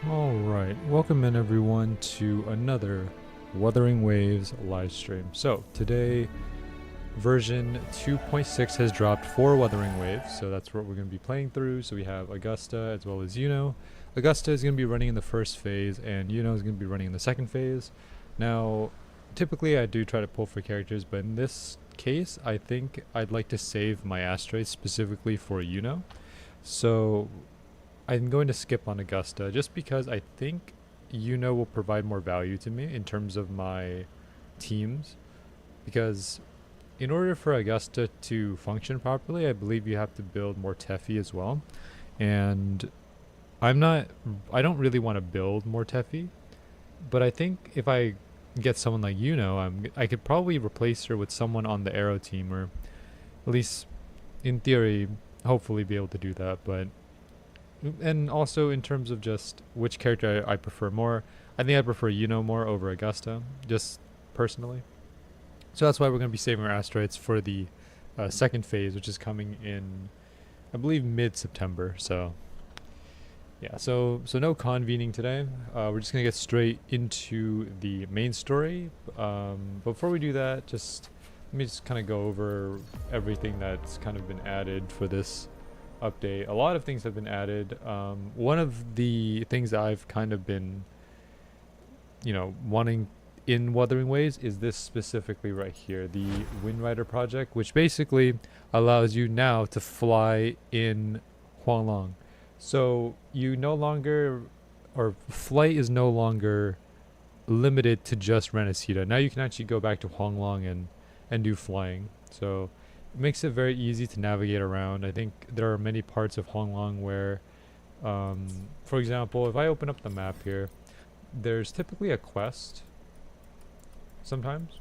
Alright, welcome in everyone to another Wuthering Waves live stream. So, today version 2.6 has dropped for Wuthering Waves, so that's what we're going to be playing through. So we have Augusta as well as Yuno. Augusta is going to be running in the first phase, and Yuno is going to be running in the second phase. Now, typically I do try to pull for characters, but in this case, I think I'd like to save my asteroids specifically for Yuno. So I'm going to skip on Augusta just because I think Yuno will provide more value to me in terms of my teams. Because in order for Augusta to function properly, I believe you have to build more Tefi as well. And I don't really want to build more Tefi, but I think if I get someone like Yuno, I could probably replace her with someone on the Arrow team, or at least in theory, hopefully be able to do that. And also in terms of just which character I prefer more, I think I prefer Yuno more over Augusta, just personally. So that's why we're going to be saving our asteroids for the second phase, which is coming in, I believe, mid-September. So yeah, so no convening today. We're just going to get straight into the main story. Before we do that, let me just kind of go over everything that's kind of been added for this update. A lot of things have been added. One of the things that I've kind of been, wanting in Wuthering Waves is this specifically right here, the Wind Rider project, which basically allows you now to fly in Huanglong. So flight is no longer limited to just Renacida. Now you can actually go back to Huanglong and do flying. So it makes it very easy to navigate around. I think there are many parts of Huanglong where, for example, if I open up the map here, there's typically a quest. Sometimes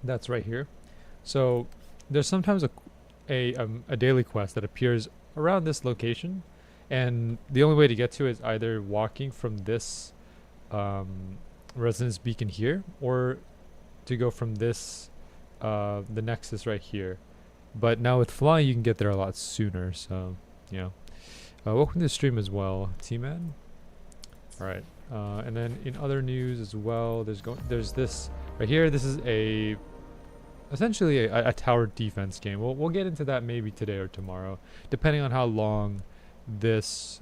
that's right here. So there's sometimes a daily quest that appears around this location, and the only way to get to it is either walking from this resonance beacon here, or to go from this the nexus right here. But now with flying you can get there a lot sooner. So yeah, welcome to the stream as well, T-Man. All right, and then in other news as well, there's this right here. This is essentially a tower defense game. We'll get into that maybe today or tomorrow, depending on how long this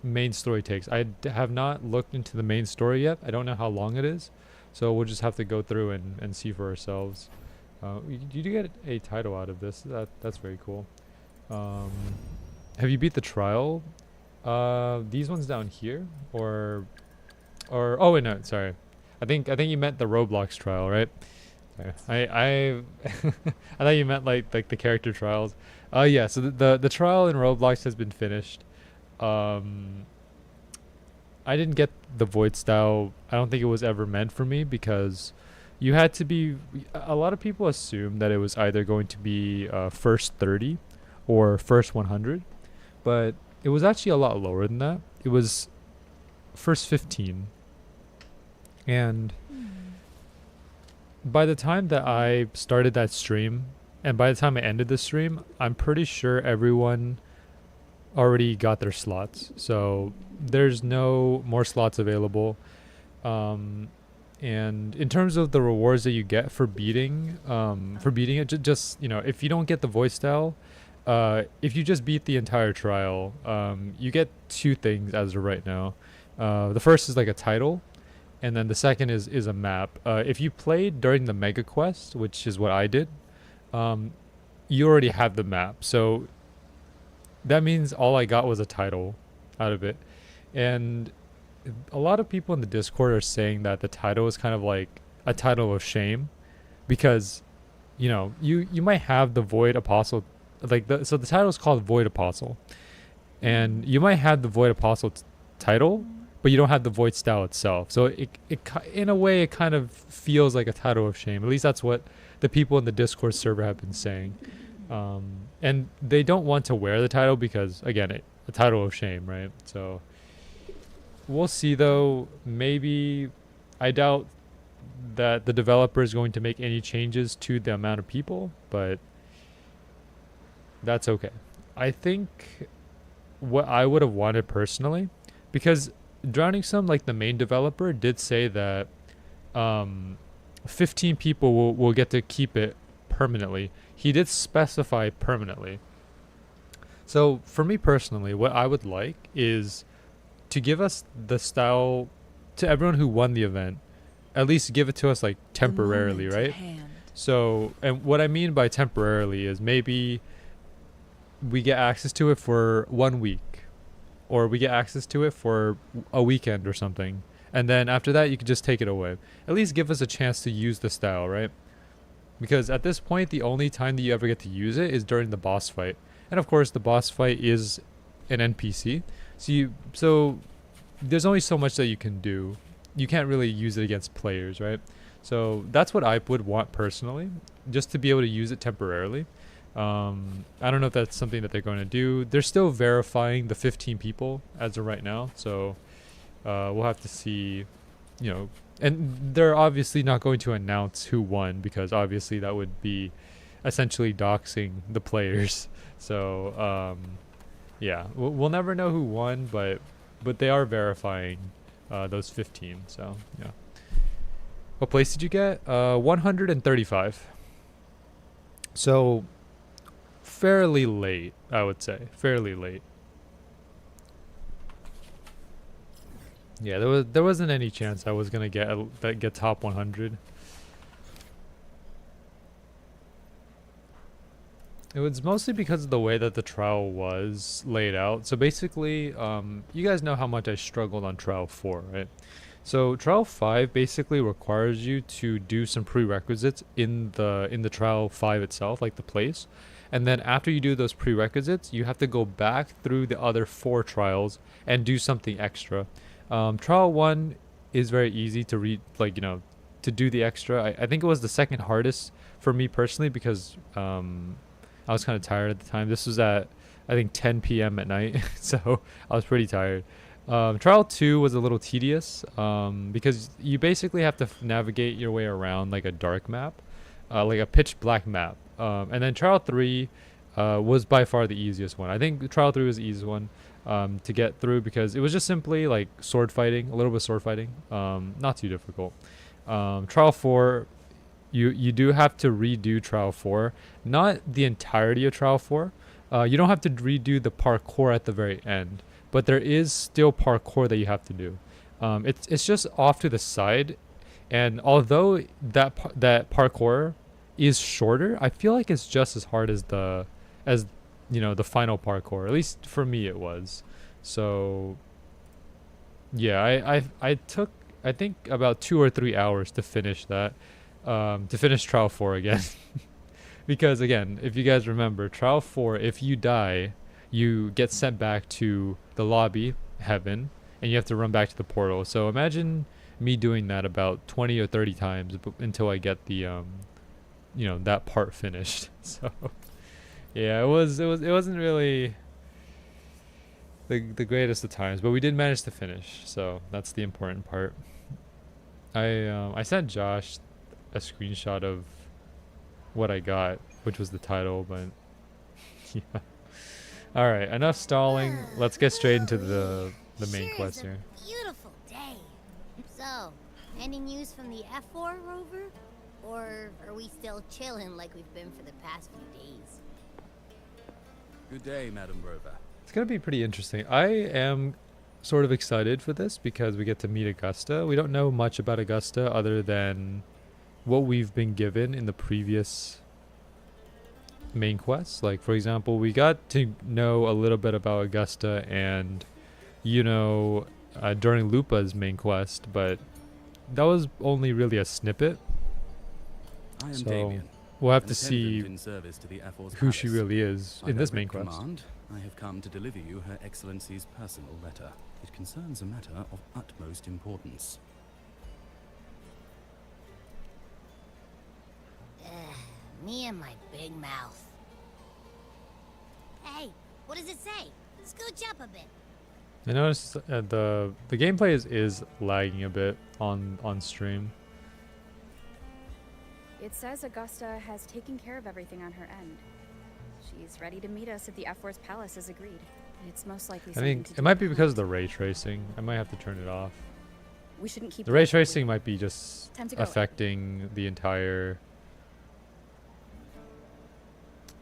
main story takes. I have not looked into the main story yet. I don't know how long it is, so we'll just have to go through and see for ourselves. You do get a title out of this. That's very cool. Have you beat the trial? These ones down here, or oh wait, no, sorry. I think you meant the Roblox trial, right? I I thought you meant like the character trials. Yeah. So the trial in Roblox has been finished. I didn't get the void style. I don't think it was ever meant for me, because you had to be. A lot of people assume that it was either going to be first 30 or first 100, but it was actually a lot lower than that. It was first 15. And by the time that I started that stream, and by the time I ended the stream, I'm pretty sure everyone already got their slots. So there's no more slots available. And in terms of the rewards that you get for beating it, just if you don't get the voice style, if you just beat the entire trial, you get two things as of right now. The first is like a title, and then the second is a map. If you played during the mega quest, which is what I did, you already have the map. So that means all I got was a title out of it. And a lot of people in the Discord are saying that the title is kind of like a title of shame, because you might have the Void Apostle, so the title is called Void Apostle, and you might have the Void Apostle title, but you don't have the Void style itself. So it in a way it kind of feels like a title of shame. At least that's what the people in the Discord server have been saying. And they don't want to wear the title because, again, a title of shame, right? So we'll see, though. Maybe, I doubt that the developer is going to make any changes to the amount of people, but that's okay. I think what I would have wanted personally because Drowning Some, like the main developer, did say that 15 people will get to keep it permanently. He did specify permanently. So for me personally, what I would like is to give us the style to everyone who won the event. At least give it to us like temporarily, right? So, and what I mean by temporarily is maybe we get access to it for 1 week, or we get access to it for a weekend or something. And then after that, you can just take it away. At least give us a chance to use the style, right? Because at this point, the only time that you ever get to use it is during the boss fight. And of course, the boss fight is an NPC. So there's only so much that you can do. You can't really use it against players, right? So that's what I would want personally, just to be able to use it temporarily. I don't know if that's something that they're going to do. They're still verifying the 15 people as of right now. So we'll have to see, and they're obviously not going to announce who won, because obviously that would be essentially doxing the players. So yeah, we'll never know who won, but they are verifying those 15. So yeah. What place did you get? 135. So fairly late, I would say. Fairly late. Yeah, there wasn't any chance I was gonna get top 100. It was mostly because of the way that the trial was laid out. So basically, you guys know how much I struggled on trial 4, right? So trial 5 basically requires you to do some prerequisites in the trial 5 itself, like the place. And then after you do those prerequisites, you have to go back through the other 4 trials and do something extra. Trial 1 is very easy to read, to do the extra. I think it was the second hardest for me personally, because I was kind of tired at the time. This was at, I think, 10 p.m. at night, so I was pretty tired. Trial 2 was a little tedious, because you basically have to navigate your way around like a dark map, like a pitch black map. And then Trial 3 was by far the easiest one. I think Trial 3 was the easiest one to get through, because it was just simply like sword fighting, a little bit of sword fighting, not too difficult. Trial 4, you do have to redo Trial 4, not the entirety of Trial 4. You don't have to redo the parkour at the very end, but there is still parkour that you have to do. It's just off to the side, and although that parkour is shorter, I feel like it's just as hard as the final parkour. At least for me, it was. So yeah, I took, I think, about 2 or 3 hours to finish that. To finish Trial 4 again. Because again, if you guys remember, Trial 4, if you die, you get sent back to the lobby, heaven, and you have to run back to the portal. So imagine me doing that about 20 or 30 times until I get the that part finished. So yeah, it wasn't really the greatest of times, but we did manage to finish, so that's the important part. I sent Josh a screenshot of what I got, which was the title, but yeah. All right, enough stalling. Let's get straight into the main quest here. Beautiful day. So, any news from the F4 rover? Or are we still chilling like we've been for the past few days? Good day, Madam Rover. It's gonna be pretty interesting. I am sort of excited for this because we get to meet Augusta. We don't know much about Augusta other than what we've been given in the previous main quests. Like, for example, we got to know a little bit about Augusta and during Lupa's main quest, but that was only really a snippet. I am So Damien, we'll have an to see attendant in service to the F4's who she palace. really is By in this direct main quest. command, I have come to deliver you Her Excellency's personal letter. It concerns a matter of utmost importance. Me and my big mouth. Hey, what does it say? Scooch up a bit. I noticed the gameplay is lagging a bit on stream. It says Augusta has taken care of everything on her end. She's ready to meet us at the F4's palace as agreed. It's most likely I something think to it do might with be because of hunt. the ray tracing. I might have to turn it off. We shouldn't keep The ray waiting. tracing might be just Time to go. affecting the entire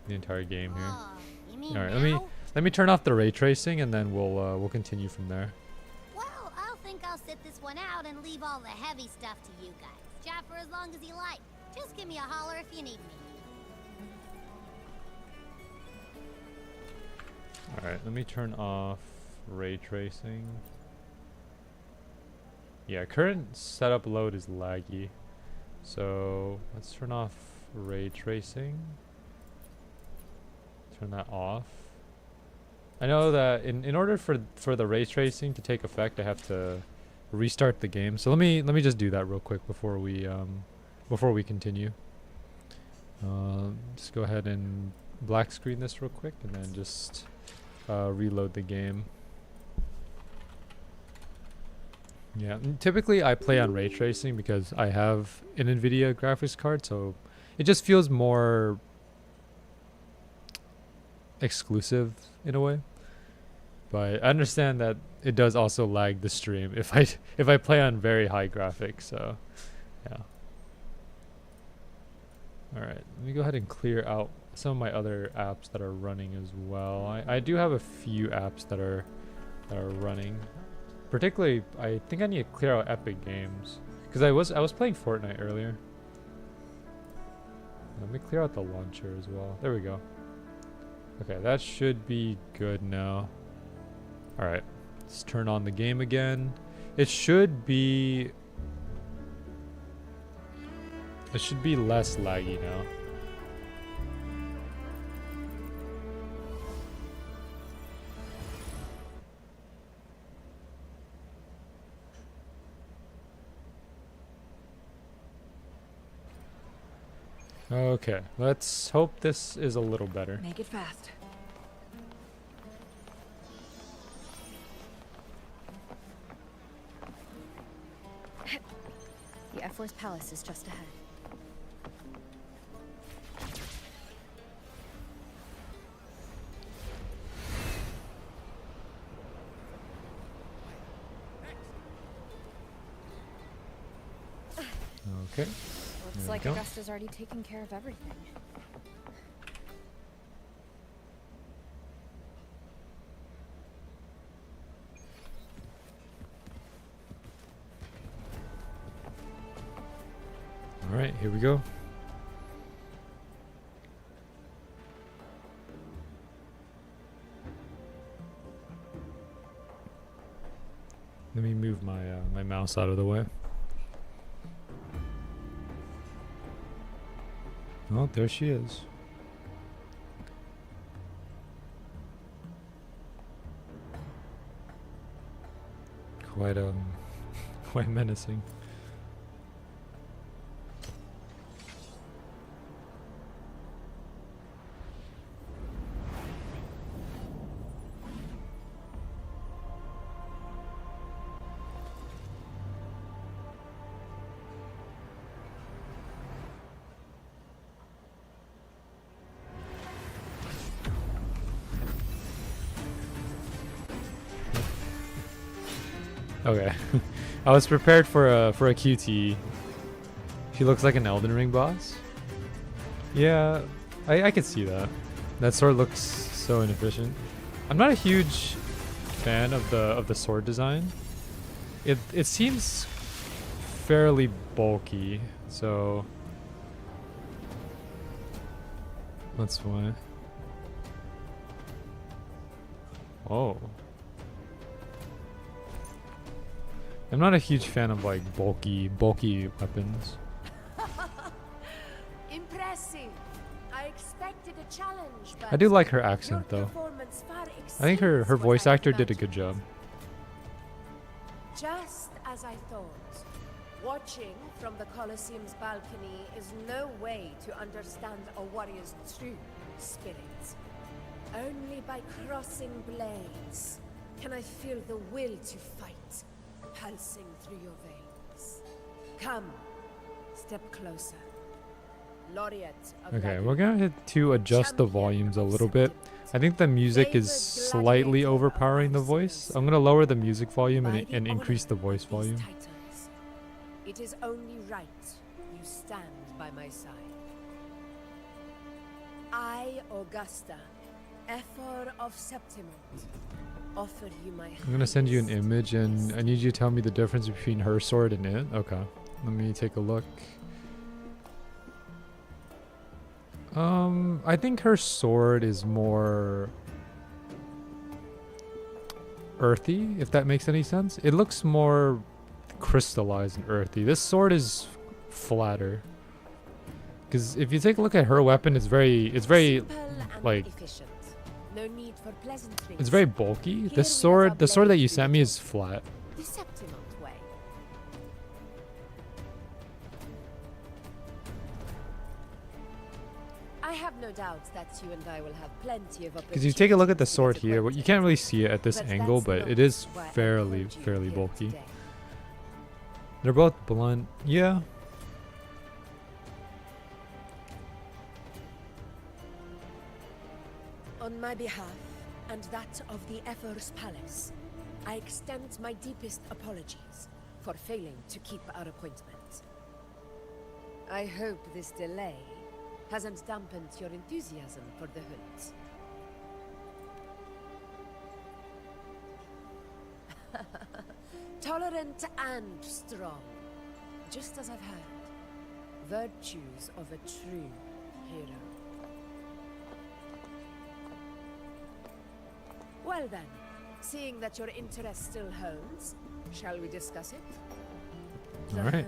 game here. Oh, you mean All right, now? let me turn off the ray tracing and then we'll continue from there. Well, I'll think I'll sit this one out and leave all the heavy stuff to you guys. Chat for as long as you like. Just give me a holler if you need me. All right, let me turn off ray tracing. Yeah, current setup load is laggy. So let's turn off ray tracing. Turn that off. I know that in order for the ray tracing to take effect, I have to restart the game. So let me just do that real quick before we continue. Just go ahead and black screen this real quick and then just reload the game. Yeah, typically I play on ray tracing because I have an NVIDIA graphics card, so it just feels more exclusive in a way. But I understand that it does also lag the stream if I play on very high graphics, so yeah. Alright, let me go ahead and clear out some of my other apps that are running as well. I do have a few apps that are running. Particularly, I think I need to clear out Epic Games because I was playing Fortnite earlier. Let me clear out the launcher as well. There we go. Okay, that should be good now. All right, let's turn on the game again. It should be less laggy now. Okay, let's hope this is a little better. Make it fast. The F-Force Palace is just ahead. Okay. Looks There we like go. Augusta's already taken care of everything. All right, here we go. Let me move my my mouse out of the way. Oh, there she is. Quite quite menacing. Okay. I was prepared for a QT. She looks like an Elden Ring boss. Yeah, I could see that. That sword looks so inefficient. I'm not a huge fan of the sword design. It seems fairly bulky, so that's why. Oh. I'm not a huge fan of like bulky weapons. Impressive. I expected a challenge, but I do like her accent your though. performance far I think her exceeds what voice I actor did a imagined. good job. Just as I thought. Watching from the Colosseum's balcony is no way to understand a warrior's true spirit. Only by crossing blades can I feel the will to fight pulsing through your veins. Come, step closer. Laureate of Okay, Latin, we're gonna have to adjust the champion volumes a of little bit. I think the music is Favored slightly gladiator of overpowering the our voice. service. I'm gonna lower the music volume By and the increase the honor voice of these volume. titles, it is only right you stand by my side. I, Augusta, Ephor of Septimont, offer you my I'm gonna send you an highest image, and I esteem. need you to tell me the difference between her sword and it. Okay, let me take a look. I think her sword is more earthy, if that makes any sense. It looks more crystallized and earthy. This sword is flatter. Because if you take a look at her weapon, it's very Simple and like, efficient. No need for pleasantries. it's very bulky. Here This we have sword, a the sword that blade you to sent me the is flat. The Septimont way. I have no doubt that you and I will have plenty of opportunities. Because you take a look at the to get sword here, you can't really see it at this But angle, that's but not it is why I fairly, called you fairly here bulky. today. They're both blunt. Yeah. On my behalf, and that of the Ephor's Palace, I extend my deepest apologies for failing to keep our appointment. I hope this delay hasn't dampened your enthusiasm for the hunt. Tolerant and strong, just as I've heard. Virtues of a true hero. Well then, seeing that your interest still holds, shall we discuss it? The All right. hunt.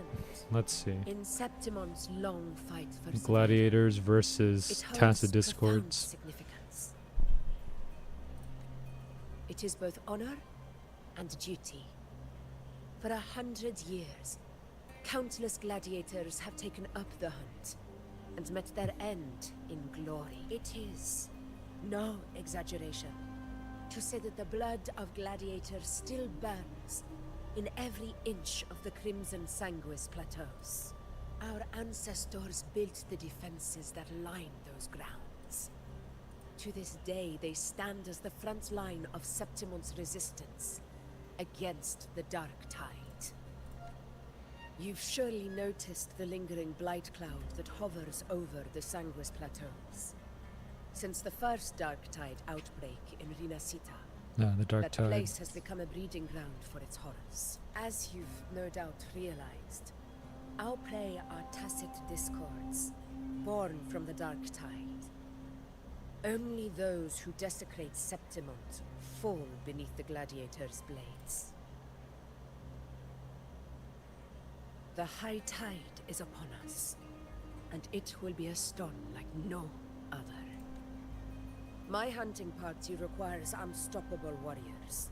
Let's see. In Septimon's long fight for Gladiators It versus holds Tacit profound Discords. significance. It is both honor and duty. For 100 years, countless gladiators have taken up the hunt and met their end in glory. It is no exaggeration to say that the blood of gladiators still burns in every inch of the Crimson Sanguis plateaus. Our ancestors built the defenses that line those grounds. To this day, they stand as the front line of Septimon's resistance against the Dark Tide. You've surely noticed the lingering blight cloud that hovers over the Sanguis plateaus. Since the first Dark Tide outbreak in Rinascita, Yeah, the Dark that Tide. place has become a breeding ground for its horrors. As you've no doubt realized, our prey are tacit discords, born from the Dark Tide. Only those who desecrate Septimont fall beneath the gladiators' blades. The high tide is upon us, and it will be a storm like no other. My hunting party requires unstoppable warriors.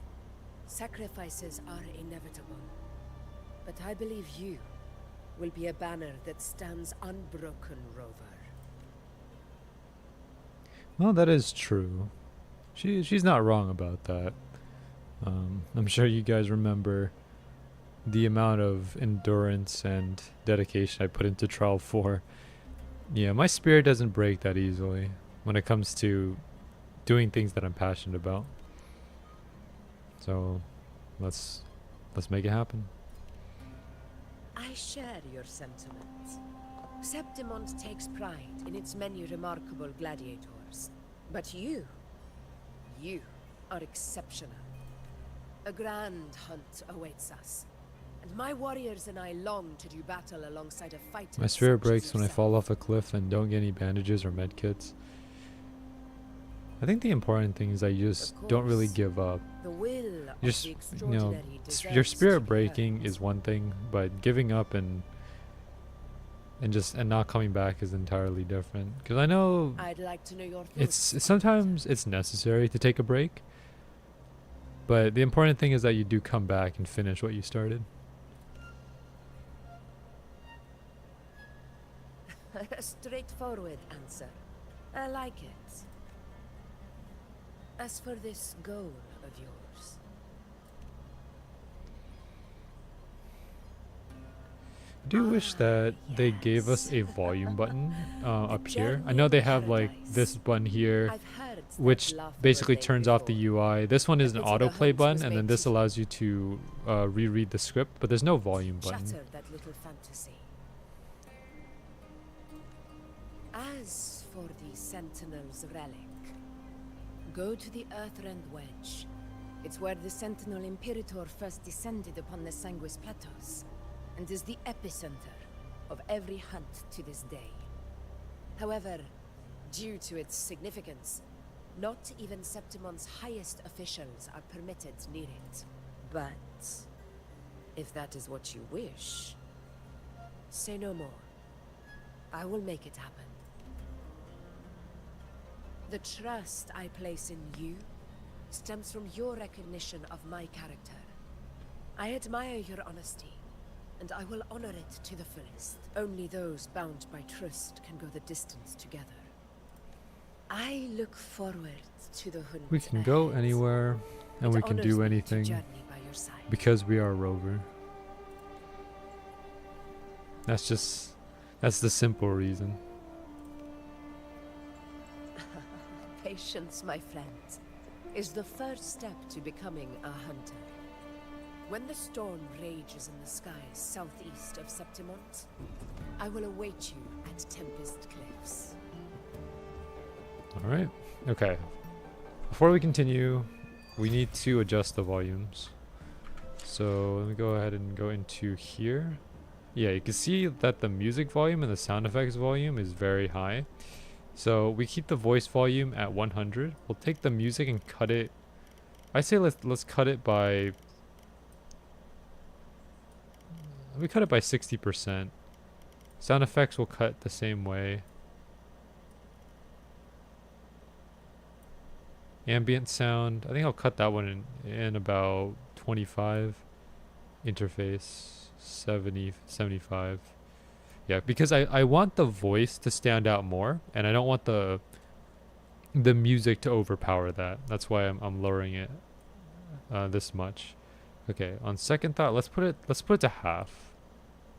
Sacrifices are inevitable, but I believe you will be a banner that stands unbroken, Rover. Well, that is true. She's not wrong about that. I'm sure you guys remember the amount of endurance and dedication I put into Trial 4. Yeah, my spirit doesn't break that easily when it comes to doing things that I'm passionate about. So, let's make it happen. I share your sentiment. Septimont takes pride in its many remarkable gladiators. But you are exceptional. A grand hunt awaits us. And my warriors and I long to do battle alongside a fighter. My spirit such as breaks when I yourself. fall off a cliff and don't get any bandages or medkits. I think the important thing is that you just don't really course. give up. The will of Just, the you know, extraordinary your deserves spirit to be breaking heard. is one thing, but giving up and not coming back is entirely different. Because I know I'd like to know your thoughts. sometimes it's necessary to take a break, but the important thing is that you do come back and finish what you started. A straightforward answer. I like it. As for this goal of yours, I do wish that they gave us a volume button up here. I know they have like this button here, I've heard idiots that which bluff were basically they turns off the before. UI. This one is an I pity the autoplay hunt button, was and then made this too allows you to reread the script, but there's no volume button. Shatter that little fantasy. As for the Sentinel's relic, go to the Earthrend Wedge. It's where the Sentinel Imperator first descended upon the Sanguis Plateaus, and is the epicenter of every hunt to this day. However, due to its significance, not even Septimon's highest officials are permitted near it. But if that is what you wish, say no more. I will make it happen. The trust I place in you stems from your recognition of my character. I admire your honesty, and I will honor it to the fullest. Only those bound by trust can go the distance together. I look forward to the hunt. We can go ahead. anywhere, and It we can honors do me to anything journey by your side. because we are a rover. That's the simple reason. Patience, my friend, is the first step to becoming a hunter. When the storm rages in the skies southeast of Septimont, I will await you at Tempest Cliffs. Alright, okay. Before we continue, we need to adjust the volumes. So let me go ahead and go into here. Yeah, you can see that the music volume and the sound effects volume is very high. So we keep the voice volume at 100. We'll take the music and cut it. I say let's cut it by. We cut it by 60%. Sound effects will cut the same way. Ambient sound, I think I'll cut that one in about 25. Interface 70, 75. Yeah, because I want the voice to stand out more, and I don't want the music to overpower that. That's why I'm lowering it this much. Okay, on second thought, let's put it to half.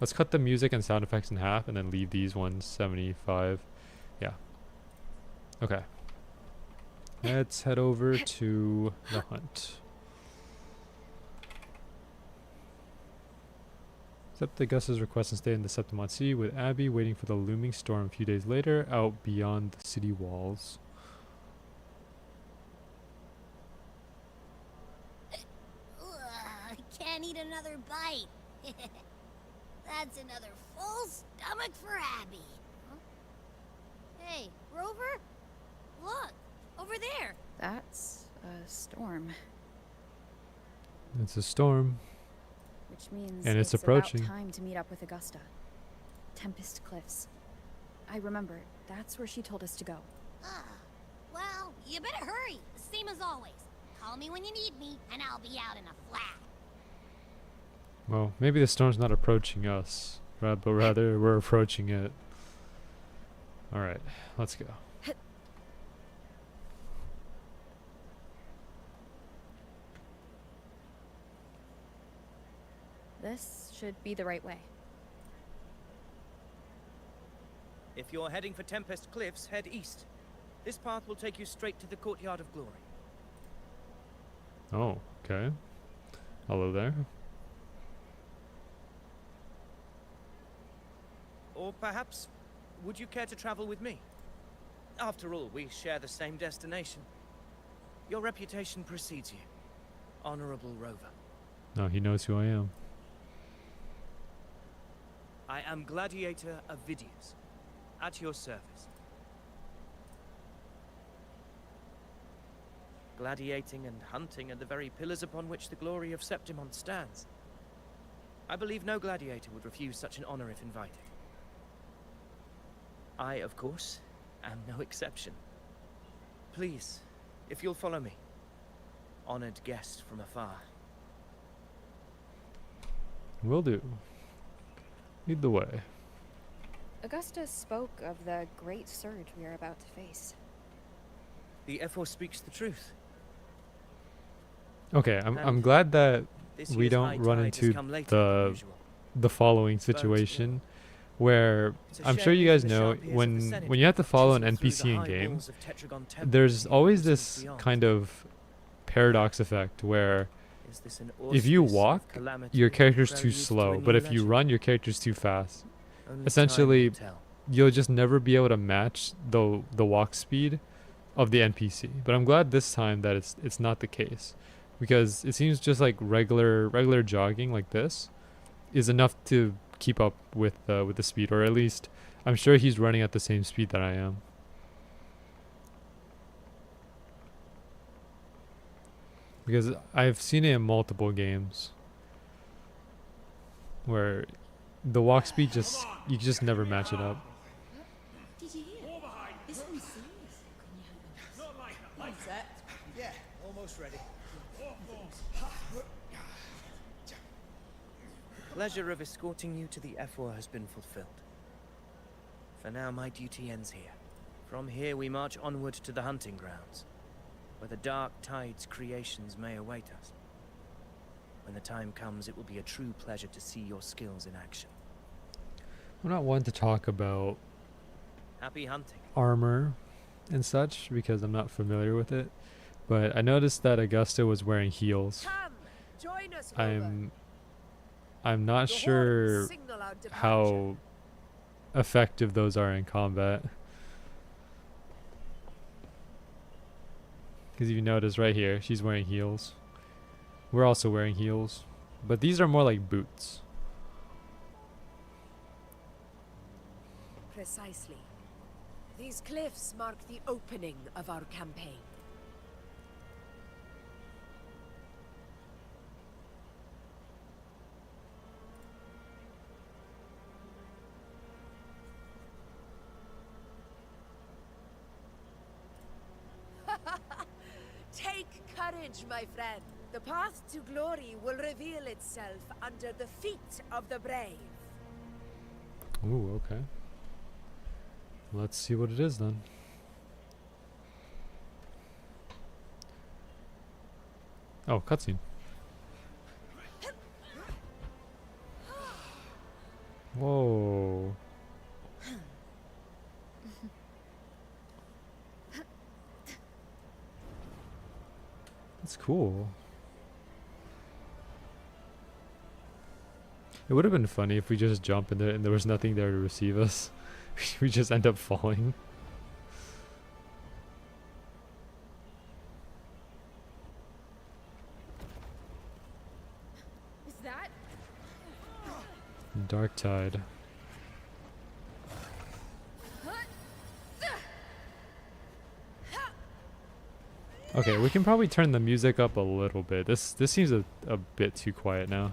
Let's cut the music and sound effects in half, and then leave these ones 75. Yeah. Okay. Let's head over to the hunt. Accept Augustus' request and stay in the Septimont Sea with Abby waiting for the looming storm a few days later out beyond the city walls. I can't eat another bite. That's another full stomach for Abby. Huh? Hey, Rover? Look, over there. That's a storm, It's a storm. which means And it's approaching. about time to meet up with Augusta. Tempest Cliffs. I remember, that's where she told us to go. Well, you better hurry. Same as always. Call me when you need me, and I'll be out in a flash. Well, maybe the storm's not approaching us, but rather we're approaching it. Alright, let's go. This should be the right way. If you're heading for Tempest Cliffs, head east. This path will take you straight to the Courtyard of Glory. Oh, okay. Hello there. Or perhaps, would you care to travel with me? After all, we share the same destination. Your reputation precedes you. Honorable Rover. No, he knows who I am. I am Gladiator Avidius, at your service. Gladiating and hunting are the very pillars upon which the glory of Septimont stands. I believe no gladiator would refuse such an honor if invited. I, of course, am no exception. Please, if you'll follow me. Honored guest from afar. Will do. Lead the way. Augusta spoke of the great surge we are about to face. The F4 speaks the truth. Okay, I'm glad that This we year's high don't run tide has into come later than usual. the following situation where It's a I'm shame sure you even guys the know sharp ears of the when Senate you have to follow an chisel through the NPC in high game, walls of Tetragon Temple there's to the always mountains this beyond. kind of paradox effect where Is this an if you auspice of walk, calamity your or character's too prelude to a slow, but new if you legend? run, your character's too fast. Only Essentially, time will tell. you'll just never be able to match the walk speed of the NPC. But I'm glad this time that it's not the case, because it seems just like regular jogging like this is enough to keep up with the speed, or at least I'm sure he's running at the same speed that I am. Because I've seen it in multiple games where the walk speed just you just never match it up. Did you hear? This one's serious. Set? Yeah, almost ready. Pleasure of escorting you to the F4 has been fulfilled. For now, my duty ends here. From here, we march onward to the hunting grounds, where the dark tide's creations may await us. When the time comes, it will be a true pleasure to see your skills in action. I'm not one to talk about Happy hunting. armor and such because I'm not familiar with it, but I noticed that Augusta was wearing heels. Come, join us, Rover. I'm not The sure horns signal our departure. how effective those are in combat. Because if you notice right here, she's wearing heels. We're also wearing heels, but these are more like boots. Precisely. These cliffs mark the opening of our campaign. Take courage, my friend. The path to glory will reveal itself under the feet of the brave. Ooh, okay. Let's see what it is then. Oh, cutscene. Whoa. That's cool. It would have been funny if we just jump in there and there was nothing there to receive us. We just end up falling. Is that? Dark Tide. Okay, we can probably turn the music up a little bit. This seems a bit too quiet now.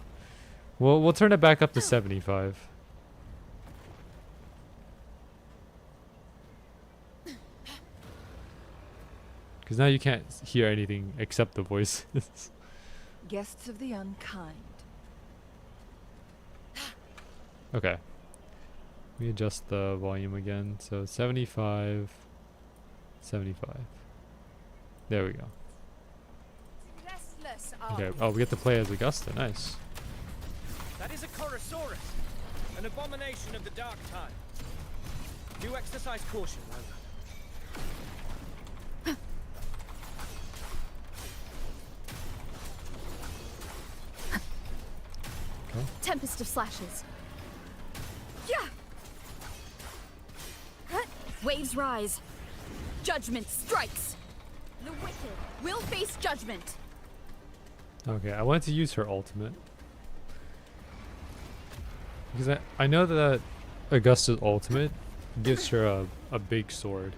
We'll turn it back up to 75. Because now you can't hear anything except the voices. Guests of the unkind. Okay. We adjust the volume again. So 75, 75. There we go. Restless Okay. are Oh, we get to play as Augusta. Nice. That is a Chorosaurus, an abomination of the dark tide. Do exercise caution, Rover. Tempest of slashes. Yeah. Waves rise. Judgment strikes. The wicked will face judgment. Okay, I wanted to use her ultimate. Because I know that Augusta's ultimate gives her a big sword.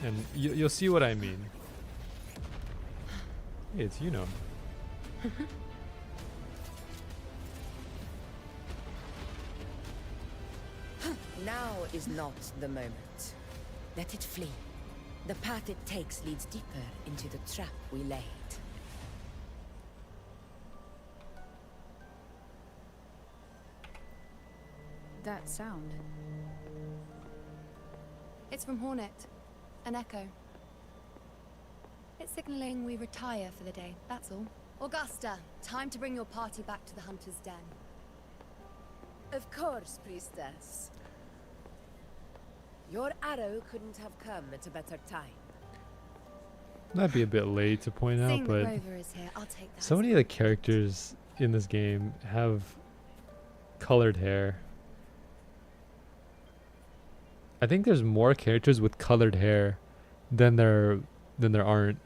And you'll see what I mean. Hey, it's you know. Now is not the moment. Let it flee. The path it takes leads deeper into the trap we laid. That sound. It's from Hornet. An echo. It's signaling we retire for the day, that's all. Augusta, time to bring your party back to the Hunter's Den. Of course, priestess. Your arrow couldn't have come at a better time. That'd be a bit late to point out, Seeing the but rover is here, I'll take that. so many of the characters in this game have colored hair. I think there's more characters with colored hair than there aren't.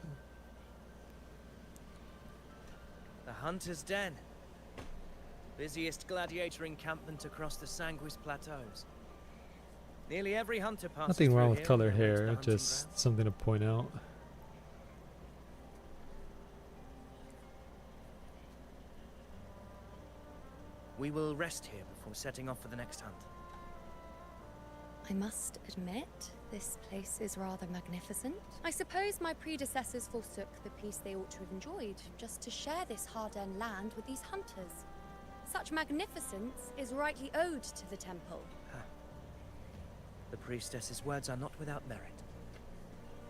The Hunter's Den. Busiest gladiator encampment across the Sanguis Plateaus. Nearly every hunter passes Nothing through wrong with here colored on their way to the hair, hunting just grounds. something to point out. We will rest here before setting off for the next hunt. I must admit, this place is rather magnificent. I suppose my predecessors forsook the peace they ought to have enjoyed, just to share this hard-earned land with these hunters. Such magnificence is rightly owed to the temple. The priestess's words are not without merit.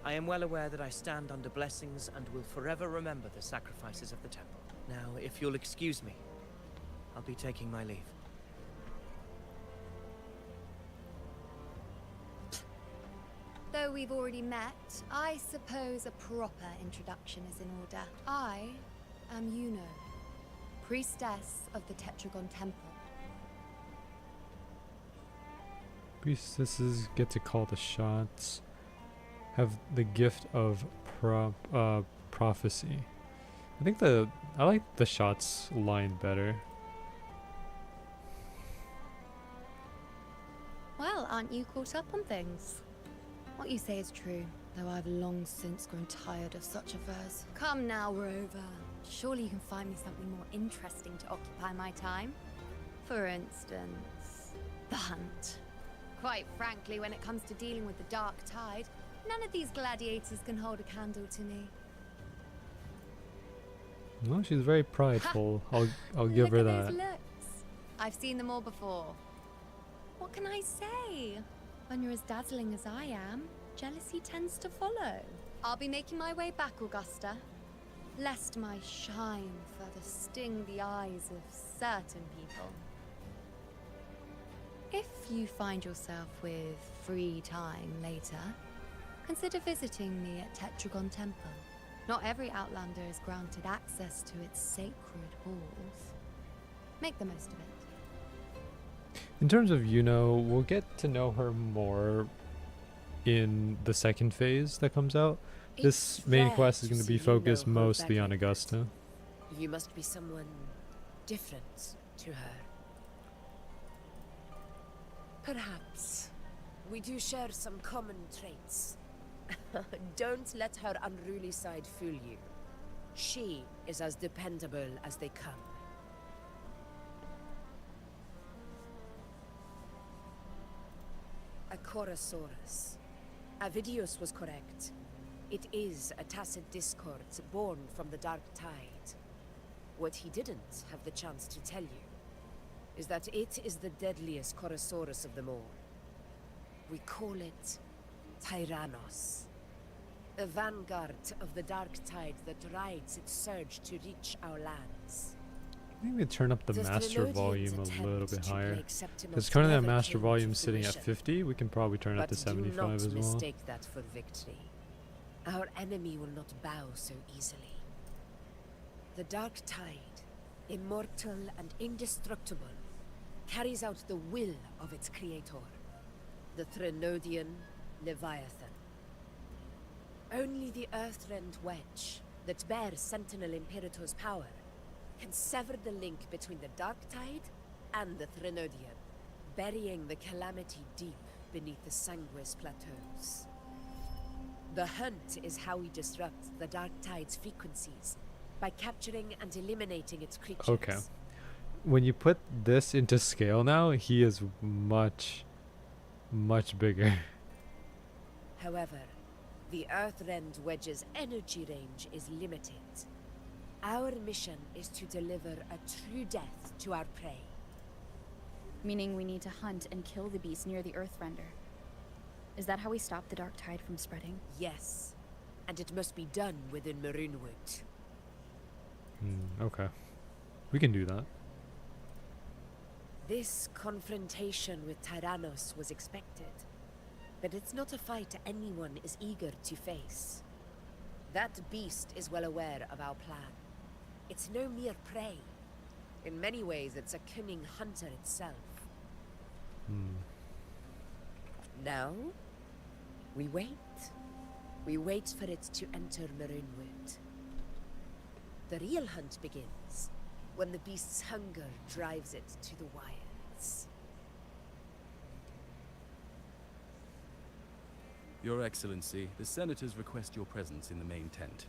I am well aware that I stand under blessings and will forever remember the sacrifices of the temple. Now, if you'll excuse me, I'll be taking my leave. Though we've already met, I suppose a proper introduction is in order. I am Yuno, priestess of the Tetragon Temple. Priestesses get to call the shots, have the gift of prophecy. I like the shots line better. Well, aren't you caught up on things? What you say is true, though I've long since grown tired of such affairs. Come now, Rover. Surely you can find me something more interesting to occupy my time. For instance, the hunt. Quite frankly, when it comes to dealing with the dark tide, none of these gladiators can hold a candle to me. No, she's very prideful. I'll give her Look at that. those looks. I've seen them all before. What can I say? When you're as dazzling as I am, jealousy tends to follow. I'll be making my way back, Augusta, lest my shine further sting the eyes of certain people. If you find yourself with free time later, consider visiting me at Tetragon Temple. Not every Outlander is granted access to its sacred halls. Make the most of it. In terms of Yuno, we'll get to know her more in the second phase that comes out. This It's main rare quest is to going to be see Yuno focused hold mostly back on like that. Augusta. You must be someone different to her. Perhaps. We do share some common traits. Don't let her unruly side fool you. She is as dependable as they come. A Chorosaurus. Avidius was correct. It is a tacit discord born from the dark tide. What he didn't have the chance to tell you is that it is the deadliest Chorosaurus of them all. We call it Tyrannos. A vanguard of the dark tide that rides its surge to reach our lands. I think we turn up the The master Trinodians volume a attempt little bit to higher. plague Septimus Because currently that never master came to volume sitting at fruition. 50. We can probably turn it up to But 75 do not as well. mistake that for victory. Our enemy will not bow so easily. The dark tide, immortal and indestructible, carries out the will of its creator, the Trinodian Leviathan. Only the Earthrend Wedge, that bears Sentinel Imperator's power, can sever the link between the dark tide and the Trinodian, burying the calamity deep beneath the Sanguis Plateaus. The hunt is how we disrupt the dark tide's frequencies, by capturing and eliminating its creatures. Okay. When you put this into scale now, he is much, much bigger. However, the Earthrend Wedge's energy range is limited. Our mission is to deliver a true death to our prey. Meaning we need to hunt and kill the beast near the Earthrender. Is that how we stop the dark tide from spreading? Yes, and it must be done within Maroonwood. Okay. We can do that. This confrontation with Tyrannos was expected, but it's not a fight anyone is eager to face. That beast is well aware of our plan. It's no mere prey. In many ways, it's a cunning hunter itself. Now, we wait. We wait for it to enter Maroonwood. The real hunt begins when the beast's hunger drives it to the wilds. Your Excellency, the Senators request your presence in the main tent.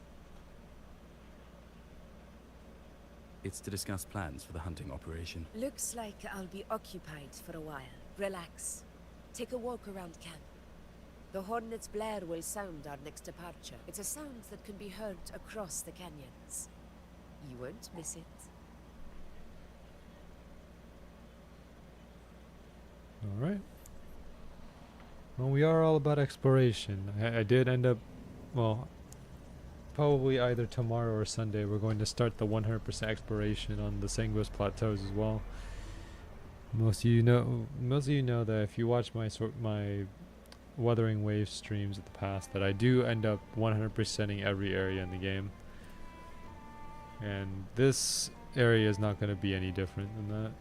It's to discuss plans for the hunting operation. Looks like I'll be occupied for a while. Relax. Take a walk around camp. The hornet's blare will sound our next departure. It's a sound that can be heard across the canyons. You won't miss it. Alright. Well, we are all about exploration. I did end up, well, probably either tomorrow or Sunday, we're going to start the 100% exploration on the Sanguis Plateaus as well. Most of you know that if you watch my Wuthering Waves streams of the past, that I do end up 100%ing every area in the game. And this area is not going to be any different than that.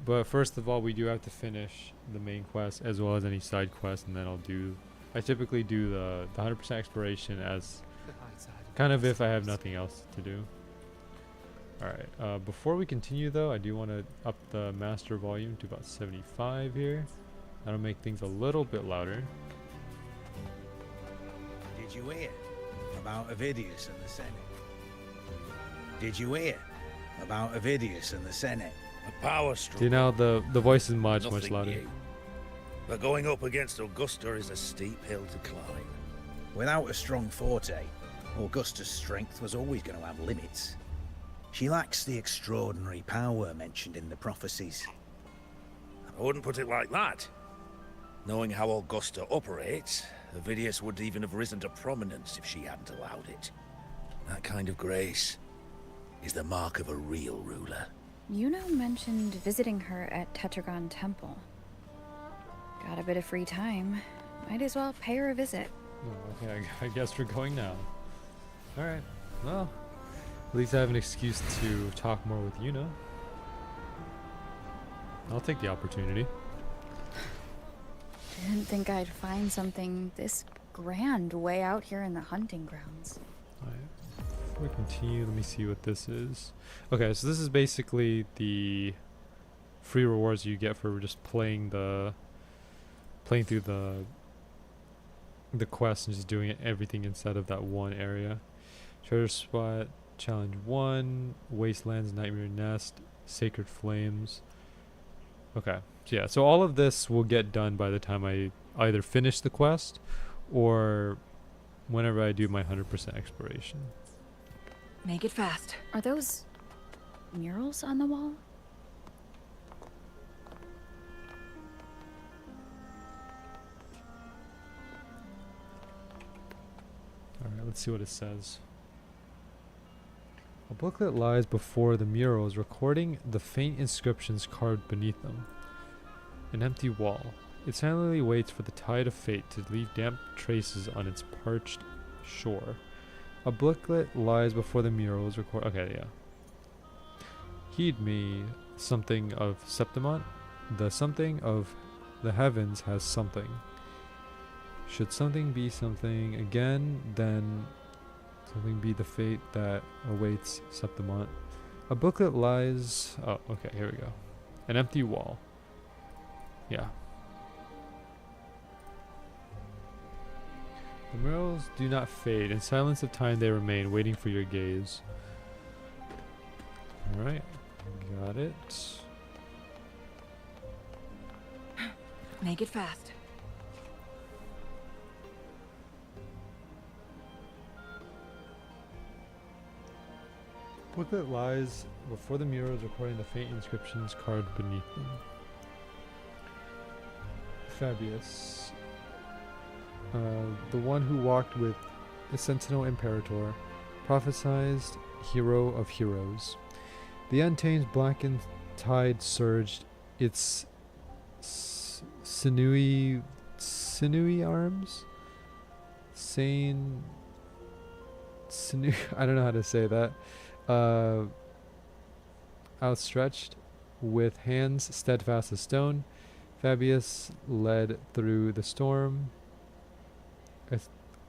But first of all, we do have to finish the main quest as well as any side quests, and then I typically do the 100% exploration as kind of if I have nothing else to do. Alright, before we continue though, I do want to up the master volume to about 75 here. That'll make things a little bit louder. Did you hear about Avidius and the Senate? Did you hear about Avidius and the Senate? A power struggle. See, now the voice is much louder. New. But going up against Augusta is a steep hill to climb. Without a strong forte, Augusta's strength was always going to have limits. She lacks the extraordinary power mentioned in the prophecies. I wouldn't put it like that. Knowing how Augusta operates, Avidius would even have risen to prominence if she hadn't allowed it. That kind of grace is the mark of a real ruler. Yuno mentioned visiting her at Tetragon Temple. Got a bit of free time. Might as well pay her a visit. Oh, okay, I guess we're going now. Alright, well, at least I have an excuse to talk more with Yuno. I'll take the opportunity. Didn't think I'd find something this grand way out here in the hunting grounds. Alright, before we continue, let me see what this is. Okay, so this is basically the free rewards you get for just playing through the quest and just doing everything inside of that one area. Treasure spot, challenge 1, wastelands, nightmare nest, sacred flames. Okay, so yeah, so all of this will get done by the time I either finish the quest or whenever I do my 100% exploration. Make it fast. Are those murals on the wall? Alright, let's see what it says. A booklet lies before the murals, recording the faint inscriptions carved beneath them. An empty wall. It silently waits for the tide of fate to leave damp traces on its parched shore. A booklet lies before the murals, okay, yeah. Heed me, something of Septimont. The something of the heavens has something. Should something be something again, then something be the fate that awaits Septimont. A booklet lies... Oh, okay, here we go. An empty wall. Yeah. The murals do not fade. In silence of time they remain, waiting for your gaze. Alright, got it. Make it fast. Booklet lies before the murals, recording the faint inscriptions carved beneath them. Fabius. The one who walked with the Sentinel Imperator, prophesized hero of heroes. The untamed blackened tide surged its sinewy arms, sinew, I don't know how to say that, outstretched, with hands steadfast as stone, Fabius led through the storm,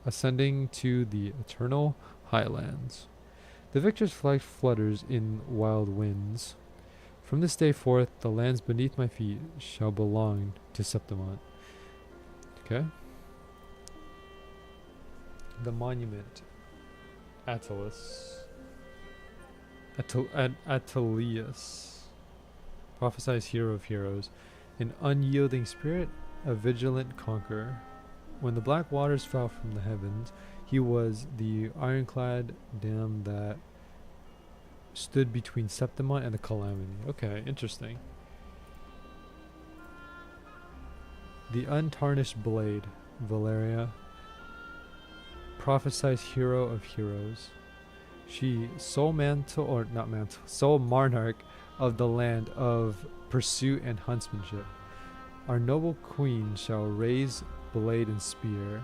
ascending to the eternal highlands. The victor's flag flutters in wild winds. From this day forth, the lands beneath my feet shall belong to Septimont. Okay. The monument. Atelius. Prophesies hero of heroes. An unyielding spirit, a vigilant conqueror. When the black waters fell from the heavens, he was the ironclad dam that stood between Septimont and the calamity. Okay, interesting. The untarnished blade, Valeria, prophesies hero of heroes. She, sole monarch of the land of pursuit and huntsmanship. Our noble queen shall raise blade and spear,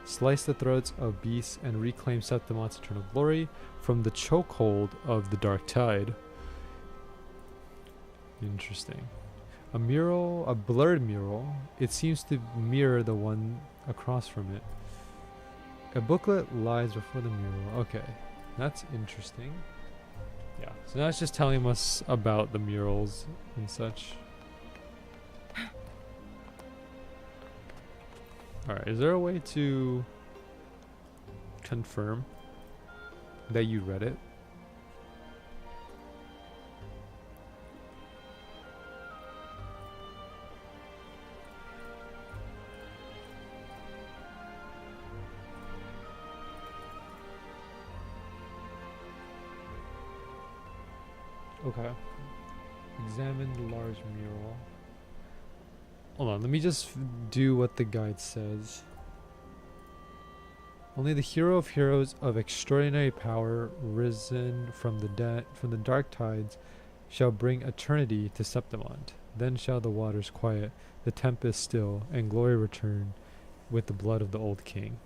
slice the throats of beasts, and reclaim Septimont's eternal glory from the chokehold of the dark tide. Interesting. A mural, a blurred mural. It seems to mirror the one across from it. A booklet lies before the mural. Okay, that's interesting. Yeah, so now it's just telling us about the murals and such. Alright, is there a way to confirm that you read it? Okay. Examine the large mural. Hold on, let me just do what the guide says. Only the hero of heroes of extraordinary power, risen from the dark tides, shall bring eternity to Septimont. Then shall the waters quiet, the tempest still, and glory return with the blood of the old king.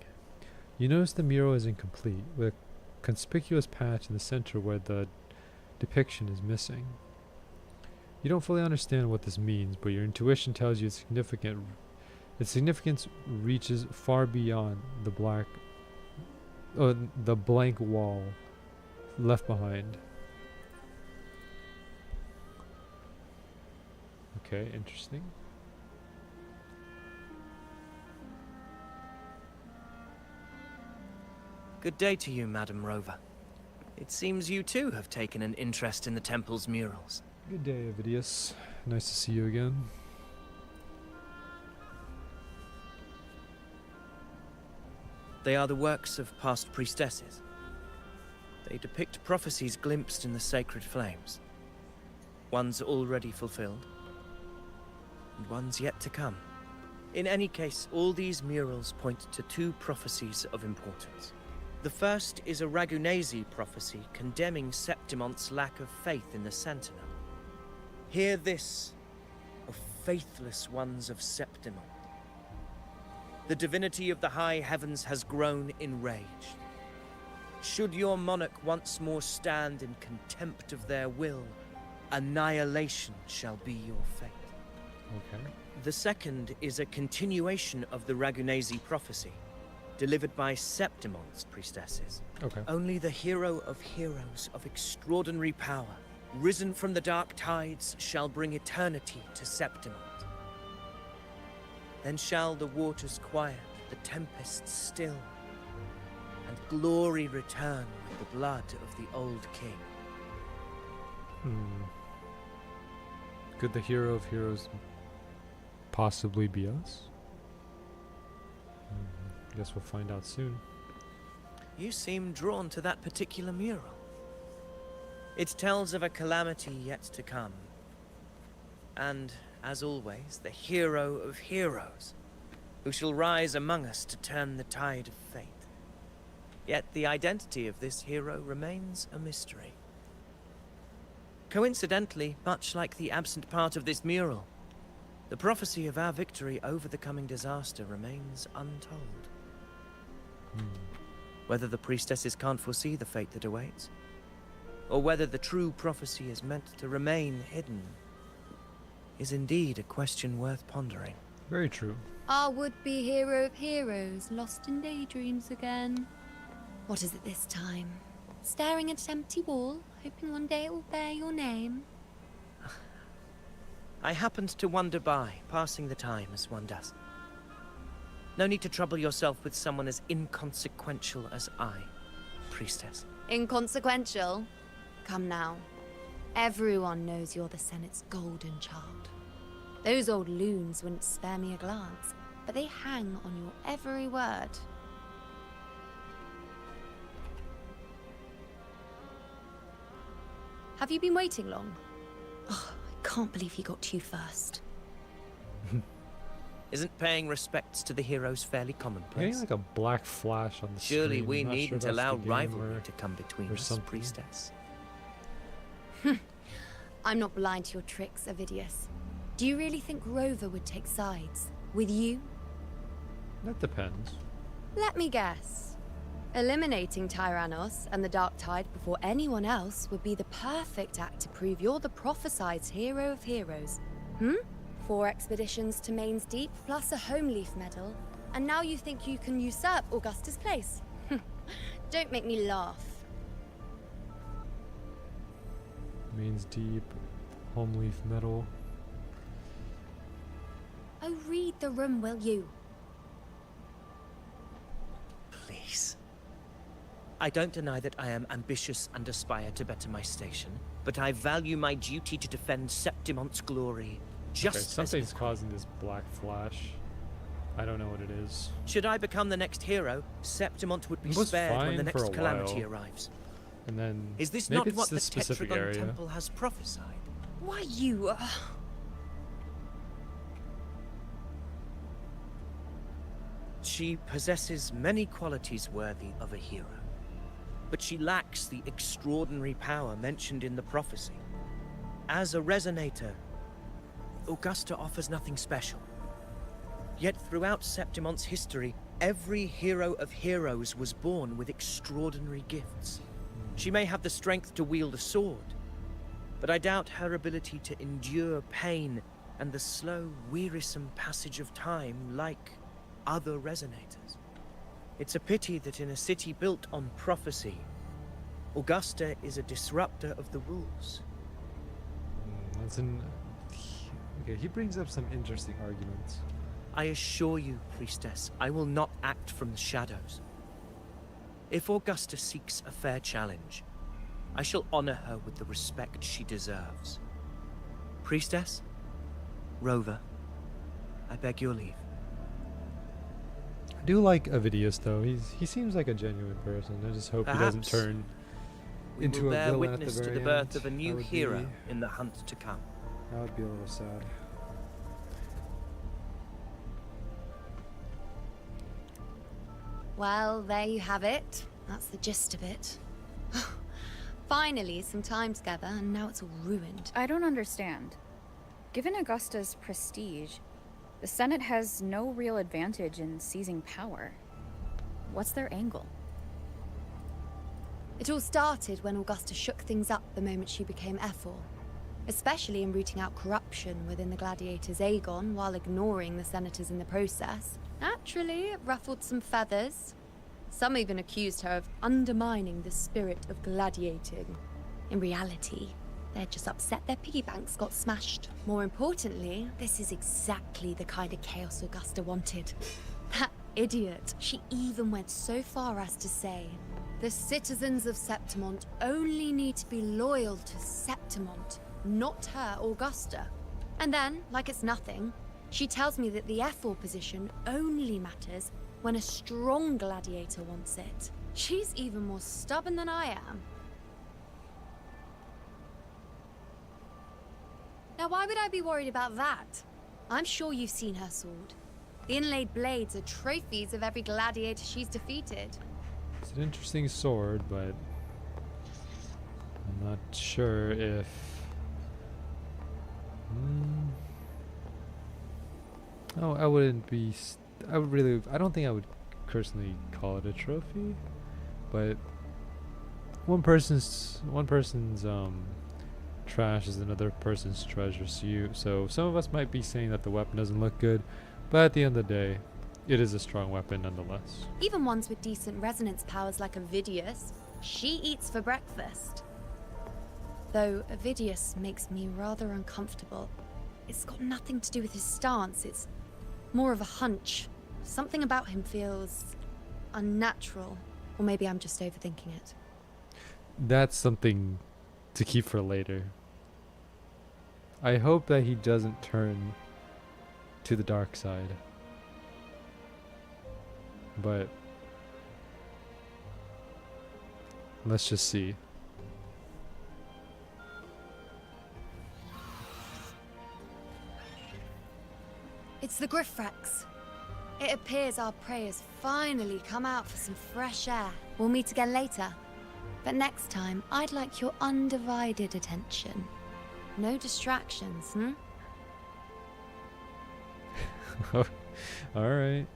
You notice the mural is incomplete, with a conspicuous patch in the center where the depiction is missing. You don't fully understand what this means, but your intuition tells you its significance reaches far beyond the blank wall left behind. Okay, interesting. Good day to you, Madam Rover. It seems you too have taken an interest in the temple's murals. Good day, Avidius. Nice to see you again. They are the works of past priestesses. They depict prophecies glimpsed in the sacred flames. Ones already fulfilled, and ones yet to come. In any case, all these murals point to two prophecies of importance. The first is a Ragunesi prophecy condemning Septimont's lack of faith in the Sentinel. Hear this, O faithless ones of Septimont. The divinity of the high heavens has grown enraged. Should your monarch once more stand in contempt of their will, annihilation shall be your fate. Okay. The second is a continuation of the Ragunesi prophecy, delivered by Septimont's priestesses. Okay. Only the hero of heroes of extraordinary power, risen from the dark tides, shall bring eternity to Septimont. Then shall the waters quiet, the tempests still, and glory return with the blood of the old king. Could the hero of heroes possibly be us? Guess we'll find out soon. You seem drawn to that particular mural. It tells of a calamity yet to come. And, as always, the hero of heroes, who shall rise among us to turn the tide of fate. Yet the identity of this hero remains a mystery. Coincidentally, much like the absent part of this mural, the prophecy of our victory over the coming disaster remains untold. Whether the priestesses can't foresee the fate that awaits, or whether the true prophecy is meant to remain hidden, is indeed a question worth pondering. Very true. Our would-be hero of heroes, lost in daydreams again. What is it this time? Staring at an empty wall, hoping one day it will bear your name? I happened to wander by, passing the time as one does. No need to trouble yourself with someone as inconsequential as I, priestess. Inconsequential? Come now. Everyone knows you're the Senate's golden child. Those old loons wouldn't spare me a glance, but they hang on your every word. Have you been waiting long? Oh, I can't believe he got to you first. Isn't paying respects to the heroes fairly commonplace? Getting like a black flash on the screen. Surely we I'm not sure needn't if that's allow the game rivalry to come between or us, something. priestess. I'm not blind to your tricks, Avidius. Do you really think Rover would take sides? With you? That depends. Let me guess. Eliminating Tyrannos and the Dark Tide before anyone else would be the perfect act to prove you're the prophesied hero of heroes. 4 expeditions to Main's Deep, plus a Home Leaf medal, and now you think you can usurp Augusta's place? Don't make me laugh. Main's Deep, Home Leaf Medal. Oh, read the room, will you? Please. I don't deny that I am ambitious and aspire to better my station, but I value my duty to defend Septimont's glory just Okay, as... something's causing this black flash. I don't know what it is. Should I become the next hero, Septimont would be It was spared when the fine for next a calamity while. arrives. And then Is this maybe not it's what the this specific Tetragon area. Temple has prophesied? Why you... She possesses many qualities worthy of a hero, but she lacks the extraordinary power mentioned in the prophecy. As a resonator, Augusta offers nothing special. Yet throughout Septimont's history, every hero of heroes was born with extraordinary gifts. She may have the strength to wield a sword, but I doubt her ability to endure pain and the slow, wearisome passage of time like other resonators. It's a pity that in a city built on prophecy, Augusta is a disruptor of the rules. That's an... Okay, he brings up some interesting arguments. I assure you, priestess, I will not act from the shadows. If Augusta seeks a fair challenge, I shall honor her with the respect she deserves. Priestess, Rover, I beg your leave. I do like Avidius though. He seems like a genuine person. I just hope he doesn't Perhaps turn We into will a bear villain witness at the to very the birth end. of a new That would hero be- in the hunt to come. That would be a little sad. Well, there you have it. That's the gist of it. Finally, some time together, and now it's all ruined. I don't understand. Given Augusta's prestige, the Senate has no real advantage in seizing power. What's their angle? It all started when Augusta shook things up the moment she became Ephor, especially in rooting out corruption within the gladiators Aegon while ignoring the senators in the process. Naturally, it ruffled some feathers. Some even accused her of undermining the spirit of gladiating. In reality, they're just upset their piggy banks got smashed. More importantly, this is exactly the kind of chaos Augusta wanted. That idiot, she even went so far as to say, the citizens of Septimont only need to be loyal to Septimont, not her, Augusta. And then, like it's nothing, she tells me that the Ephor position only matters when a strong gladiator wants it. She's even more stubborn than I am. Now, why would I be worried about that? I'm sure you've seen her sword. The inlaid blades are trophies of every gladiator she's defeated. It's an interesting sword, but I'm not sure if Oh, I wouldn't be. I would really. I don't think I would personally call it a trophy, but one person's trash is another person's treasure. So some of us might be saying that the weapon doesn't look good, but at the end of the day, it is a strong weapon nonetheless. Even ones with decent resonance powers like Avidius, she eats for breakfast. Though Avidius makes me rather uncomfortable. It's got nothing to do with his stance, it's more of a hunch. Something about him feels unnatural. Or maybe I'm just overthinking it. That's something to keep for later. I hope that he doesn't turn to the dark side. But let's just see. It's the Griffrex. It appears our prey has finally come out for some fresh air. We'll meet again later. But next time, I'd like your undivided attention. No distractions, Alright.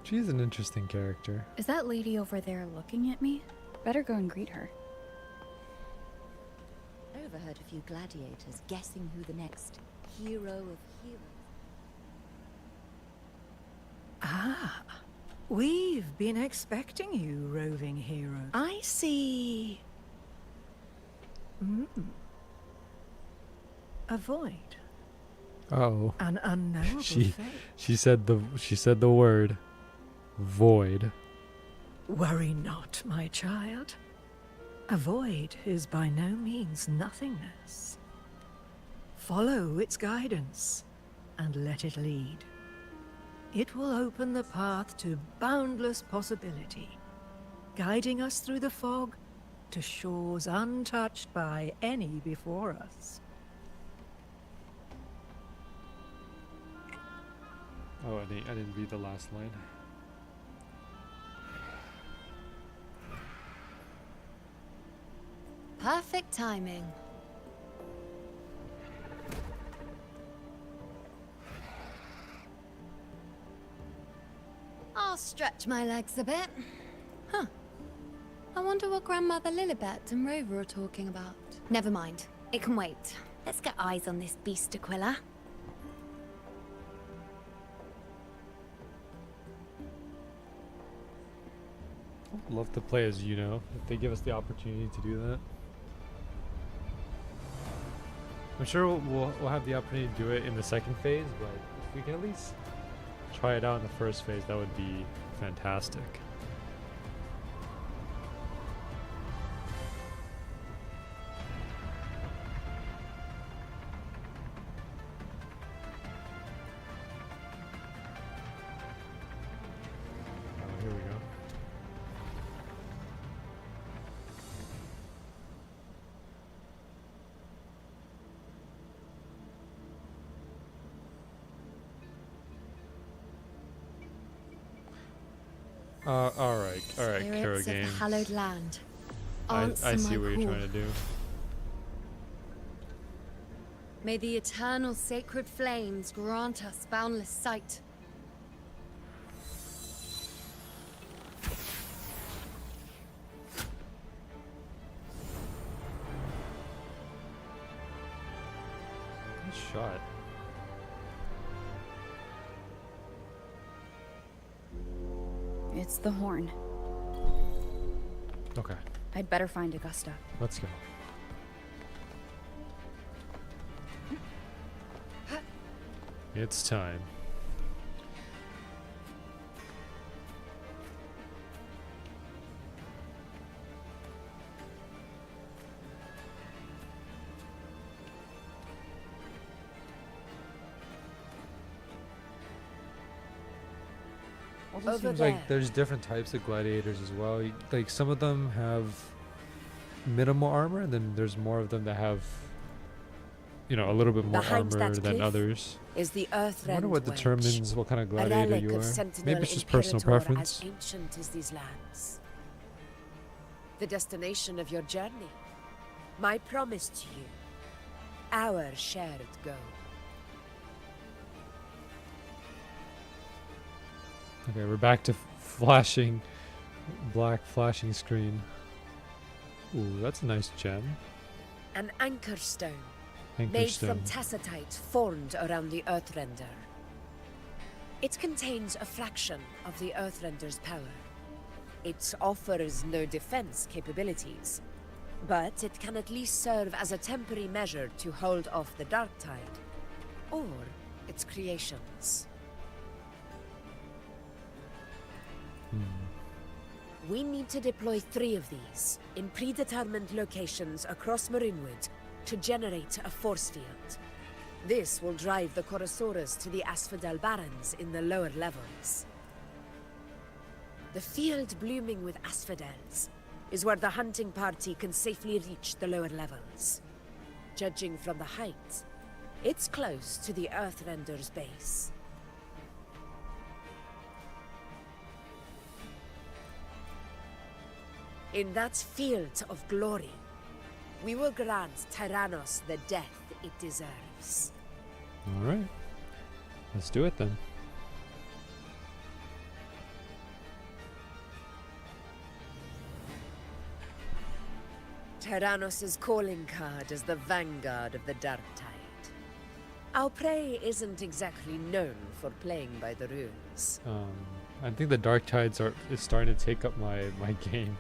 She's an interesting character. Is that lady over there looking at me? Better go and greet her. I overheard a few gladiators guessing who the next hero of heroes. Ah, we've been expecting you, roving hero. I see. A void. Oh. An unknowable fate. She said the word void. Worry not, my child. A void is by no means nothingness. Follow its guidance and let it lead. It will open the path to boundless possibility, guiding us through the fog to shores untouched by any before us. Oh, I didn't read the last line. Perfect timing. I'll stretch my legs a bit. Huh. I wonder what Grandmother Lilibet and Rover are talking about. Never mind. It can wait. Let's get eyes on this beast, Aquila. I'd love to play as Yuno if they give us the opportunity to do that. I'm sure we'll have the opportunity to do it in the second phase, but if we can at least try it out in the first phase, that would be fantastic. Here we go. All right, Kara Spirits of the Games. hallowed land. I Answer see my what you're call. trying to do. May the eternal sacred flames grant us boundless sight. Good shot. It's the horn. Okay, I'd better find Augusta. let's go. It's time. Also Over seems there. like there's different types of gladiators as well. Like some of them have minimal armor, and then there's more of them that have, you know, a little bit more Behind armor that than cliff others. is the I Earthrend wonder what Wedge, determines what kind of a gladiator relic you of are. Sentinel Maybe it's just personal Imperator preference. as ancient as these lands. The destination of your journey. My promise to you. Our shared goal. Okay, we're back to flashing, black flashing screen. Ooh, that's a nice gem. An anchor stone. Anchor Made stone. from tacitite formed around the Earthrender. It contains a fraction of the Earthrender's power. It offers no defense capabilities, but it can at least serve as a temporary measure to hold off the dark tide, or its creations. We need to deploy 3 of these in predetermined locations across Marinewood to generate a force field. This will drive the Chorosaurus to the Asphodel Barrens in the lower levels. The field blooming with asphodels is where the hunting party can safely reach the lower levels. Judging from the height, it's close to the Earthrender's base. In that field of glory, we will grant Tyrannos the death it deserves. Alright. Let's do it then. Tyrannos' calling card is the vanguard of the Dark Tide. Our prey isn't exactly known for playing by the rules. I think the Dark Tides is starting to take up my game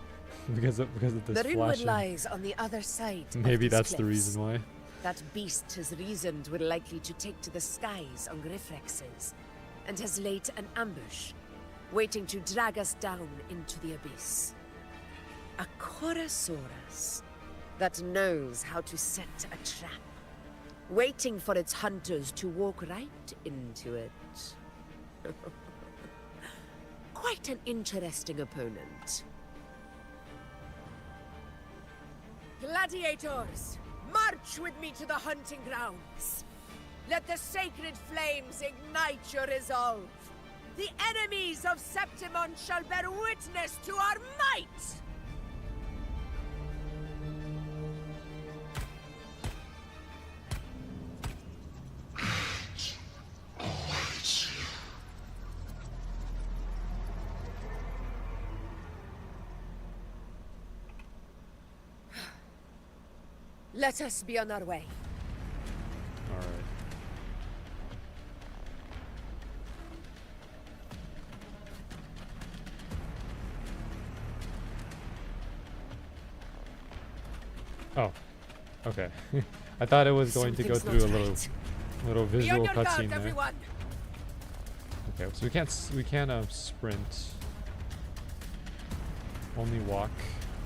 because of this the Runewood flashing. lies on the other side. Maybe of these that's the cliffs. reason why. That beast has reasoned we're likely to take to the skies on Griffrexes, and has laid an ambush, waiting to drag us down into the abyss. A Chorosaurus that knows how to set a trap, waiting for its hunters to walk right into it. Quite an interesting opponent. Gladiators, march with me to the hunting grounds. Let the sacred flames ignite your resolve. The enemies of Septimon shall bear witness to our might! Let us be on our way. Alright. Oh, okay. I thought it was going to go through a little visual cutscene there. Okay, so we can't sprint. Only walk,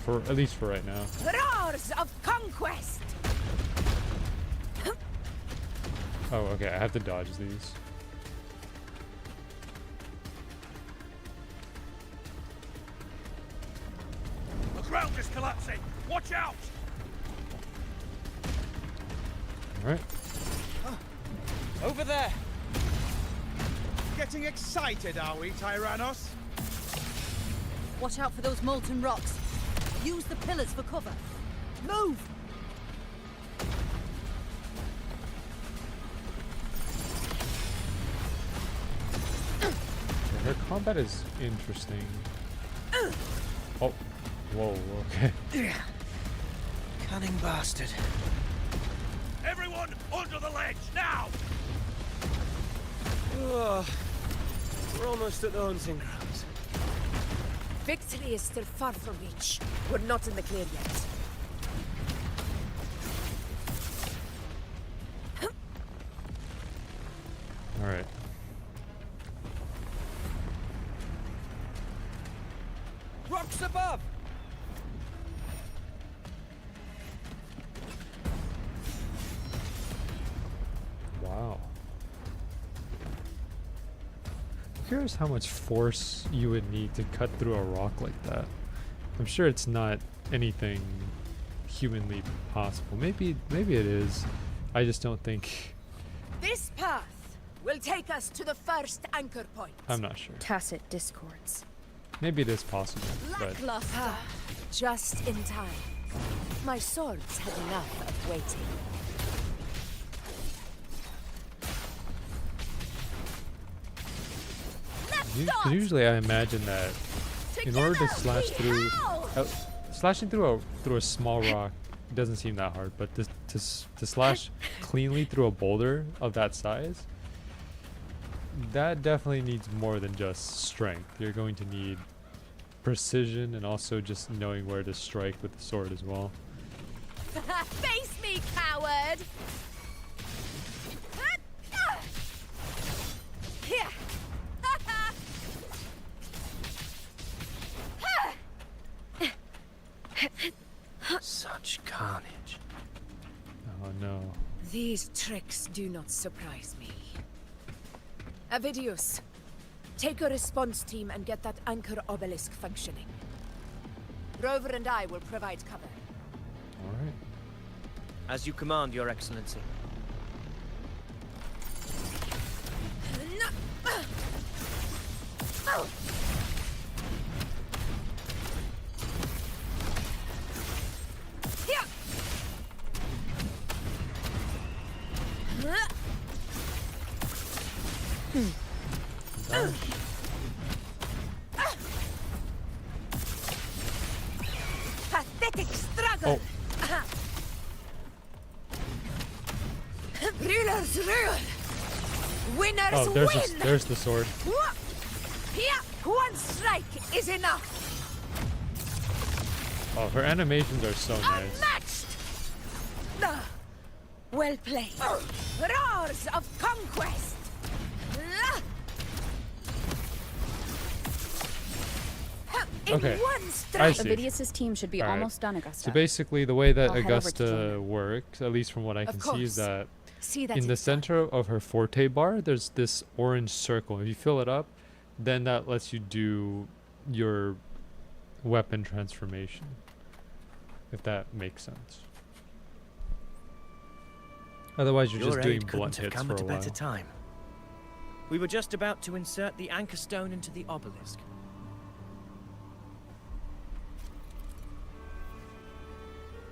for at least for right now. Roars of conquest! Oh, okay. I have to dodge these. The ground is collapsing! Watch out! Alright. Over there! Getting excited, are we, Tyrannos? Watch out for those molten rocks. Use the pillars for cover. Move! Her combat is interesting. Oh, whoa, okay. Cunning bastard. Everyone under the ledge, now! Oh, we're almost at the hunting grounds. Victory is still far from reach. We're not in the clear yet. Alright. Rocks above! Wow. I'm curious how much force you would need to cut through a rock like that. I'm sure it's not anything humanly possible. Maybe it is. I just don't think. This path will take us to the first anchor point. I'm not sure. Tacit discords. Maybe it is possible, but Just in time. my swords had enough of waiting. Because usually I imagine that in order to slash through, slashing through a small rock doesn't seem that hard, but to slash cleanly through a boulder of that size, that definitely needs more than just strength. You're going to need precision and also just knowing where to strike with the sword as well. Face me, coward! Such carnage. Oh no. These tricks do not surprise me. Avidius, take a response team and get that anchor obelisk functioning. Rover and I will provide cover. Alright. As you command, Your Excellency. Pathetic struggle! Oh. Rulers rule! Winners Oh, win! there's the sword. Here, one strike is enough! Oh, her animations are so nice. Unmatched! Well played. Roars of conquest! Okay, In one I strike. see. Avidius's team should be Alright. almost done, Augusta. So basically the way that I'll head over to join Augusta them. works, at least from what I Of can see, is course. that See that in the it's done. center of her forte bar, there's this orange circle. If you fill it up, then that lets you do your weapon transformation. If that makes sense. Otherwise, you're Your just doing aid couldn't blunt have hits come for at a a while. better time. We were just about to insert the anchor stone into the obelisk.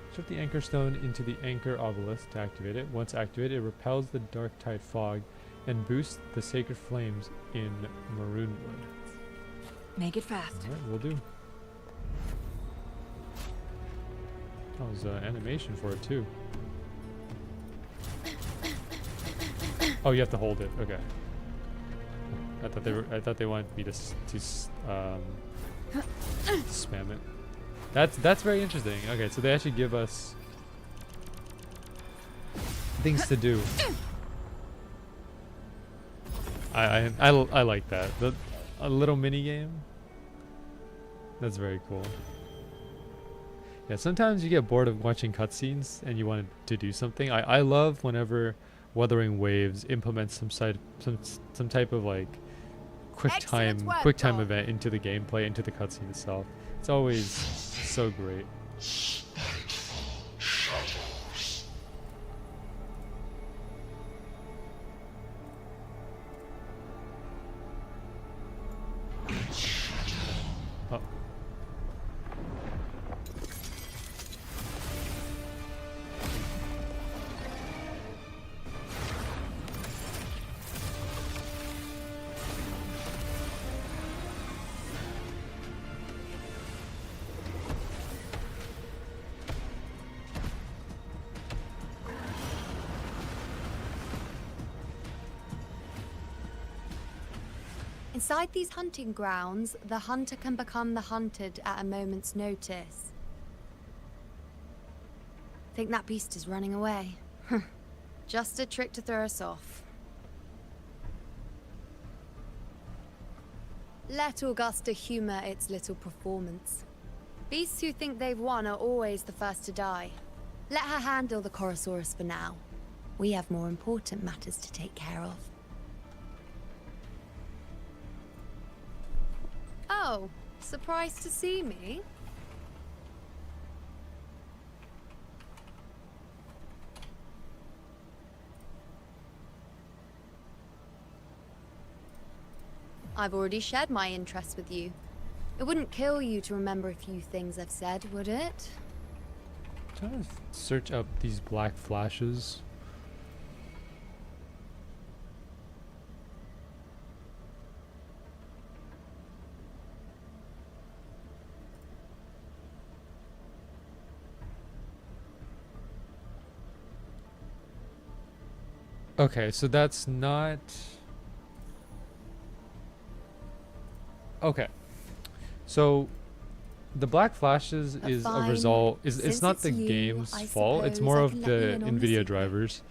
Insert the anchor stone into the anchor obelisk to activate it. Once activated, it repels the dark tide fog and boosts the sacred flames in Maroonwood. Make it fast. Alright, we'll do. Oh, there's an animation for it too. Oh, you have to hold it. Okay. I thought they wanted me to spam it. That's very interesting. Okay, so they actually give us things to do. I like that. A little mini game. That's very cool. Yeah, sometimes you get bored of watching cutscenes and you want to do something. I love whenever Wuthering Waves implements some type of like quick time event into the gameplay, into the cutscene itself. It's always so great. Oh. Inside these hunting grounds, the hunter can become the hunted at a moment's notice. Think that beast is running away. Just a trick to throw us off. Let Augusta humor its little performance. Beasts who think they've won are always the first to die. Let her handle the Chorosaurus for now. We have more important matters to take care of. Oh, surprised to see me? I've already shared my interest with you. It wouldn't kill you to remember a few things I've said, would it? trying to search up these black flashes. Okay, so that's not... Okay. So the black flashes is a result it's not the game's fault, it's more of the NVIDIA drivers.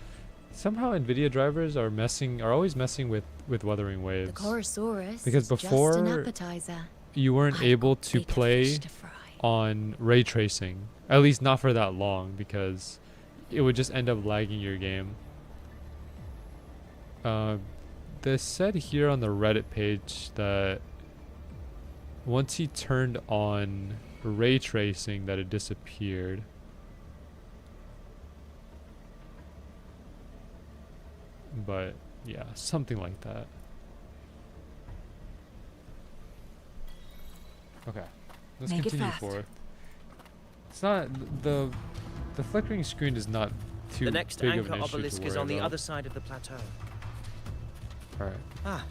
Somehow NVIDIA drivers are always messing with Wuthering Waves. Because before you weren't able to play on ray tracing. At least not for that long, because it would just end up lagging your game. They said here on the Reddit page that once he turned on ray tracing that it disappeared. But yeah, something like that. Okay, let's continue forward. It's not the flickering screen is not too The next big of anchor an issue obelisk to is worry on the about. other side of the plateau. All right. Ah,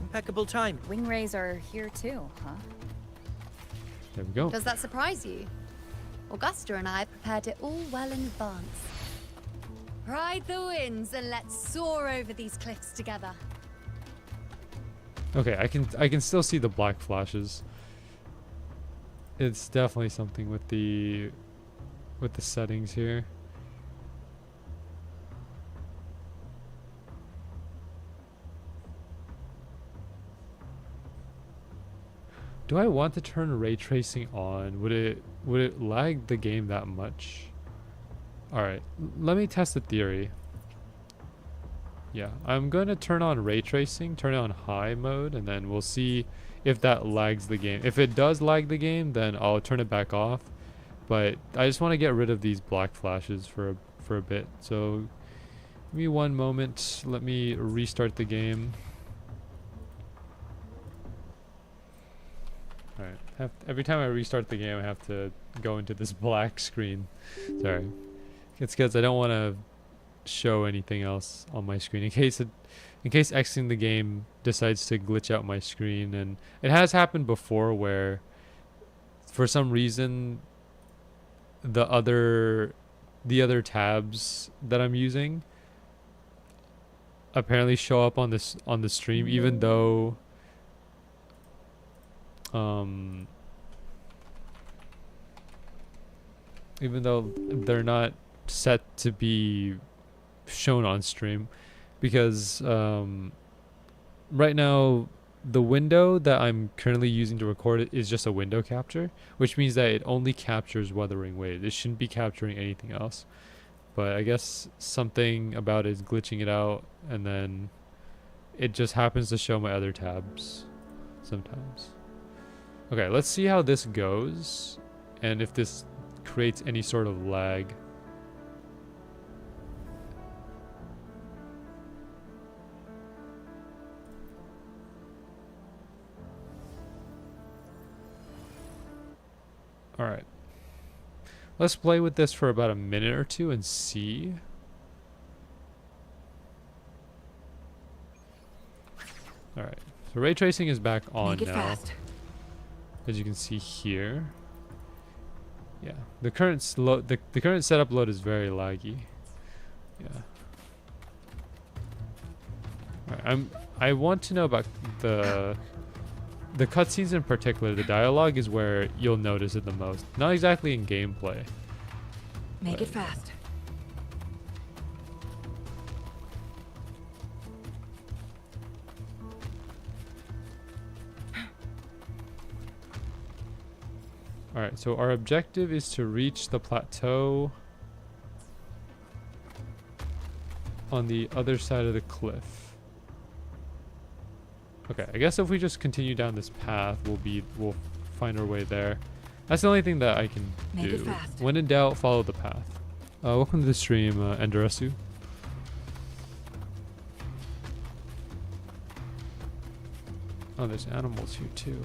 impeccable time. Wing rays are here too, huh? There we go. Does that surprise you? Augusta and I prepared it all well in advance. Ride the winds and let's soar over these cliffs together. Okay, I can still see the black flashes. It's definitely something with the settings here. Do I want to turn ray tracing on? Would it lag the game that much? All right, let me test the theory. Yeah, I'm going to turn on ray tracing, turn it on high mode, and then we'll see if that lags the game. If it does lag the game, then I'll turn it back off. But I just want to get rid of these black flashes for a bit. So give me one moment. Let me restart the game. All right. Every time I restart the game, I have to go into this black screen. Sorry. It's because I don't want to show anything else on my screen in case exiting the game decides to glitch out my screen. And it has happened before where for some reason the other tabs that I'm using apparently show up on the stream, even though they're not set to be shown on stream, because right now the window that I'm currently using to record it is just a window capture, which means that it only captures Wuthering Waves. It shouldn't be capturing anything else, but I guess something about it is glitching it out, and then it just happens to show my other tabs sometimes. Okay, let's see how this goes and if this creates any sort of lag. Alright. Let's play with this for about a minute or two and see. Alright. So ray tracing is back on now. Fast. As you can see here. Yeah. The current setup load is very laggy. Yeah. Alright, I want to know about the cutscenes in particular. The dialogue is where you'll notice it the most. Not exactly in gameplay. Make it fast. Alright, so our objective is to reach the plateau on the other side of the cliff. Okay, I guess if we just continue down this path, we'll find our way there. That's the only thing that I can do. When in doubt, follow the path. Welcome to the stream, Endarasu. Oh, there's animals here too.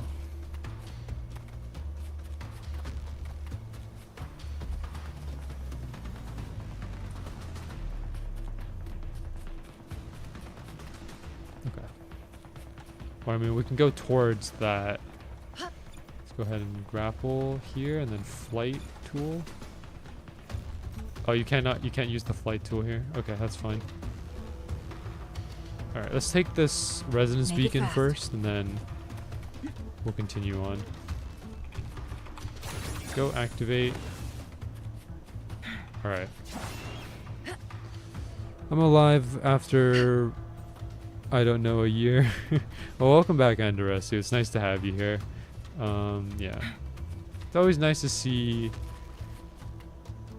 Or I mean, we can go towards that. Let's go ahead and grapple here and then flight tool. Oh, you can't use the flight tool here. Okay, that's fine. All right, let's take this resonance beacon first, and then we'll continue on. Go activate. All right. I'm alive after, I don't know, a year. Well, welcome back, Andresu. It's nice to have you here. Yeah. It's always nice to see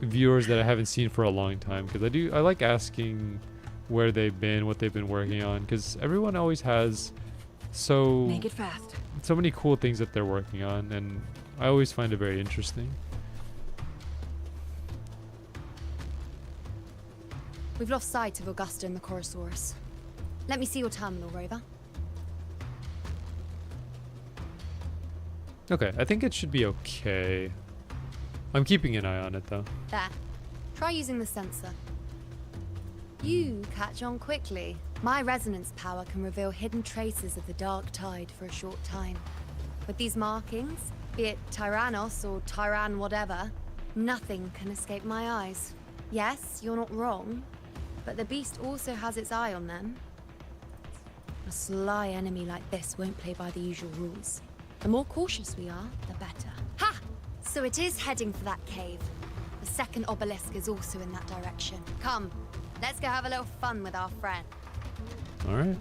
viewers that I haven't seen for a long time, because I like asking where they've been, what they've been working on, because everyone always has so many cool things that they're working on, and I always find it very interesting. We've lost sight of Augusta and the Chorosaurus. Let me see your terminal, Rover. Okay, I think it should be okay. I'm keeping an eye on it though. There. Try using the sensor. You catch on quickly. My resonance power can reveal hidden traces of the dark tide for a short time. With these markings, be it Tyrannos or Tyran whatever, nothing can escape my eyes. Yes, you're not wrong, but the beast also has its eye on them. A sly enemy like this won't play by the usual rules. The more cautious we are, the better. Ha! So it is heading for that cave. The second obelisk is also in that direction. Come, let's go have a little fun with our friend. Alright.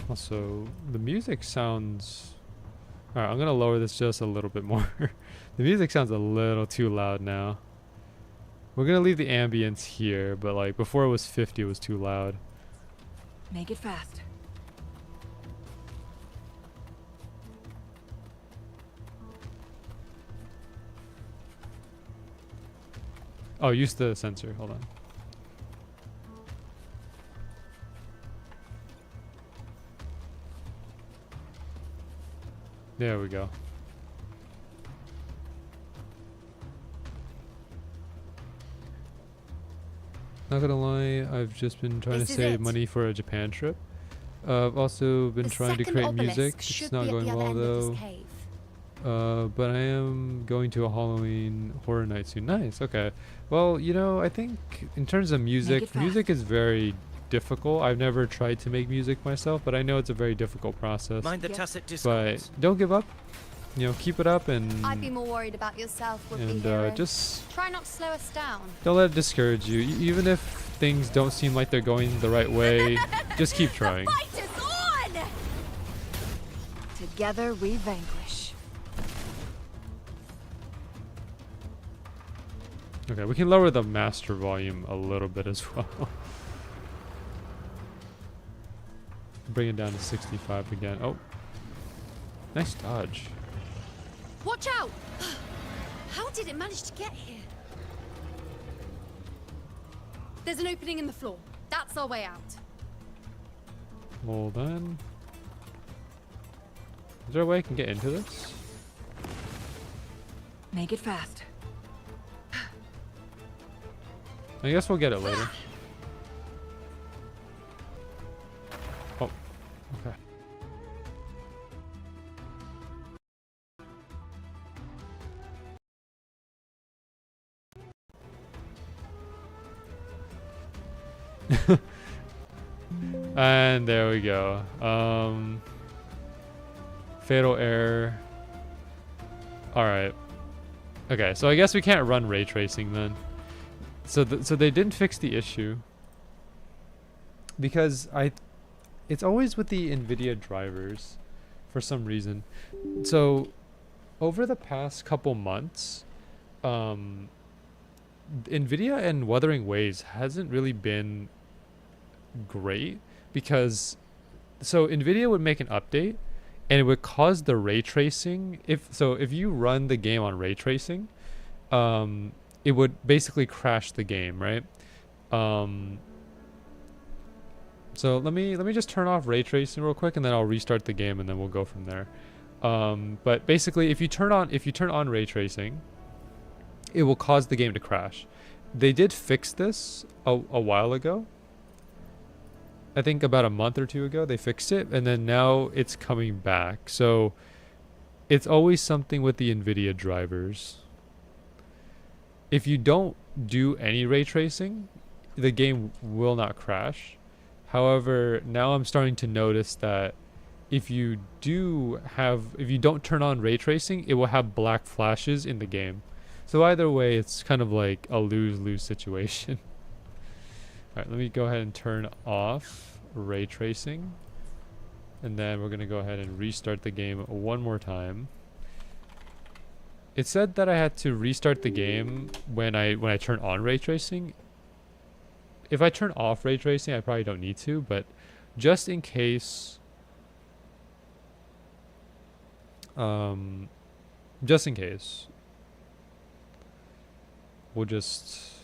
Also, the music sounds... Alright, I'm gonna lower this just a little bit more. The music sounds a little too loud now. We're gonna leave the ambience here, but like before it was 50, it was too loud. Make it fast. Oh, use the sensor. Hold on. There we go. Not gonna lie, I've just been trying to save money for a Japan trip. I've also been trying to create music. It's not going well though. But I am going to a Halloween horror night soon. Nice, okay. Well, you know, I think in terms of music, music is very difficult. I've never tried to make music myself, but I know it's a very difficult process. Mind the tacit discourse. But don't give up. You know, keep it up, and I'd be more worried about yourself, would-be hero. Just try not to slow us down. Don't let it discourage you. Even if things don't seem like they're going the right way, just keep trying. The fight is on! Together we vanquish. Okay, we can lower the master volume a little bit as well. Bring it down to 65 again. Oh, nice dodge. Watch out! How did it manage to get here? There's an opening in the floor. That's our way out. Hold on. Is there a way I can get into this? Make it fast. I guess we'll get it later. Oh, okay. And there we go. Fatal error. Alright. Okay, so I guess we can't run ray tracing then. So they didn't fix the issue. Because it's always with the NVIDIA drivers for some reason. So over the past couple months, NVIDIA and Wuthering Waves hasn't really been great, because so NVIDIA would make an update and it would cause the ray tracing. If you run the game on ray tracing, it would basically crash the game, right? So let me just turn off ray tracing real quick, and then I'll restart the game, and then we'll go from there. But basically, if you turn on ray tracing, it will cause the game to crash. They did fix this a while ago. I think about a month or two ago they fixed it, and then now it's coming back. So it's always something with the NVIDIA drivers. If you don't do any ray tracing, the game will not crash. However, now I'm starting to notice that if you don't turn on ray tracing, it will have black flashes in the game. So either way, it's kind of like a lose-lose situation. Alright, let me go ahead and turn off ray tracing. And then we're going to go ahead and restart the game one more time. It said that I had to restart the game when I turn on ray tracing. If I turn off ray tracing, I probably don't need to, but just in case, we'll just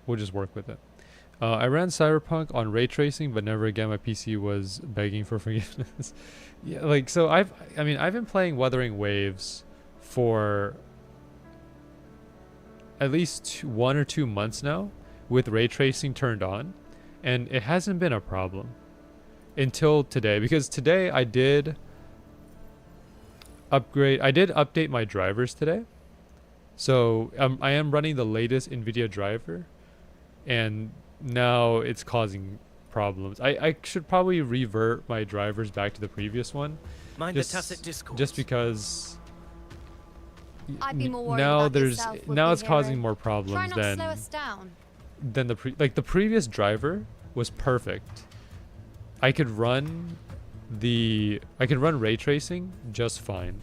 work with it. I ran Cyberpunk on ray tracing, but never again my PC was begging for forgiveness. Yeah, like, so I've been playing Wuthering Waves for at least 1 or 2 months now with ray tracing turned on, and it hasn't been a problem until today, because today I did update my drivers today. So I am running the latest NVIDIA driver, and now it's causing problems. I should probably revert my drivers back to the previous one. Mind the tacit discourse. Just because I'd be more worried now about yourself, it's would-be causing hero. more Try problems not to slow us down. than the previous driver was perfect. I could run ray tracing just fine,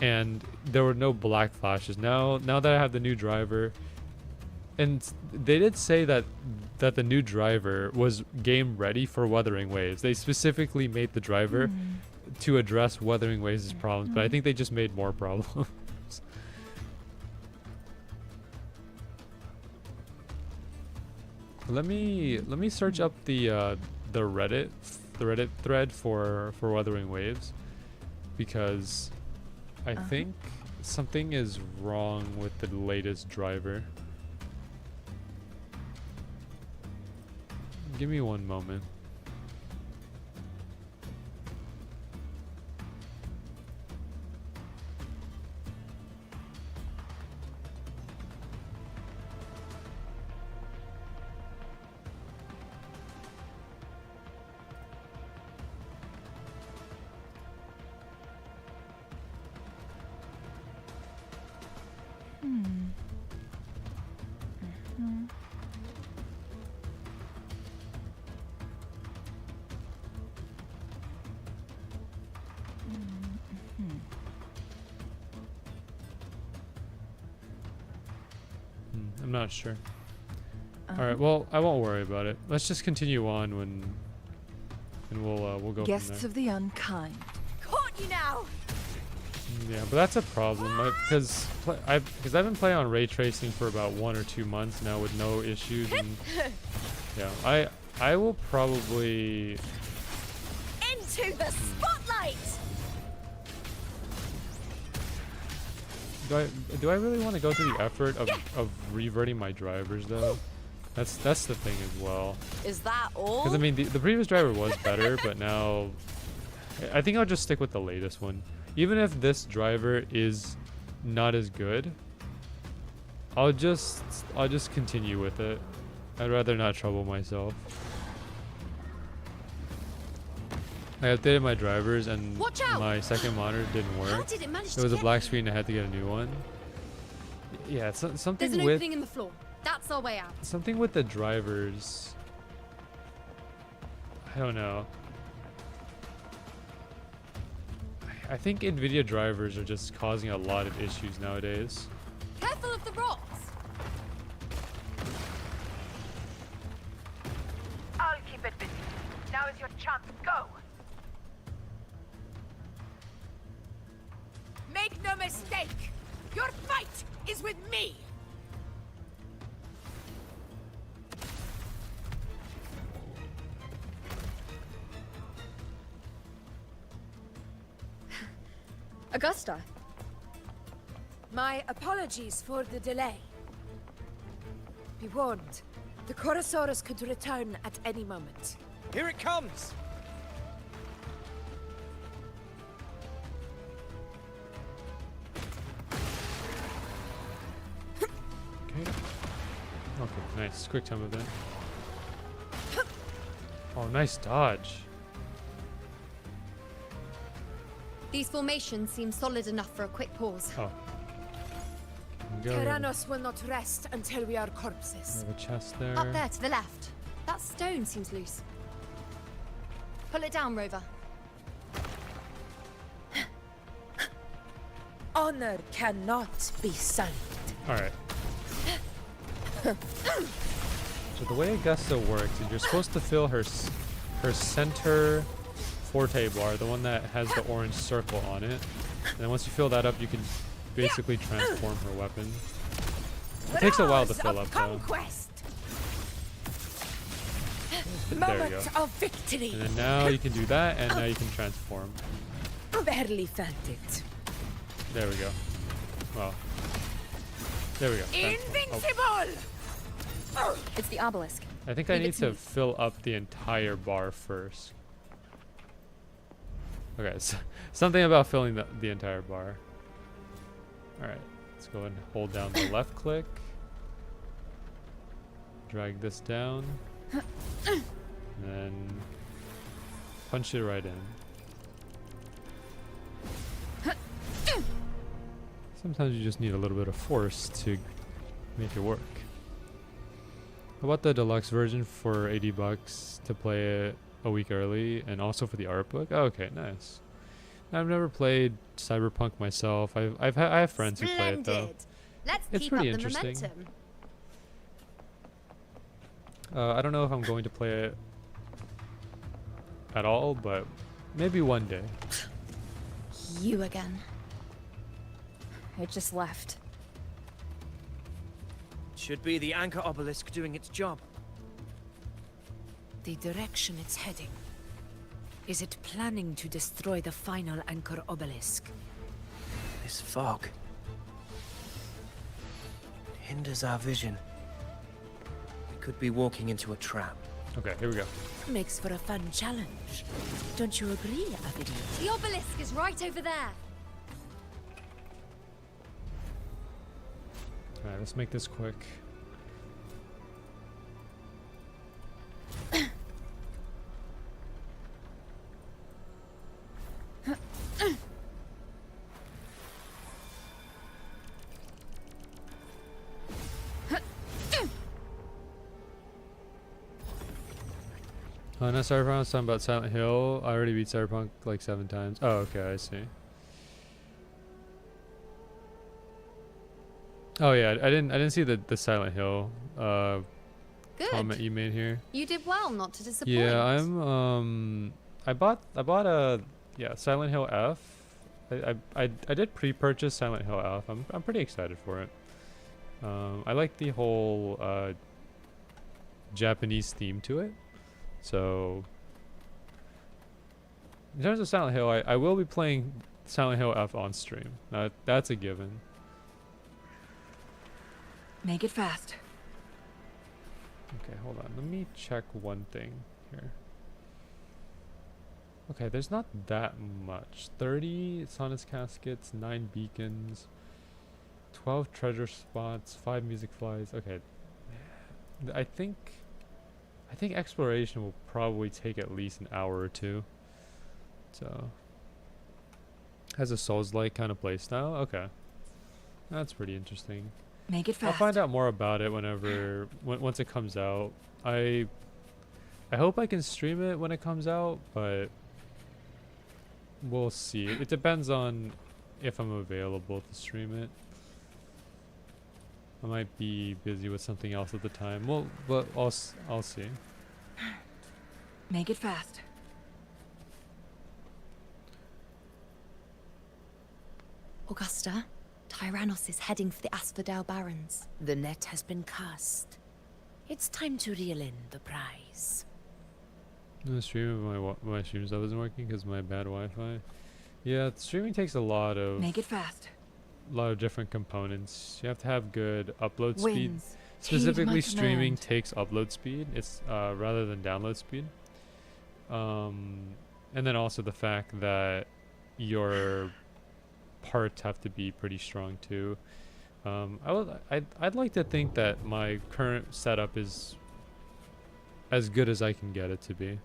and there were no black flashes. Now that I have the new driver, and they did say that the new driver was game ready for Wuthering Waves. They specifically made the driver to address Wuthering Waves' problems, but I think they just made more problems. Let me search up the Reddit thread for Wuthering Waves, because I think something is wrong with the latest driver. Give me one moment. I'm not sure. Alright, well, I won't worry about it. Let's just continue on and we'll go Guests from there. of the unkind. Caught you now! Yeah, but that's a problem, because I've been playing on ray tracing for about 1 or 2 months now with no issues, and yeah, I will probably Into the spotlight! do I really want to go through the effort of reverting my drivers though? That's the thing as well. Is that all? Because I mean the previous driver was better, but now I think I'll just stick with the latest one. Even if this driver is not as good, I'll just continue with it. I'd rather not trouble myself. I updated my drivers and my second monitor didn't work. How did it manage It was to a black screen. I had to get a new one. Yeah, something There's an with opening in the floor. That's our way out. something with the drivers. I don't know. I think NVIDIA drivers are just causing a lot of issues nowadays. Careful of the rocks. I'll keep it busy. Now is your chance. Go! Make no mistake! Your fight is with me! Augusta. My apologies for the delay. Be warned, the Chorosaurus could return at any moment. Here it comes! Okay. Okay, nice. Quick time event. Oh, nice dodge. These formations seem solid enough for a quick pause. Oh. Go. Tyrannos will not rest until we are corpses. Have a chest there. Up there to the left. That stone seems loose. Pull it down, Rover. Honor cannot be signed. Alright. So the way Augusta works is you're supposed to fill her center forte bar, the one that has the orange circle on it. And then once you fill that up, you can basically transform her weapon. It takes a while to fill up though. There you go. Of victory. And then now you can do that, and now you can transform. Barely felt it. There we go. Well. There we go. Invincible! Oh. It's the obelisk. I think I need to fill up the entire bar first. Okay, so something about filling the entire bar. Alright, let's go and hold down the left click. Drag this down. And then punch it right in. Sometimes you just need a little bit of force to make it work. I bought the deluxe version for $80 to play it a week early, and also for the art book. Oh, okay, nice. I've never played Cyberpunk myself. I have friends who play it though. Let's it's keep pretty up the interesting. momentum. I don't know if I'm going to play it at all, but maybe one day. You again. It just left. Should be the anchor obelisk doing its job. The direction it's heading. Is it planning to destroy the final anchor obelisk? This fog. It hinders our vision. We could be walking into a trap. Okay, here we go. Makes for a fun challenge. Don't you agree, Abigail? The obelisk is right over there. Alright, let's make this quick. Oh, no, Cyberpunk. I was talking about Silent Hill. I already beat Cyberpunk like 7 times. Oh, okay, I see. Oh yeah, I didn't see the Silent Hill Good. comment you made here. You did well not to disappoint. Yeah, I bought a Silent Hill F. I did pre-purchase Silent Hill F. I'm pretty excited for it. I like the whole Japanese theme to it. So in terms of Silent Hill, I will be playing Silent Hill F on stream. That's a given. Make it fast. Okay, hold on. Let me check one thing here. Okay, there's not that much. 30 Sonus caskets, 9 beacons, 12 treasure spots, 5 music flies. Okay. I think exploration will probably take at least an hour or 2. So has a Souls-like kind of playstyle. Okay. That's pretty interesting. Make it fast. I'll find out more about it once it comes out. I hope I can stream it when it comes out, but we'll see. It depends on if I'm available to stream it. I might be busy with something else at the time. Well, but I'll see. Make it fast. Augusta, Tyrannos is heading for the Asphodel Barrens. The net has been cast. It's time to reel in the prize. The stream, my stream stuff isn't working because my bad Wi-Fi. Yeah, streaming takes a lot of. Make it fast. A lot of different components. You have to have good upload speed. Wins. Specifically, Heed my streaming command. takes upload speed. It's rather than download speed. And then also the fact that your parts have to be pretty strong too. I'd like to think that my current setup is as good as I can get it to be.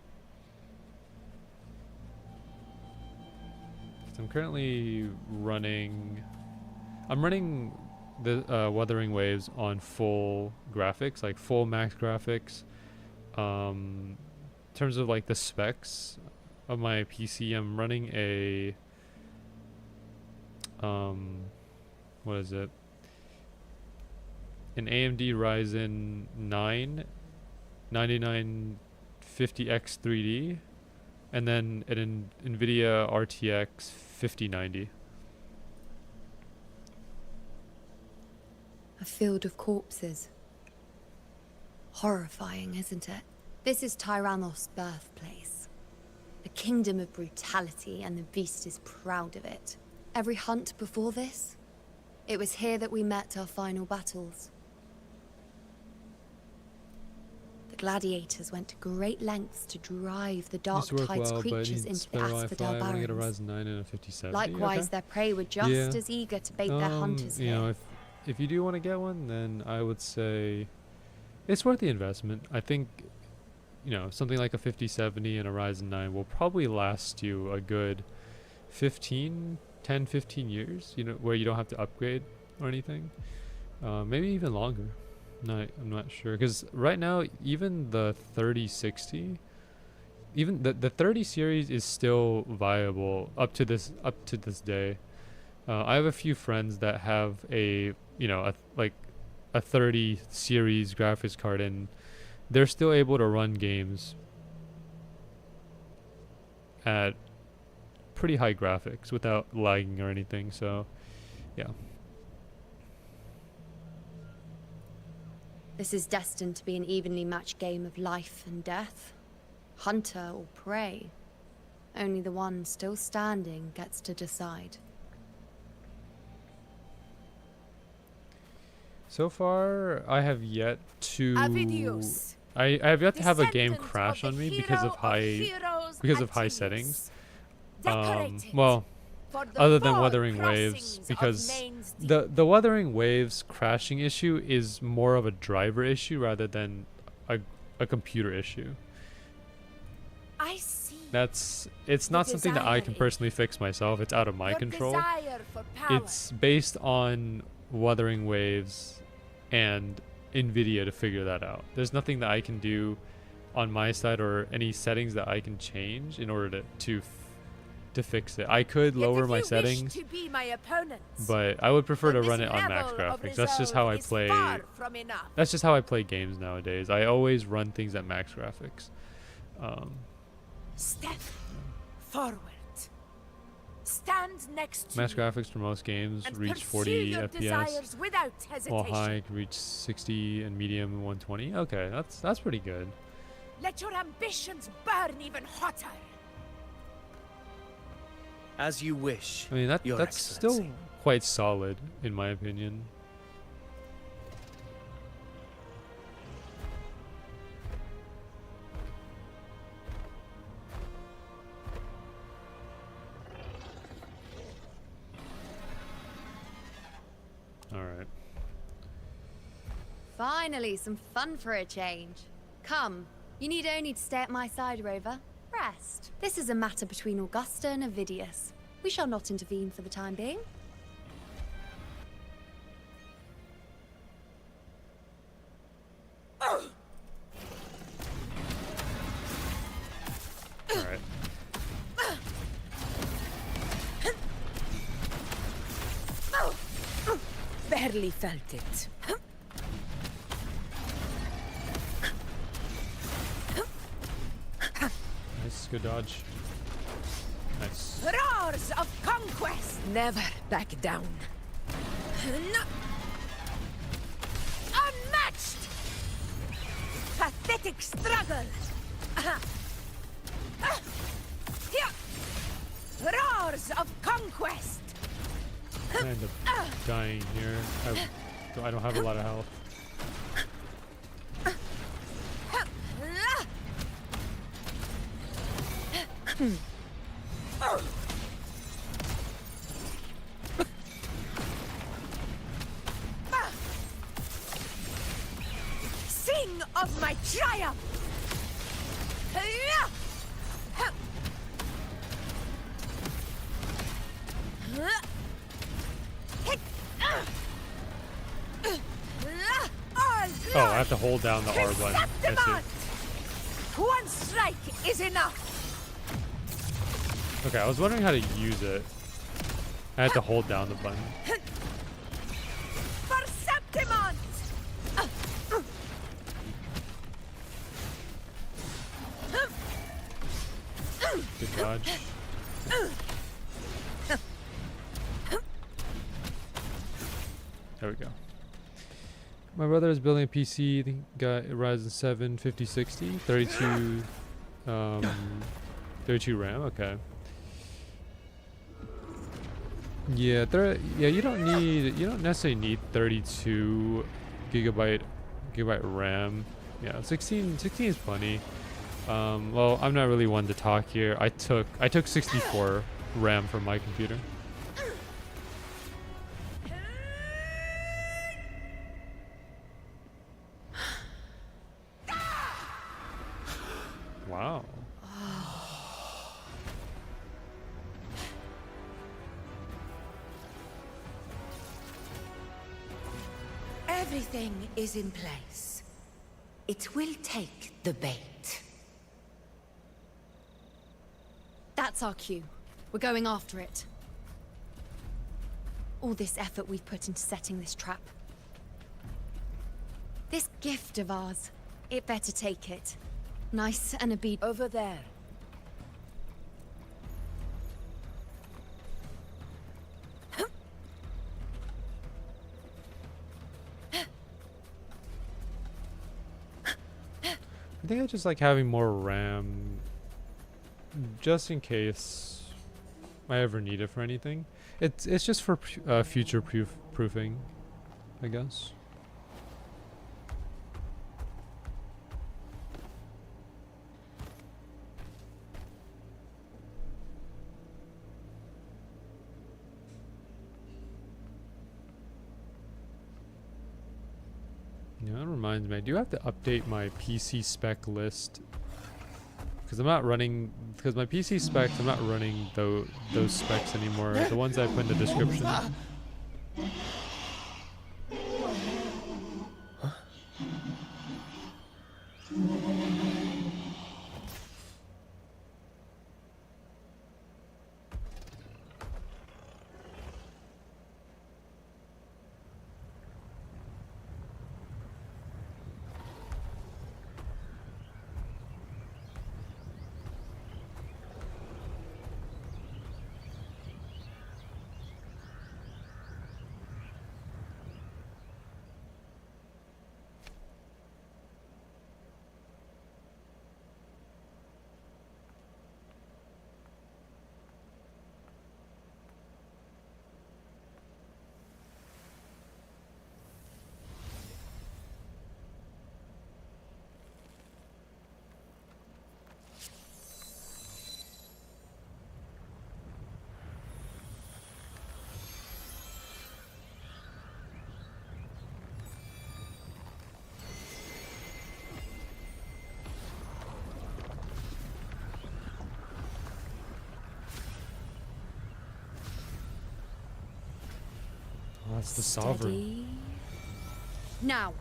So I'm currently running the Wuthering Waves on full graphics, like full max graphics. In terms of like the specs of my PC, I'm running a what is it? An AMD Ryzen 9 9950X 3D, and then an NVIDIA RTX 5090. A field of corpses. Horrifying, isn't it? This is Tyrannos' birthplace. A kingdom of brutality, and the beast is proud of it. Every hunt before this, it was here that we met our final battles. The gladiators went to great lengths to drive the Dark Tide's creatures into the Asphodel Barrens. Likewise, their prey were just as eager to bait their hunters you here. know, if you do want to get one, then I would say it's worth the investment. I think, you know, something like a 5070 and a Ryzen 9 will probably last you a good 10, 15 years, you know, where you don't have to upgrade or anything. Maybe even longer. I'm not sure, because right now even the 3060, even the 30 series is still viable up to this day. I have a few friends that have a 30 series graphics card, and they're still able to run games at pretty high graphics without lagging or anything. So yeah. This is destined to be an evenly matched game of life and death. Hunter or prey. Only the one still standing gets to decide. So far, I have yet to. Avidius, I have yet to have a game descendant crash of on the me because hero of high Atreus, settings. decorated Well, for the other than four Wuthering Waves, crossings of because Main's Deep. the Wuthering Waves crashing issue is more of a driver issue rather than a computer issue. I see. It's not something that I can desire personally fix myself. It's out of my Your control. desire for power. It's based on Wuthering Waves and NVIDIA to figure that out. There's nothing that I can do on my side or any settings that I can change in order to fix it. I could Yet lower if my you wish settings, to be my opponents, but I would prefer to then run this it on max level of graphics. That's just how I resolve is play. far from enough. That's just how I play games nowadays. I always run things at max graphics. Step forward. Stand next to Max me graphics for most games and reach pursue 40 your FPS. desires without While hesitation. high can reach 60 and medium 120. Okay, that's pretty good. Let your ambitions burn even hotter. As you wish. I mean Your that's still Excellency. quite solid in my opinion. All right. Finally, some fun for a change. Come, you need only to stay at my side, Rover. Rest. This is a matter between Augusta and Avidius. We shall not intervene for the time being. All right. Barely felt it. Nice, good dodge. Nice. Roars of conquest. Never back down. Unmatched. Pathetic struggle. Roars of conquest. I end up dying here. I don't have a lot of health. Sing of my triumph! Oh, I have to hold down the R button. I see. One strike is enough. Okay, I was wondering how to use it. I had to hold down the button. For Septimont! Good dodge. There we go. My brother is building a PC. I think got a Ryzen 7 5060, 32 RAM. Okay. Yeah, you don't necessarily need 32 gigabyte RAM. Yeah, 16 is plenty. Well, I'm not really one to talk here. I took 64 RAM from my computer. Wow. Everything is in place. It will take the bait. That's our cue. We're going after it. All this effort we've put into setting this trap. This gift of ours, it better take it. Nice and obedient. Over there. I think I just like having more RAM, just in case I ever need it for anything. It's just for future proofing, I guess. Yeah, that reminds me. I do have to update my PC spec list because I'm not running. Because my PC specs, I'm not running those specs anymore. The ones I put in the description. Oh, that's the sovereign. Now.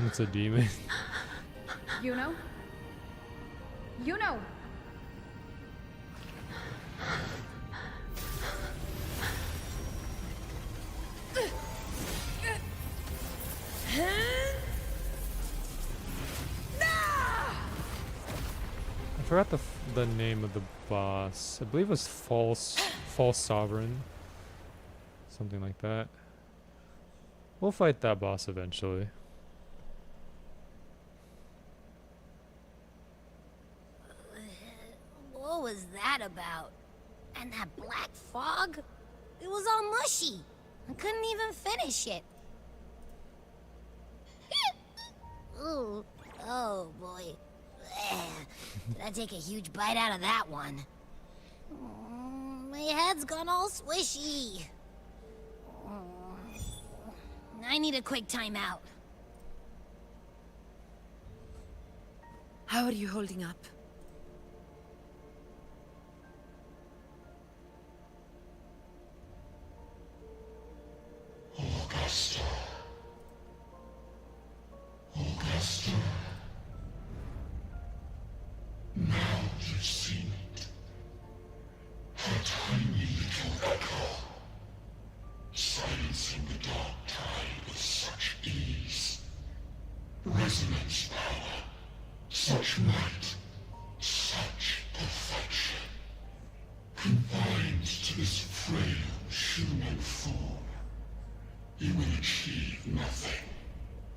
It's a demon. You know? You know! I've forgot the name of the boss. I believe it was False Sovereign. Something like that. We'll fight that boss eventually. What was that about? And that black fog? It was all mushy. I couldn't even finish it. Ooh, oh boy. Did I take a huge bite out of that one? My head's gone all swishy. I need a quick timeout. How are you holding up? Augusta. Augusta. Now you've seen it. Her tiny little echo. Silencing the dark tide with such ease. Resonance power. Such might. Such perfection. Confined to this frail human form. You will achieve nothing.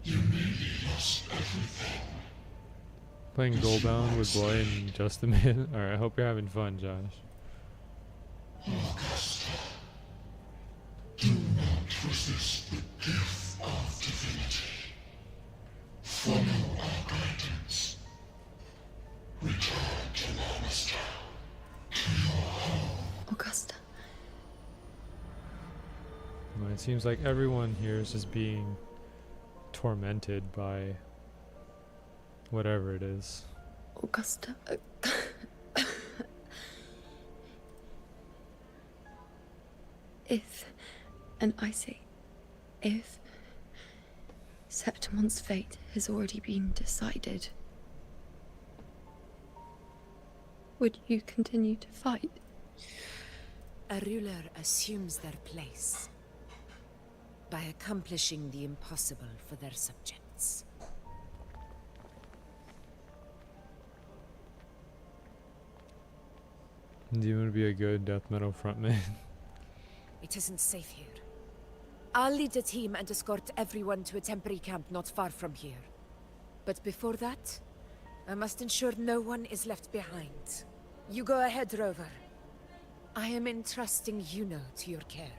You nearly lost everything. Playing Goalbound with Boy in just a minute. Alright, I hope you're having fun, Josh. Augusta, do not resist the gift of divinity. Follow our guidance. Return to Lannister. To your home. Augusta. Well, it seems like everyone here is just being tormented by whatever it is. Augusta. If, and I say if, Septimon's fate has already been decided, would you continue to fight? A ruler assumes their place by accomplishing the impossible for their subjects. Do you want to be a good death metal frontman? It isn't safe here. I'll lead a team and escort everyone to a temporary camp not far from here. But before that, I must ensure no one is left behind. You go ahead, Rover. I am entrusting Yuno to your care.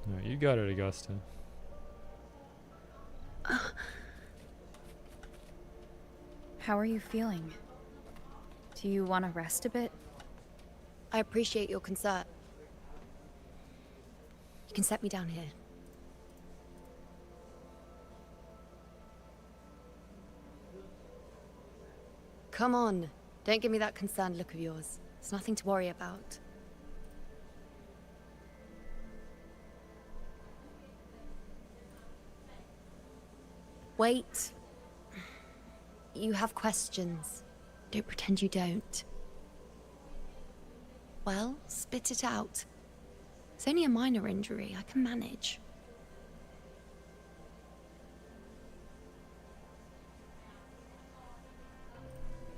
No, you got it, Augusta. How are you feeling? Do you want to rest a bit? I appreciate your concern. You can set me down here. Come on. Don't give me that concerned look of yours. It's nothing to worry about. Wait. You have questions. Don't pretend you don't. Well, spit it out. It's only a minor injury. I can manage.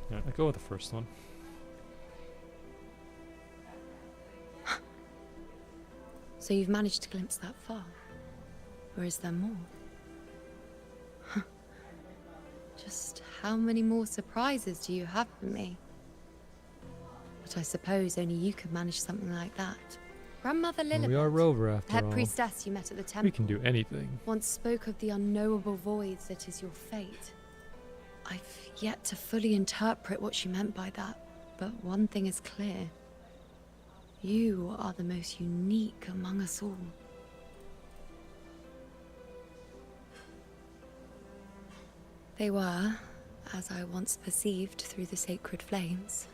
Yeah, I'll go with the first one. So you've managed to glimpse that far? Or is there more? Just how many more surprises do you have for me? But I suppose only you could manage something like that. Grandmother Lilibet, We are Rover after the head all. priestess you met at the temple, We can do anything. once spoke of the unknowable voids that is your fate. I've yet to fully interpret what she meant by that, but one thing is clear. You are the most unique among us all. They were, as I once perceived through the sacred flames,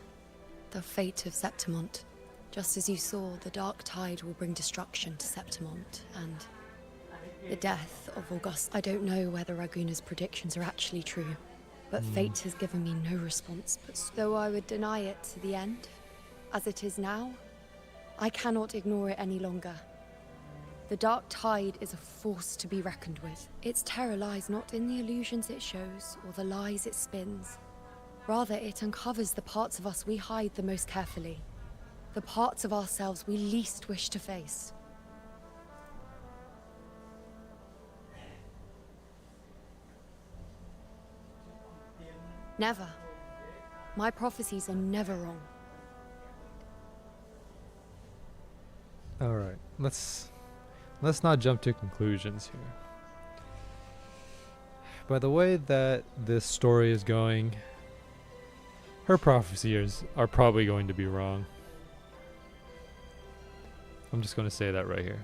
the fate of Septimont. Just as you saw, the dark tide will bring destruction to Septimont, and the death of Augusta. I don't know whether Raguna's predictions are actually true, but fate has given me no response. But though I would deny it to the end, as it is now, I cannot ignore it any longer. The Dark Tide is a force to be reckoned with. Its terror lies not in the illusions it shows or the lies it spins. Rather, it uncovers the parts of us we hide the most carefully. The parts of ourselves we least wish to face. Never. My prophecies are never wrong. All right, let's not jump to conclusions here. By the way that this story is going, her prophecies are probably going to be wrong. I'm just going to say that right here.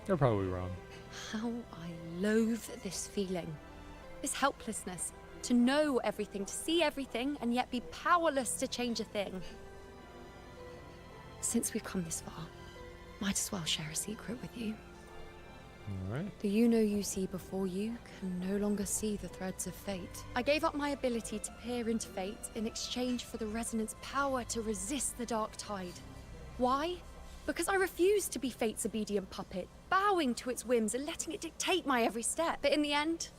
They're probably wrong. How I loathe this feeling. This helplessness. To know everything, to see everything, and yet be powerless to change a thing. Since we've come this far, might as well share a secret with you. Alright. The you see before you can no longer see the threads of fate. I gave up my ability to peer into fate in exchange for the resonance power to resist the Dark Tide. Why? Because I refused to be fate's obedient puppet, bowing to its whims and letting it dictate my every step. But in the end,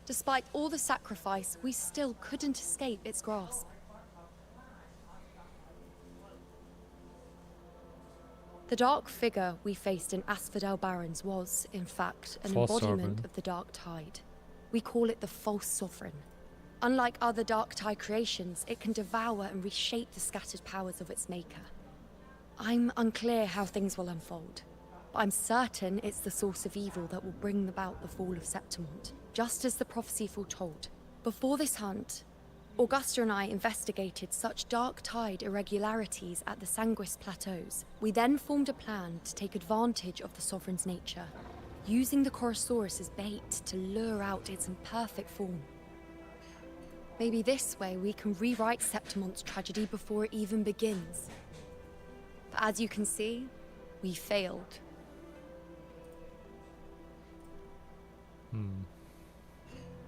despite all the sacrifice, we still couldn't escape its grasp. The dark figure we faced in Asphodel Barrens was, in fact, an False embodiment sovereign. of the Dark Tide. We call it the False Sovereign. Unlike other Dark Tide creations, it can devour and reshape the scattered powers of its maker. I'm unclear how things will unfold, but I'm certain it's the source of evil that will bring about the fall of Septimont, just as the prophecy foretold. Before this hunt, Augusta and I investigated such Dark Tide irregularities at the Sanguis Plateaus. We then formed a plan to take advantage of the Sovereign's nature, using the Chorosaurus as bait to lure out its imperfect form. Maybe this way we can rewrite Septimont's tragedy before it even begins. But as you can see, we failed.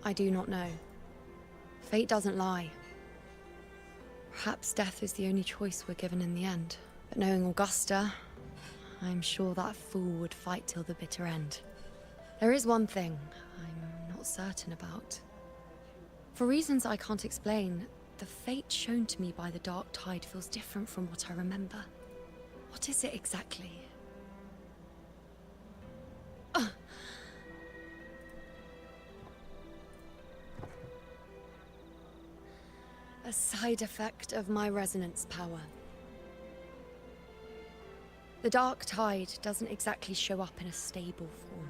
I do not know. Fate doesn't lie. Perhaps death is the only choice we're given in the end. But knowing Augusta, I'm sure that fool would fight till the bitter end. There is one thing I'm not certain about. For reasons I can't explain, the fate shown to me by the Dark Tide feels different from what I remember. What is it exactly? A side effect of my resonance power. The Dark Tide doesn't exactly show up in a stable form.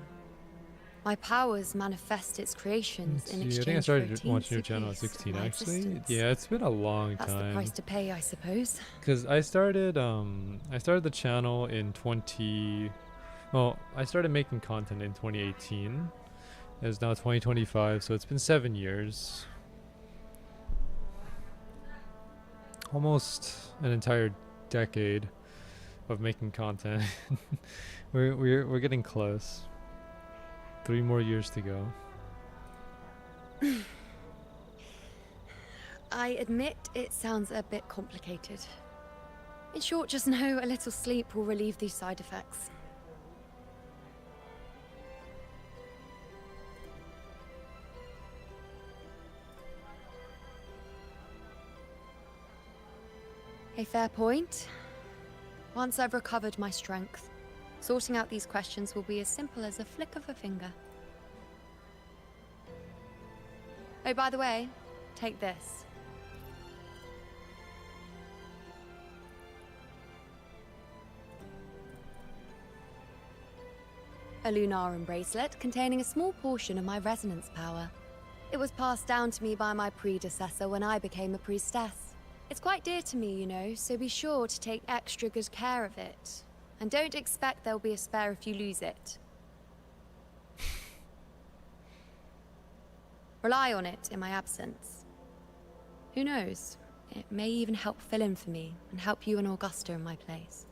My powers manifest its creations in I exchange think I for started a watching your teensy channel at piece of 16 my actually. existence. Yeah, it's been a long That's the time. price to pay, I suppose. Because I started the channel in I started making content in 2018. It's now 2025, so it's been 7 years. Almost an entire decade of making content. we're getting close. 3 more years to go. I admit it sounds a bit complicated. In short, just know a little sleep will relieve these side effects. A fair point. Once I've recovered my strength, sorting out these questions will be as simple as a flick of a finger. Oh, by the way, take this. A Lunarum bracelet containing a small portion of my resonance power. It was passed down to me by my predecessor when I became a priestess. It's quite dear to me, you know, so be sure to take extra good care of it. And don't expect there'll be a spare if you lose it. Rely on it in my absence. Who knows? It may even help fill in for me and help you and Augusta in my place.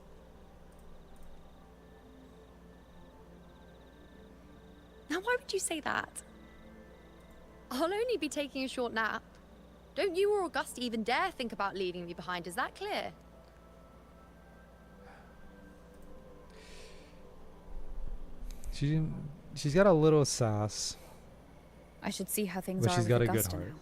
Now, why would you say that? I'll only be taking a short nap. Don't you or Augusta even dare think about leaving me behind, is that clear? She's got a little sass, I should see how things but are she's with got a good Augusta heart. now.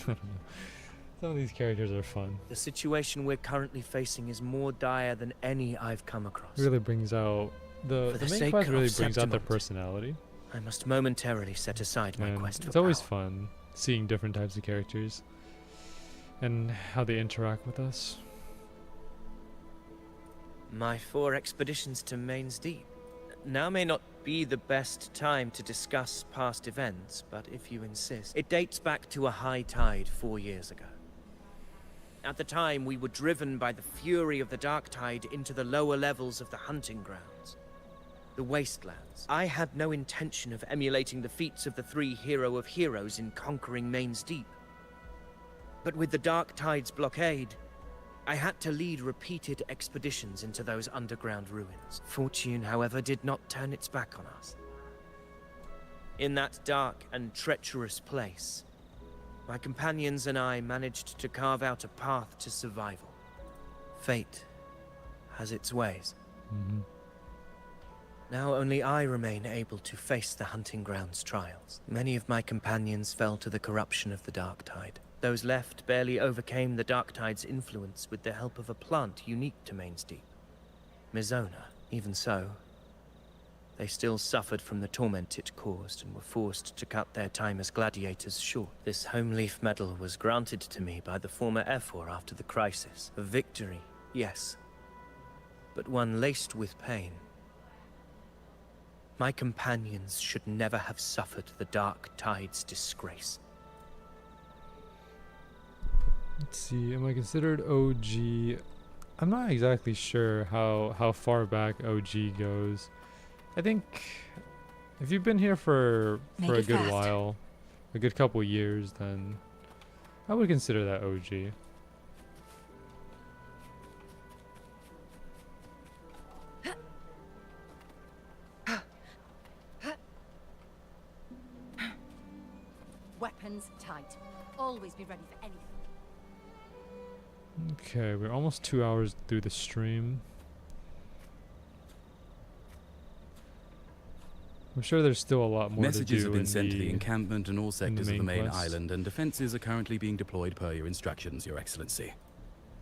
I don't know. Some of these characters are fun. The situation we're currently facing is more dire than any I've come across. It really brings out the For the main sake quest. Really of brings out their Septimont, personality. I must momentarily set aside my And quest for it's always power. fun seeing different types of characters and how they interact with us. My 4 expeditions to Main's Deep. Now may not be the best time to discuss past events, but if you insist, it dates back to a high tide 4 years ago. At the time, we were driven by the fury of the dark tide into the lower levels of the hunting grounds, the wastelands. I had no intention of emulating the feats of the 3 hero of heroes in conquering Main's Deep. But with the dark tide's blockade, I had to lead repeated expeditions into those underground ruins. Fortune, however, did not turn its back on us. In that dark and treacherous place, my companions and I managed to carve out a path to survival. Fate has its ways. Now only I remain able to face the hunting grounds trials. Many of my companions fell to the corruption of the dark tide. Those left barely overcame the dark tide's influence with the help of a plant unique to Main's Deep, Mizona. Even so, they still suffered from the torment it caused and were forced to cut their time as gladiators short. This home leaf medal was granted to me by the former Ephor after the crisis. A victory, yes, but one laced with pain. My companions should never have suffered the dark tide's disgrace. Let's see, am I considered OG? I'm not exactly sure how far back OG goes. I think if you've been here for a good while, a good couple years, then I would consider that OG. Weapons tight. Always be ready for anything. Okay, we're almost 2 hours through the stream. I'm sure there's still a lot more Messages to do have been in sent to the the encampment and all sectors of the main quest. island, and defenses are currently being deployed per your instructions, Your Excellency.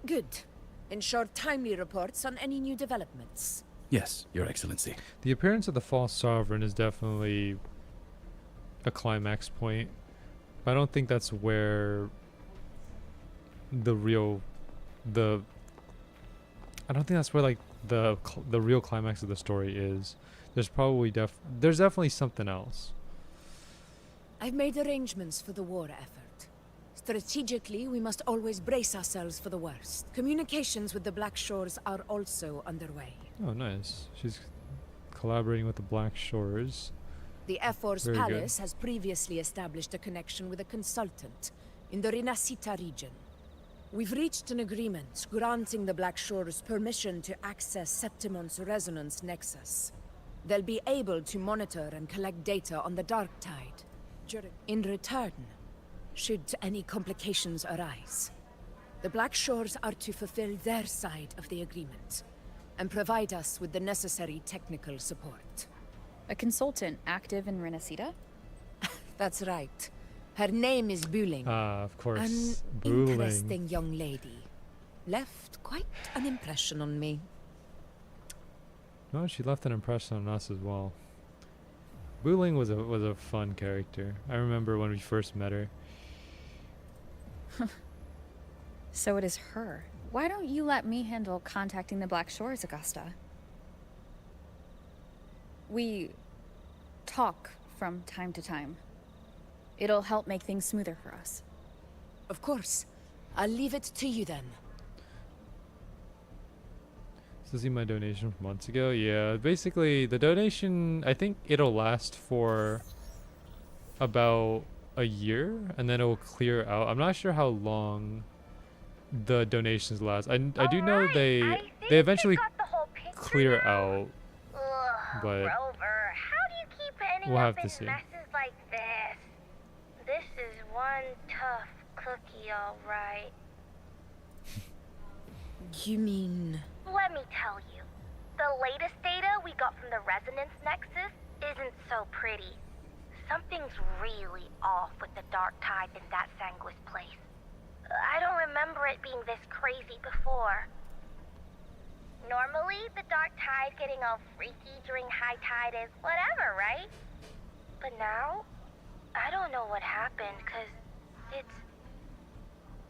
Good. Ensure timely reports on any new developments. Yes, Your Excellency. The appearance of the false sovereign is definitely a climax point. I don't think that's where the real I don't think that's where like the real climax of the story is. There's probably there's definitely something else. I've made arrangements for the war effort. Strategically, we must always brace ourselves for the worst. Communications with the Black Shores are also underway. Oh, nice. She's collaborating with the Black Shores. The Ephor's Very good. palace has previously established a connection with a consultant in the Renasita region. We've reached an agreement granting the Black Shores permission to access Septimon's resonance nexus. They'll be able to monitor and collect data on the Dark Tide. In return, should any complications arise, the Black Shores are to fulfill their side of the agreement and provide us with the necessary technical support. A consultant active in Renasita? That's right. Her name is Wuthering. Ah, of course. An Wuthering. interesting young lady. Left quite an impression on me. No, she left an impression on us as well. Wuthering was a fun character. I remember when we first met her. So it is her. Why don't you let me handle contacting the Black Shores, Augusta? We talk from time to time. It'll help make things smoother for us. Of course. I'll leave it to you then. So see my donation from months ago? Yeah, basically the donation, I think it'll last for about a year and then it'll clear out. I'm not sure how long the donations last. I do know they eventually clear out, but Grover, how do you keep ending we'll up have to in see. messes like this? This is one tough cookie, all right. You mean... Let me tell you. The latest data we got from the resonance nexus isn't so pretty. Something's really off with the dark tide in that Sanguis place. I don't remember it being this crazy before. Normally, the dark tide getting all freaky during high tide is whatever, right? But now, I don't know what happened, 'cause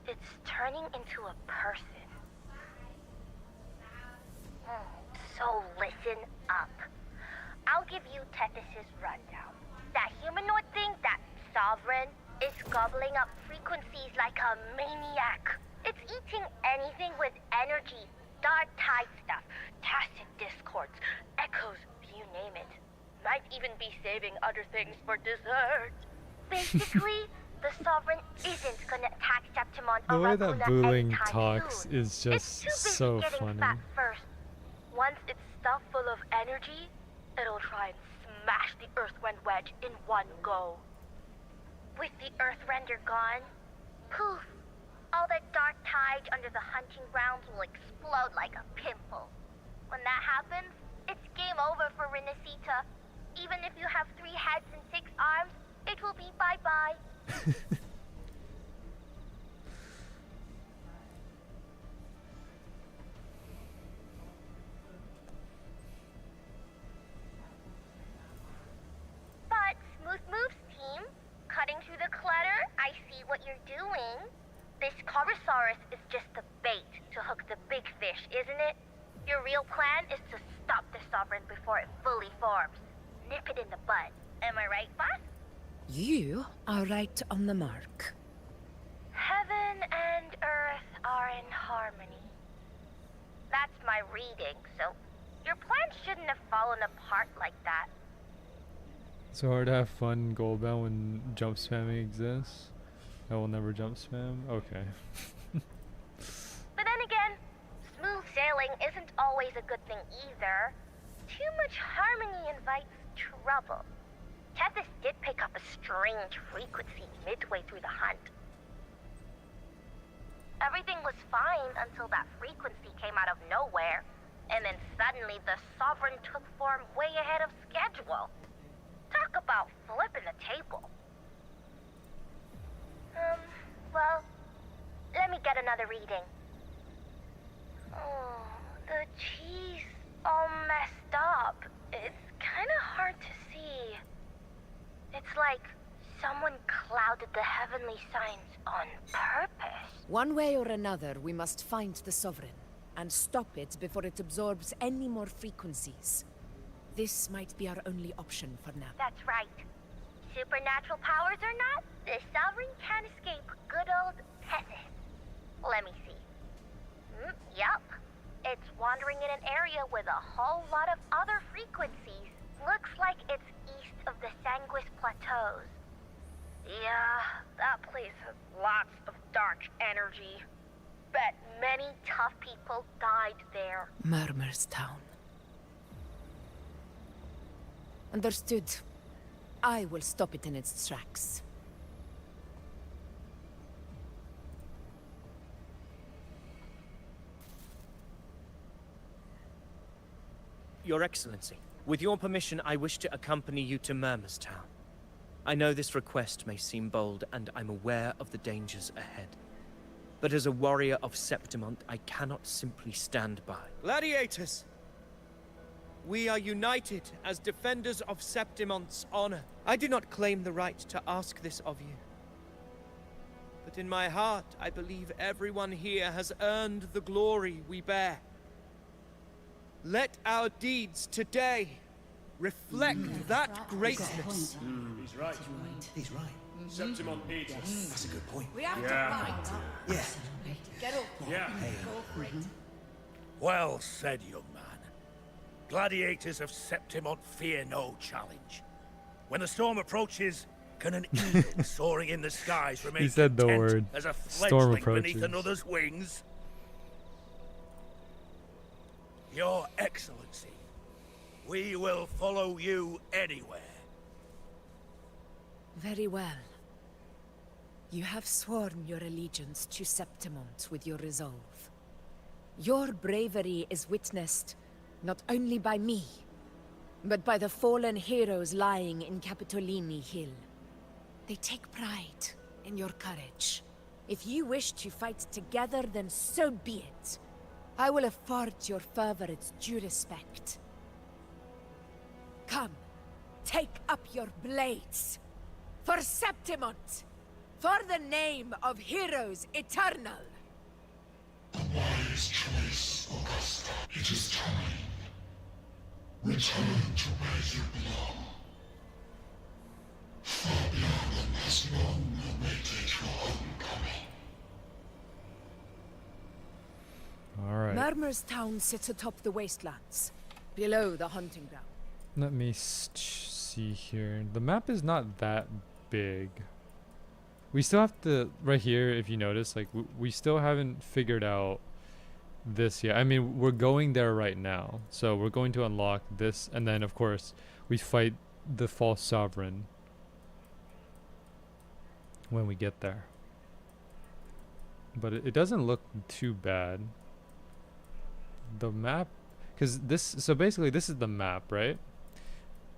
it's turning into a person. So listen up. I'll give you Tethys' rundown. That humanoid thing, that sovereign, is gobbling up frequencies like a maniac. It's eating anything with energy, dark tide stuff, tacit discords, echoes, you name it. Might even be saving other things for dessert. Basically, the sovereign isn't gonna attack Septimon The or way that Racuna Booling anytime talks soon. is just It's too busy so getting funny. fat first. Once it's stuffed full of energy, it'll try and smash the Earthrend wedge in one go. With the Earthrender gone, poof, all that dark tide under the hunting grounds will explode like a pimple. When that happens, it's game over for Renacita. Even if you have 3 heads and 6 arms, it will be bye-bye. But Smooth Moves team, cutting through the clutter, I see what you're doing. This Corosaurus is just the bait to hook the big fish, isn't it? Your real plan is to stop the Sovereign before it fully forms. Nip it in the bud. Am I right, boss? You are right on the mark. Heaven and Earth are in harmony. That's my reading, so your plan shouldn't have fallen apart like that. So hard to have fun Goldbound when jump spamming exists. I will never jump spam. Okay. But then again, smooth sailing isn't always a good thing either. Too much harmony invites trouble. Tethys did pick up a strange frequency midway through the hunt. Everything was fine until that frequency came out of nowhere, and then suddenly the Sovereign took form way ahead of schedule. Talk about flipping the table. Well, let me get another reading. Oh, the cheese all messed up. It's kinda hard to see. It's like someone clouded the heavenly signs on purpose. One way or another, we must find the Sovereign and stop it before it absorbs any more frequencies. This might be our only option for now. That's right. Supernatural powers or not, the Sovereign can't escape good old Tethys. Let me see. Yup. It's wandering in an area with a whole lot of other frequencies. Looks like it's east of the Sanguis Plateaus. Yeah, that place has lots of dark energy. Bet many tough people died there. Murmur's Town. Understood. I will stop it in its tracks. Your Excellency, with your permission, I wish to accompany you to Murmur's Town. I know this request may seem bold, and I'm aware of the dangers ahead. But as a warrior of Septimont, I cannot simply stand by. Gladiators! We are united as defenders of Septimont's honor. I do not claim the right to ask this of you. But in my heart, I believe everyone here has earned the glory we bear. Let our deeds today reflect that greatness. He's right. He's right. Septimont needs us. That's a good point. We have to Yeah. fight. Yeah. Get up. Yeah. Go for it. Well said, young man. Gladiators of Septimont fear no challenge. When the storm approaches, can an eagle soaring in the skies remain He said the content word. as a Storm fledgling beneath approaches. another's wings? Your Excellency, we will follow you anywhere. Very well. You have sworn your allegiance to Septimont with your resolve. Your bravery is witnessed not only by me, but by the fallen heroes lying in Capitolini Hill. They take pride in your courage. If you wish to fight together, then so be it. I will afford your fervor its due respect. Come, take up your blades. For Septimont! For the name of heroes eternal! The wise choice, Augusta. It is time. Return to where you belong. Fabian has long awaited your homecoming. Alright. Murmur's town sits atop the wastelands, below the hunting ground. Let me see here. The map is not that big. We still have to, right here, if you notice, like, we still haven't figured out this yet. I mean, we're going there right now. So we're going to unlock this, and then, of course, we fight the false sovereign when we get there. But it doesn't look too bad. The map, because this, so basically this is the map, right?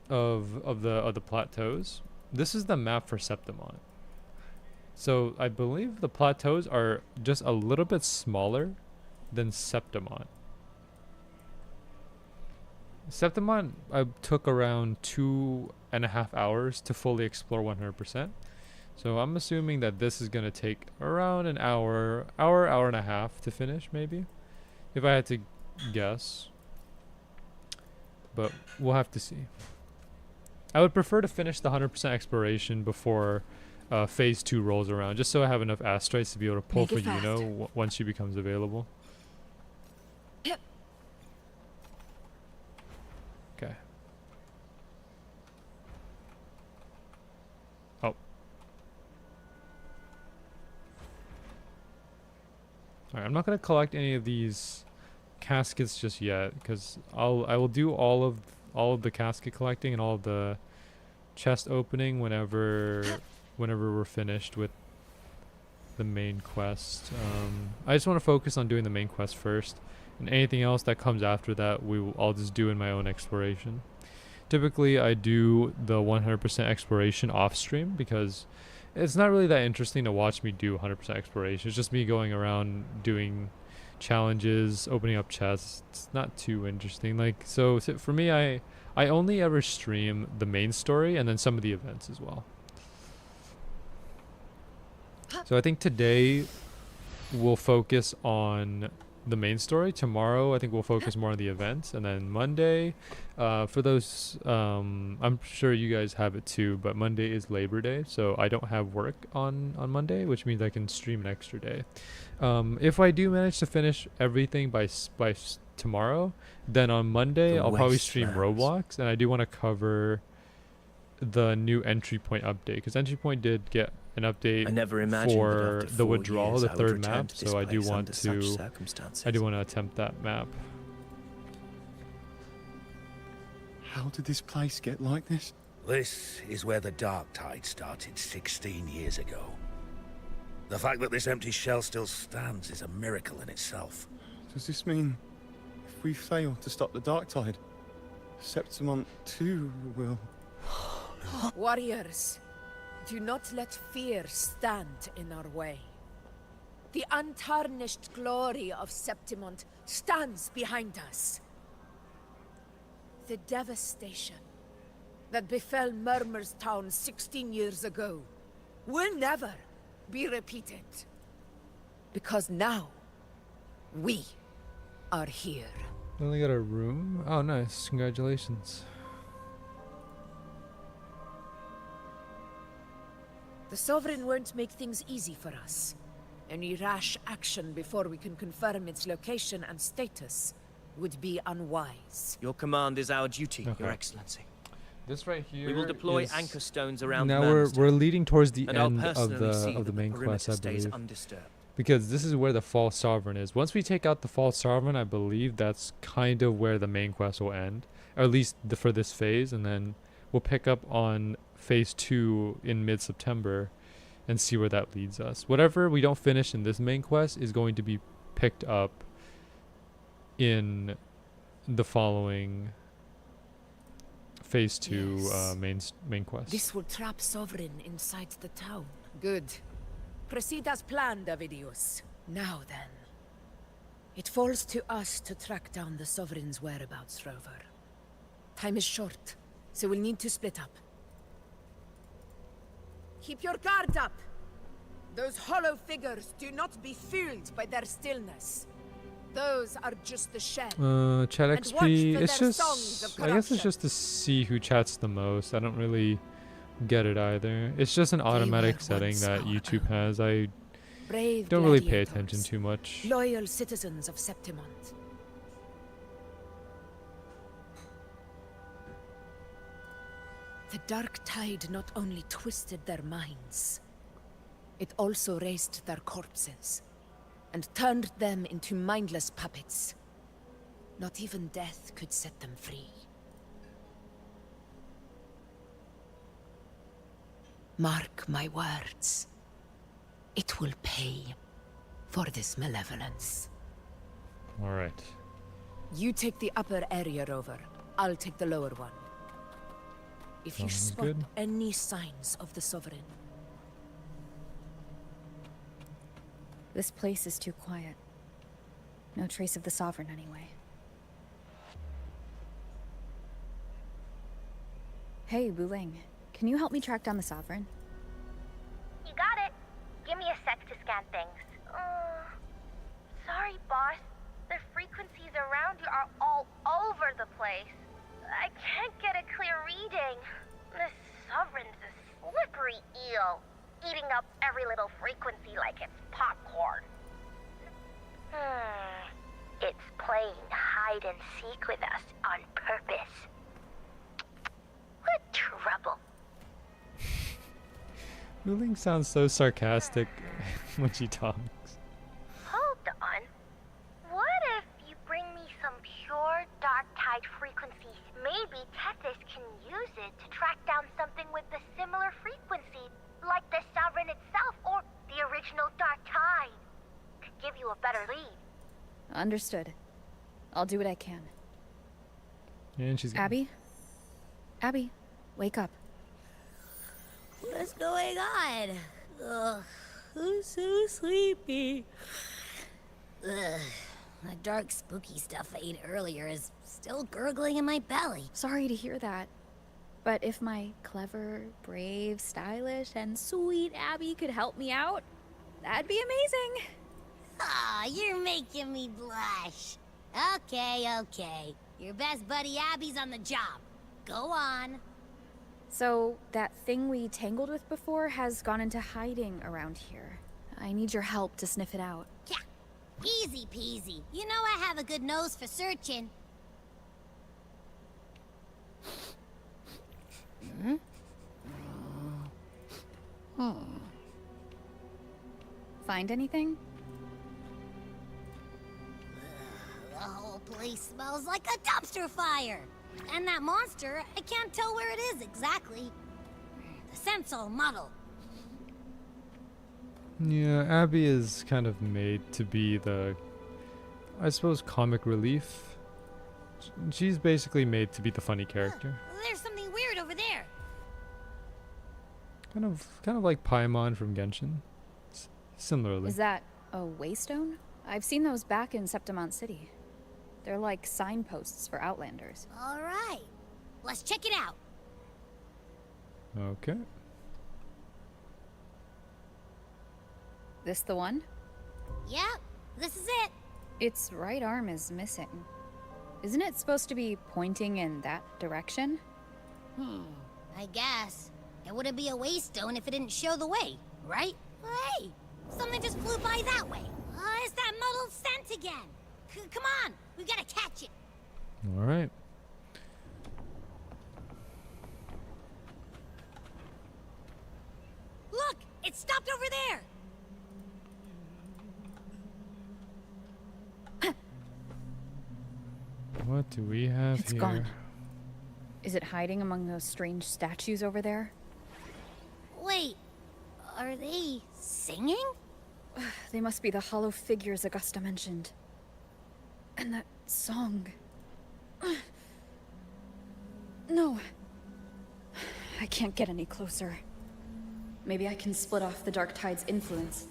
Of the plateaus. This is the map for Septimont. So I believe the plateaus are just a little bit smaller than Septimont. Septimont I took around 2.5 hours to fully explore 100%. So I'm assuming that this is gonna take around an hour and a half to finish, maybe, if I had to guess. But we'll have to see. I would prefer to finish the 100% exploration before phase 2 rolls around, just so I have enough asteroids to be able to pull for Yuno once she becomes available. Yep. Okay. Oh. Alright, I'm not gonna collect any of these caskets just yet, because I will do all of the casket collecting and all of the chest opening whenever we're finished with the main quest. I just want to focus on doing the main quest first, and anything else that comes after that I'll just do in my own exploration. Typically I do the 100% exploration off stream because it's not really that interesting to watch me do 100% exploration. It's just me going around doing challenges, opening up chests. It's not too interesting. Like, so for me, I only ever stream the main story and then some of the events as well. So I think today we'll focus on the main story. Tomorrow I think we'll focus more on the events, and then Monday, for those, I'm sure you guys have it too, but Monday is Labor Day, so I don't have work on Monday, which means I can stream an extra day. If I do manage to finish everything by tomorrow, then on Monday I'll probably stream Roblox, and I do want to cover the new entry point update, because entry point did get an update for the withdrawal, the third map, so I do want to attempt that map. How did this place get like this? This is where the Dark Tide started 16 years ago. The fact that this empty shell still stands is a miracle in itself. Does this mean if we fail to stop the Dark Tide, Septimont too will... Warriors, do not let fear stand in our way. The untarnished glory of Septimont stands behind us. The devastation that befell Murmur's town 16 years ago will never be repeated. Because now, we are here. Only got a room? Oh, nice. Congratulations. The Sovereign won't make things easy for us. Any rash action before we can confirm its location and status would be unwise. Your command is our duty, Your Excellency. This right here. We will deploy anchor stones around. Now we're leading towards the end of the main quest, I believe, because this is where the false sovereign is. Once we take out the false sovereign, I believe that's kind of where the main quest will end, or at least for this phase, and then we'll pick up on phase 2 in mid-September, and see where that leads us. Whatever we don't finish in this main quest is going to be picked up in the following phase 2 Yes. main quest. This will trap Sovereign inside the town. Good. Proceed as planned, Avidius. Now then. It falls to us to track down the Sovereign's whereabouts, Rover. Time is short, so we'll need to split up. Keep your guard up! Those hollow figures do not be fooled by their stillness. Those are just the shell. Chat And watch XP, for it's their songs just, of I guess it's corruption. just to see who chats the most. I don't really get it either. It's just an automatic setting that YouTube has. I Brave don't really pay gladiators, attention too much. Loyal citizens of Septimont. The dark tide not only twisted their minds, it also raised their corpses and turned them into mindless puppets. Not even death could set them free. Mark my words. It will pay for this malevolence. Alright. You take the upper area, Rover. I'll take the lower one. If you Sounds spot good. any signs of the Sovereign, This place is too quiet. No trace of the Sovereign anyway. Hey, Wuling. Can you help me track down the Sovereign? You got it. Give me a sec to scan things. Sorry, boss. The frequencies around you are all over the place. I can't get a clear reading. This Sovereign's a slippery eel, eating up every little frequency like it's popcorn. It's playing hide and seek with us on purpose. What trouble. Wuling sounds so sarcastic when she talks. Hold on. What if you bring me some pure dark tide frequencies? Maybe Tethys can use it to track down something with a similar frequency, like the Sovereign itself or the original dark tide. Could give you a better lead. Understood. I'll do what I can. And she's Abby? Abby, wake up. What's going on? Ugh, I'm so sleepy. Ugh, that dark, spooky stuff I ate earlier is still gurgling in my belly. Sorry to hear that. But if my clever, brave, stylish, and sweet Abby could help me out, that'd be amazing. Aw, you're making me blush. Okay. Your best buddy Abby's on the job. Go on. So, that thing we tangled with before has gone into hiding around here. I need your help to sniff it out. Yeah, easy peasy. You know I have a good nose for searching. Find anything? The whole place smells like a dumpster fire. And that monster, I can't tell where it is exactly. The scent's all muddled. Yeah, Abby is kind of made to be the, I suppose, comic relief. She's basically made to be the funny character. There's something weird over there. Kind of like Paimon from Genshin. Similarly. Is that a waystone? I've seen those back in Septimont City. They're like signposts for Outlanders. All right, let's check it out. Okay. This the one? Yep, this is it. Its right arm is missing. Isn't it supposed to be pointing in that direction? I guess. It wouldn't be a waystone if it didn't show the way, right? Hey, something just flew by that way. It's that muddled scent again. Come on, we've got to catch it. All right. Look, it stopped over there. What do we have It's here? gone. Is it hiding among those strange statues over there? Wait, Are they singing? They must be the hollow figures Augusta mentioned. And that song. No. I can't get any closer. Maybe I can split off the Dark Tide's influence.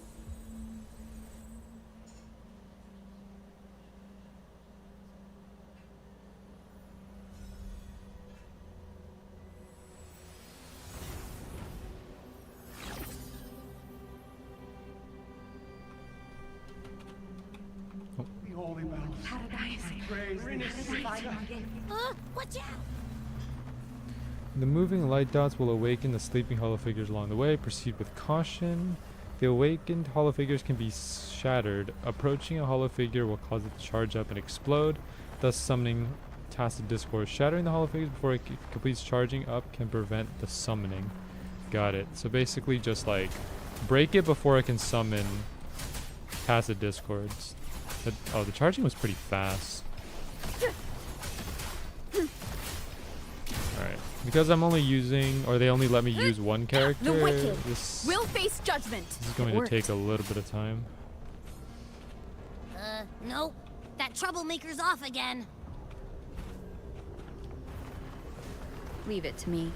Watch out! The moving light dots will awaken the sleeping hollow figures along the way. Proceed with caution. The awakened hollow figures can be shattered. Approaching a hollow figure will cause it to charge up and explode, thus summoning Tacit Discord. Shattering the hollow figures before it completes charging up can prevent the summoning. Got it. So basically just like break it before it can summon Tacit Discords. Oh, the charging was pretty fast. Alright. Because I'm only using, or they only let me use one character, The Wicked this will face judgment. is going to take a little bit of time. Nope. That troublemaker's off again. Leave it to me.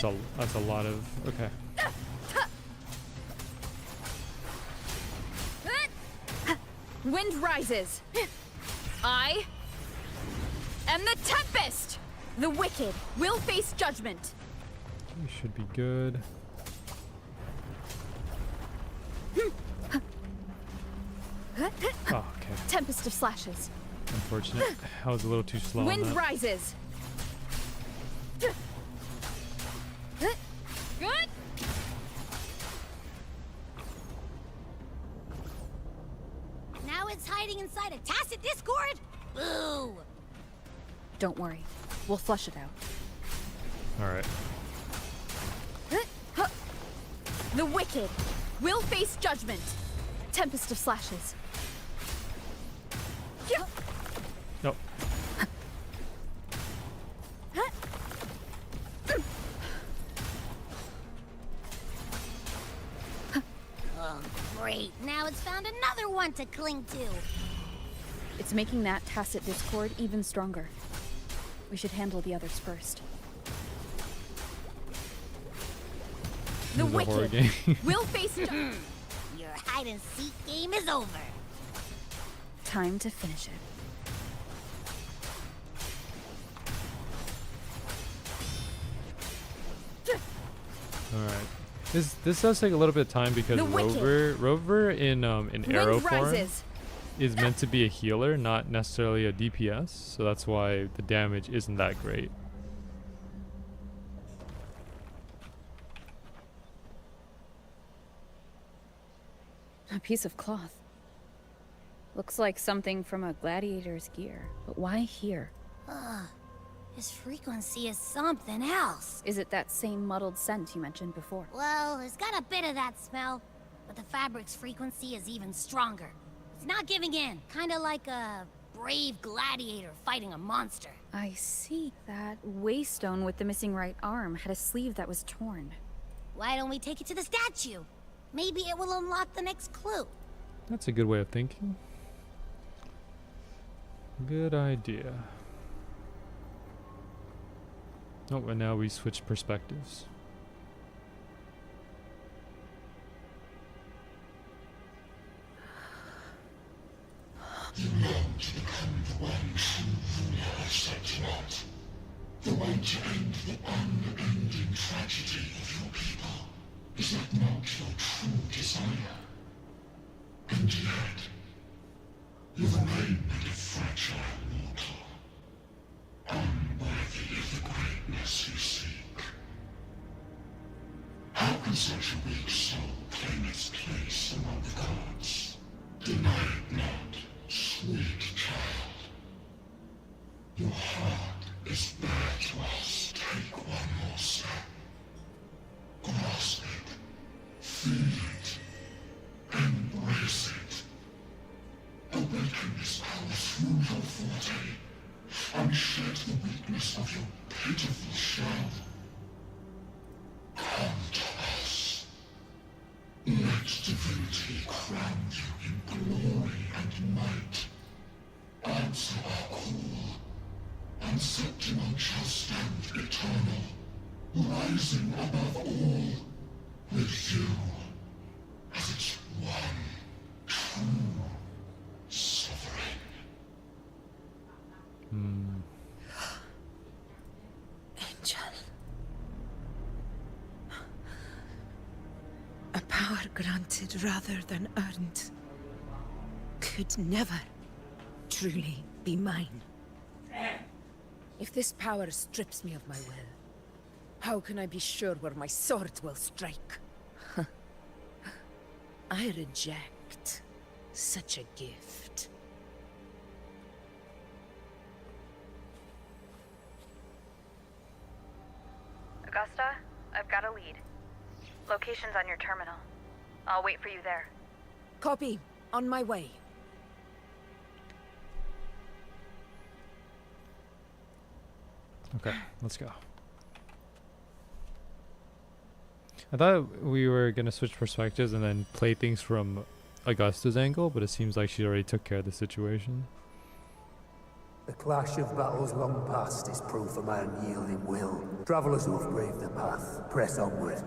Oh, that's a lot of, okay. Wind rises. I am the Tempest. The Wicked will face judgment. We should be good. Oh, okay. Tempest of slashes. Unfortunate. I was a little too slow on Wind that. rises. Good. Now it's hiding inside a Tacit Discord? Boo! Don't worry. We'll flush it out. Alright. The Wicked will face judgment. Tempest of slashes. Nope. Oh, great. Now it's found another one to cling to. It's making that Tacit Discord even stronger. We should handle the others first. The This is a horror Wicked game. will face Your hide-and-seek game is over. Time to finish it. Alright. This does take a little bit of time because The Wicked. Rover in arrow form rises. is meant to be a healer, not necessarily a DPS, so that's why the damage isn't that great. A piece of cloth. Looks like something from a gladiator's gear. But why here? His frequency is something else. Is it that same muddled scent you mentioned before? Well, it's got a bit of that smell, but the fabric's frequency is even stronger. It's not giving in, kind of like a brave gladiator fighting a monster. I see. That waystone with the missing right arm had a sleeve that was torn. Why don't we take it to the statue? Maybe it will unlock the next clue. That's a good way of thinking. Good idea. Oh, and now we switch perspectives. You long to become the one true ruler of Septimat. The one to end the unending tragedy of your people. Is that not your true desire? And yet, you remain but a fragile mortal, unworthy of the greatness you seek. How can such a weak soul claim its place among the gods? Deny it not, sweet child. Your heart is bare to us. Take one more step. Grasp it. Feel it. Embrace it. Awaken this power through your forte. and shed the weakness of your pitiful shell. Come to us. Let divinity crown you in glory and might. Answer our call, and Septimon shall stand eternal, rising above all, with you as its one true sovereign. Angel. A power granted rather than earned could never truly be mine. If this power strips me of my will, how can I be sure where my sword will strike? I reject such a gift. Augusta, I've got a lead. Location's on your terminal. I'll wait for you there. Copy. On my way. Okay, let's go. I thought we were gonna switch perspectives and then play things from Augusta's angle, but it seems like she already took care of the situation. The clash of battles long past is proof of my unyielding will. Travelers who have braved the path, press onward.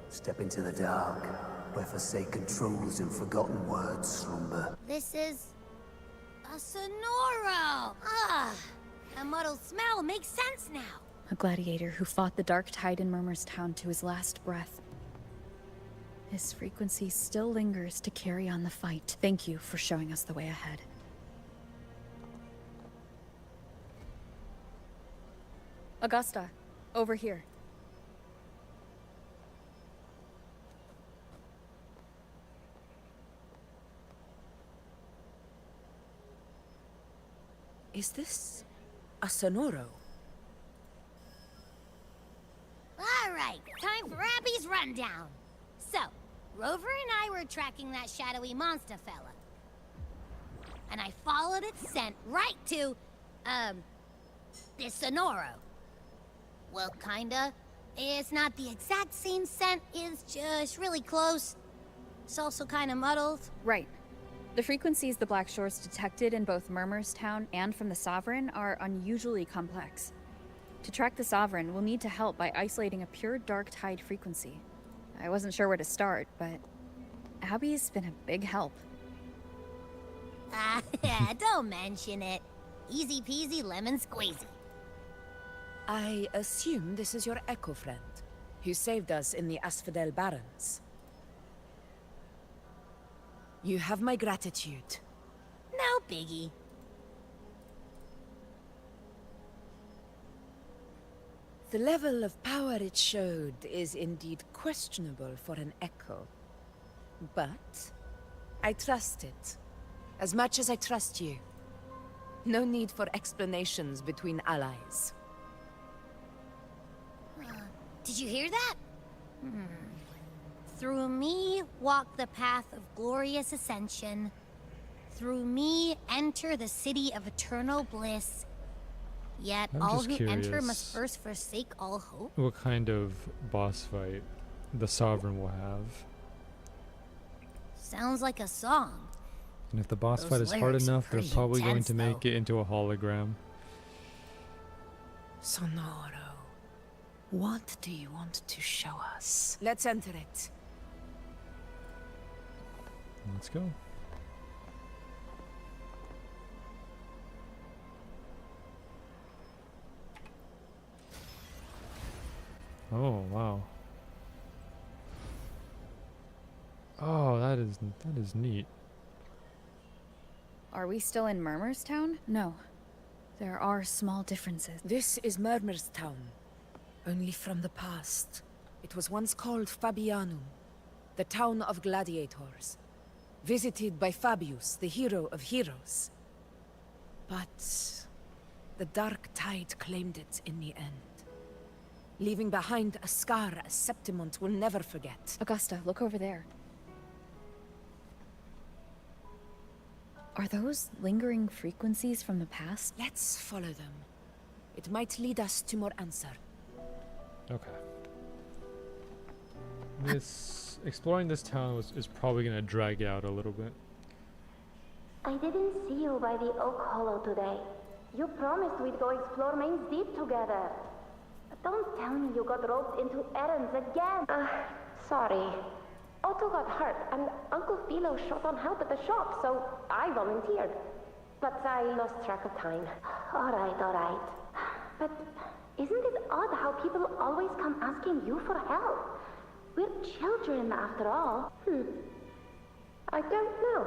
Step into the dark, where forsaken truths and forgotten words slumber. This is a Sonoro. Ah, a muddled smell makes sense now. A gladiator who fought the Dark Tide in Murmur's Town to his last breath. His frequency still lingers to carry on the fight. Thank you for showing us the way ahead. Augusta, over here. Is this a Sonoro? All right, time for Abby's rundown. So, Rover and I were tracking that shadowy monster fella. And I followed its scent right to, this Sonoro. Well, kinda. It's not the exact same scent, it's just really close. It's also kinda muddled. Right. The frequencies the Black Shores detected in both Murmur's Town and from the Sovereign are unusually complex. To track the Sovereign, we'll need to help by isolating a pure Dark Tide frequency. I wasn't sure where to start, but Abby's been a big help. Don't mention it. Easy peasy lemon squeezy. I assume this is your Echo friend, who saved us in the Asphodel Barrens. You have my gratitude. No biggie. The level of power it showed is indeed questionable for an Echo. But I trust it, as much as I trust you. No need for explanations between allies. Did you hear that? Through me walk the path of glorious ascension. Through me enter the city of eternal bliss. Yet I'm all just who enter curious must first forsake all hope. what kind of boss fight the Sovereign will have. Sounds like a song. And if the boss Those fight is hard lyrics are enough, they're pretty probably going intense, to make it into a hologram. Sonoro, what do you want to show us? Let's enter it. Let's go. Oh, wow. Oh, that is neat. Are we still in Murmur's Town? No. There are small differences. This is Murmur's Town, only from the past. It was once called Fabianum, the town of gladiators, visited by Fabius, the hero of heroes. But the Dark Tide claimed it in the end, leaving behind a scar Septimon will never forget. Augusta, look over there. Are those lingering frequencies from the past? Let's follow them. It might lead us to more answer. Okay. Exploring this town is probably gonna drag out a little bit. I didn't see you by the Oak Hollow today. You promised we'd go explore Main's Deep together. But don't tell me you got roped into errands again. Sorry. Otto got hurt, and Uncle Philo short on help at the shop, so I volunteered. But I lost track of time. All right. But isn't it odd how people always come asking you for help? We're children, after all. I don't know.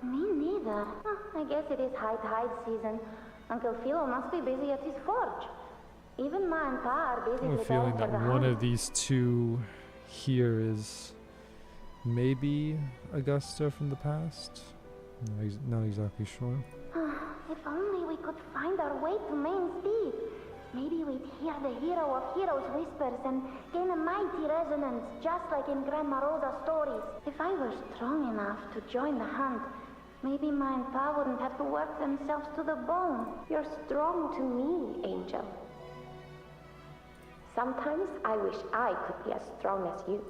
Me neither. I guess it is high tide season. Uncle Philo must be busy at his forge. Even Ma and Pa are busy I have a feeling preparing for that the one hunt. of these two here is maybe Augusta from the past. Not exactly sure. If only we could find our way to Main's Deep. Maybe we'd hear the hero of heroes whispers and gain a mighty resonance, just like in Grandma Rosa's stories. If I were strong enough to join the hunt, maybe Ma and Pa wouldn't have to work themselves to the bone. You're strong to me, Angel. Sometimes I wish I could be as strong as you.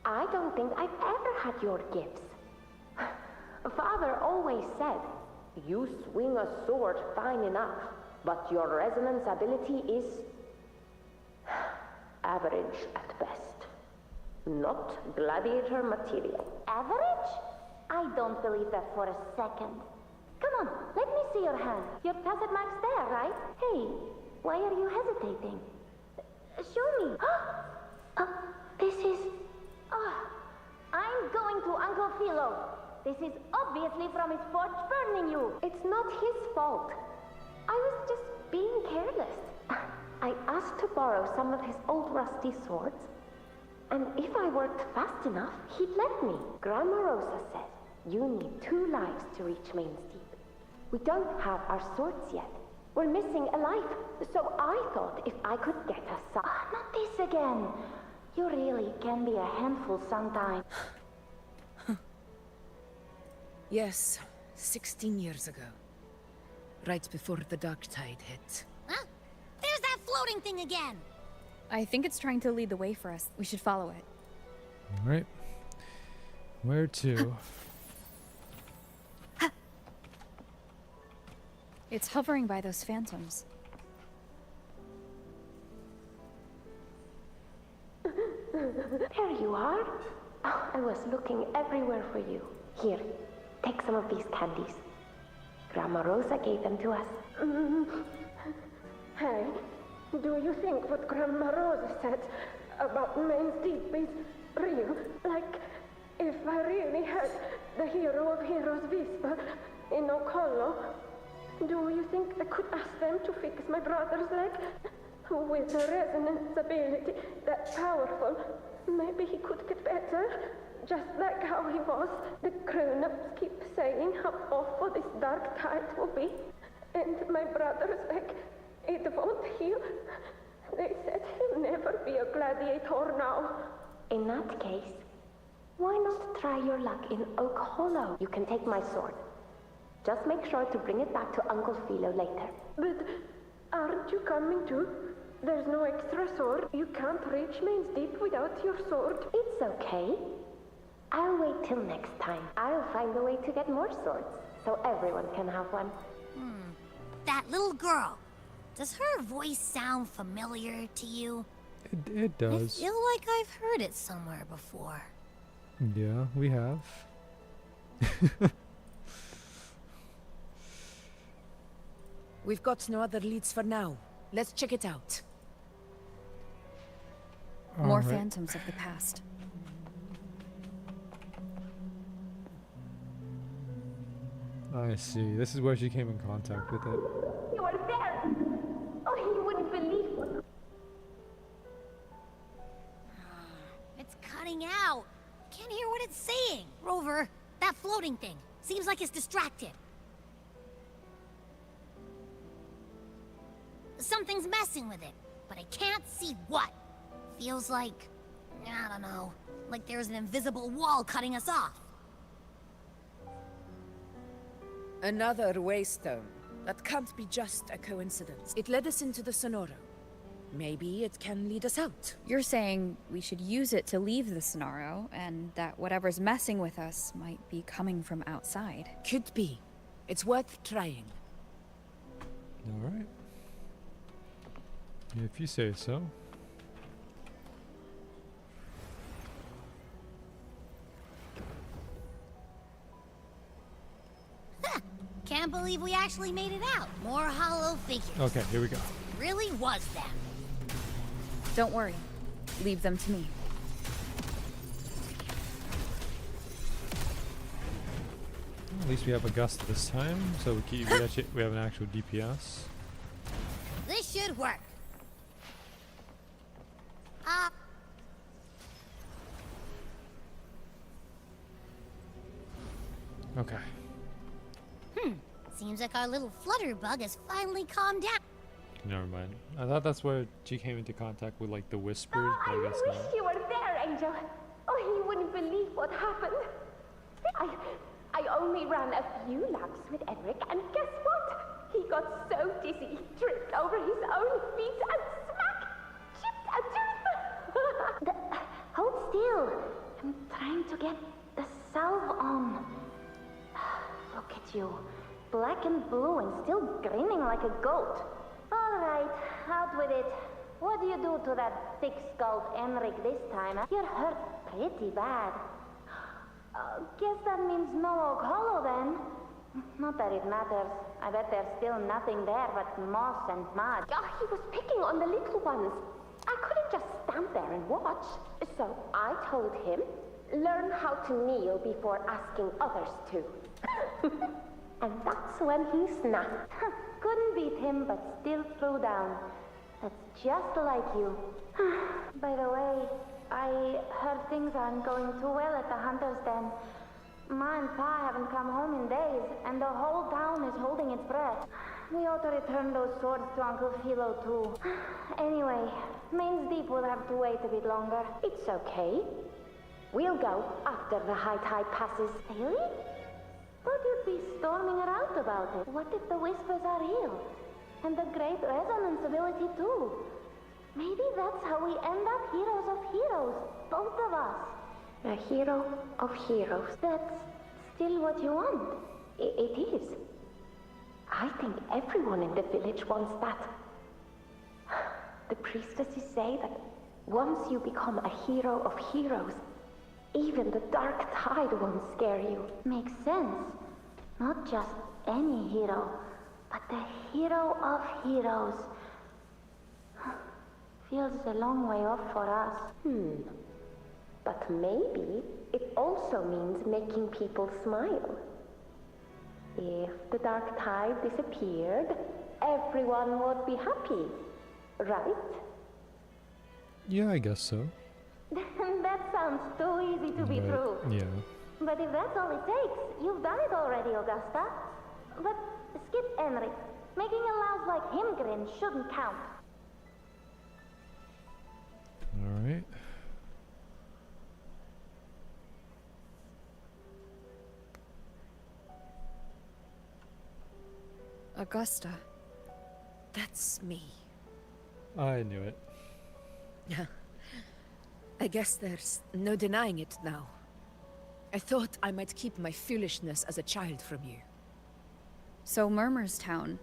I don't think I've ever had your gifts. Father always said, you swing a sword fine enough, but your resonance ability is average at best. Not gladiator material. Average? I don't believe that for a second. Come on, let me see your hand. Your tacit mark's there, right? Hey, why are you hesitating? Show me. This is... I'm going to Uncle Philo. This is obviously from his forge burning you. It's not his fault. I was just being careless. I asked to borrow some of his old rusty swords, and if I worked fast enough, he'd let me. Grandma Rosa says you need 2 lives to reach Main's Deep. We don't have our swords yet. We're missing a life, so I thought if I could get us some... not this again. You really can be a handful sometimes. Yes, 16 years ago. Right before the dark tide hit. Huh? There's that floating thing again! I think it's trying to lead the way for us. We should follow it. Alright. Where to? It's hovering by those phantoms. There you are. Oh, I was looking everywhere for you. Here, take some of these candies. Grandma Rosa gave them to us. Hey, do you think what Grandma Rosa said about Main's Deep is real? Like, if I really had the hero of heroes whisper in Oak Hollow, do you think I could ask them to fix my brother's leg? With a resonance ability that powerful, maybe he could get better. Just like how he was. The grown-ups keep saying how awful this dark tide will be. And my brother's leg, it won't heal. They said he'll never be a gladiator now. In that case, why not try your luck in Oak Hollow? You can take my sword. Just make sure to bring it back to Uncle Philo later. But aren't you coming too? There's no extra sword. You can't reach Main's Deep without your sword. It's okay. I'll wait till next time. I'll find a way to get more swords, so everyone can have one. That little girl. Does her voice sound familiar to you? It does. I feel like I've heard it somewhere before. Yeah, we have. We've got no other leads for now. Let's check it out. More phantoms of the past. I see. This is where she came in contact with it. You are there! Oh, you wouldn't believe. It's cutting out. Can't hear what it's saying. Rover, that floating thing. Seems like it's distracted. Something's messing with it, but I can't see what. Feels like, I don't know, like there's an invisible wall cutting us off. Another waystone. That can't be just a coincidence. It led us into the Sonoro. Maybe it can lead us out. You're saying we should use it to leave the Sonoro, and that whatever's messing with us might be coming from outside. Could be. It's worth trying. Alright. If you say so. Can't believe we actually made it out. More hollow figures. Okay, here we go. Really was them. Don't worry. Leave them to me. At least we have Augusta this time, so we have an actual DPS. This should work. Okay. Seems like our little flutter bug has finally calmed down. Never mind. I thought that's where she came into contact with like the whispers, but I guess I wish not. you were there, Angel. Oh, you wouldn't believe what happened. I only ran a few laps with Edric, and guess what? He got so dizzy, he tripped over his own feet and smack! Chipped a tooth! Hold still. I'm trying to get the salve on. Look at you. Black and blue and still grinning like a goat. All right, out with it. What do you do to that thick-skulled Enric this time? You're hurt pretty bad. Guess that means no Oak Hollow then. Not that it matters. I bet there's still nothing there but moss and mud. Oh, he was picking on the little ones. I couldn't just stand there and watch. So I told him, learn how to kneel before asking others to. And that's when he snapped. Couldn't beat him, but still threw down. That's just like you. By the way, I heard things aren't going too well at the Hunter's Den. Ma and Pa haven't come home in days, and the whole town is holding its breath. We ought to return those swords to Uncle Philo, too. Anyway, Main's Deep will have to wait a bit longer. It's okay. We'll go after the high tide passes. Really? Thought you'd be storming around about it. What if the whispers are real? And the great resonance ability, too. Maybe that's how we end up heroes of heroes. Both of us. A hero of heroes. That's still what you want. It is. I think everyone in the village wants that. The priestesses say that once you become a hero of heroes, even the dark tide won't scare you. Makes sense. Not just any hero, but the hero of heroes. Feels a long way off for us. But maybe it also means making people smile. If the dark tide disappeared, everyone would be happy, right? Yeah, I guess so. That sounds too easy to be true. Yeah. But if that's all it takes, you've done it already, Augusta. But skip Enric. Making a louse like him grin shouldn't count. Alright. Augusta. That's me. I knew it. Yeah. I guess there's no denying it now. I thought I might keep my foolishness as a child from you. So Murmurstown,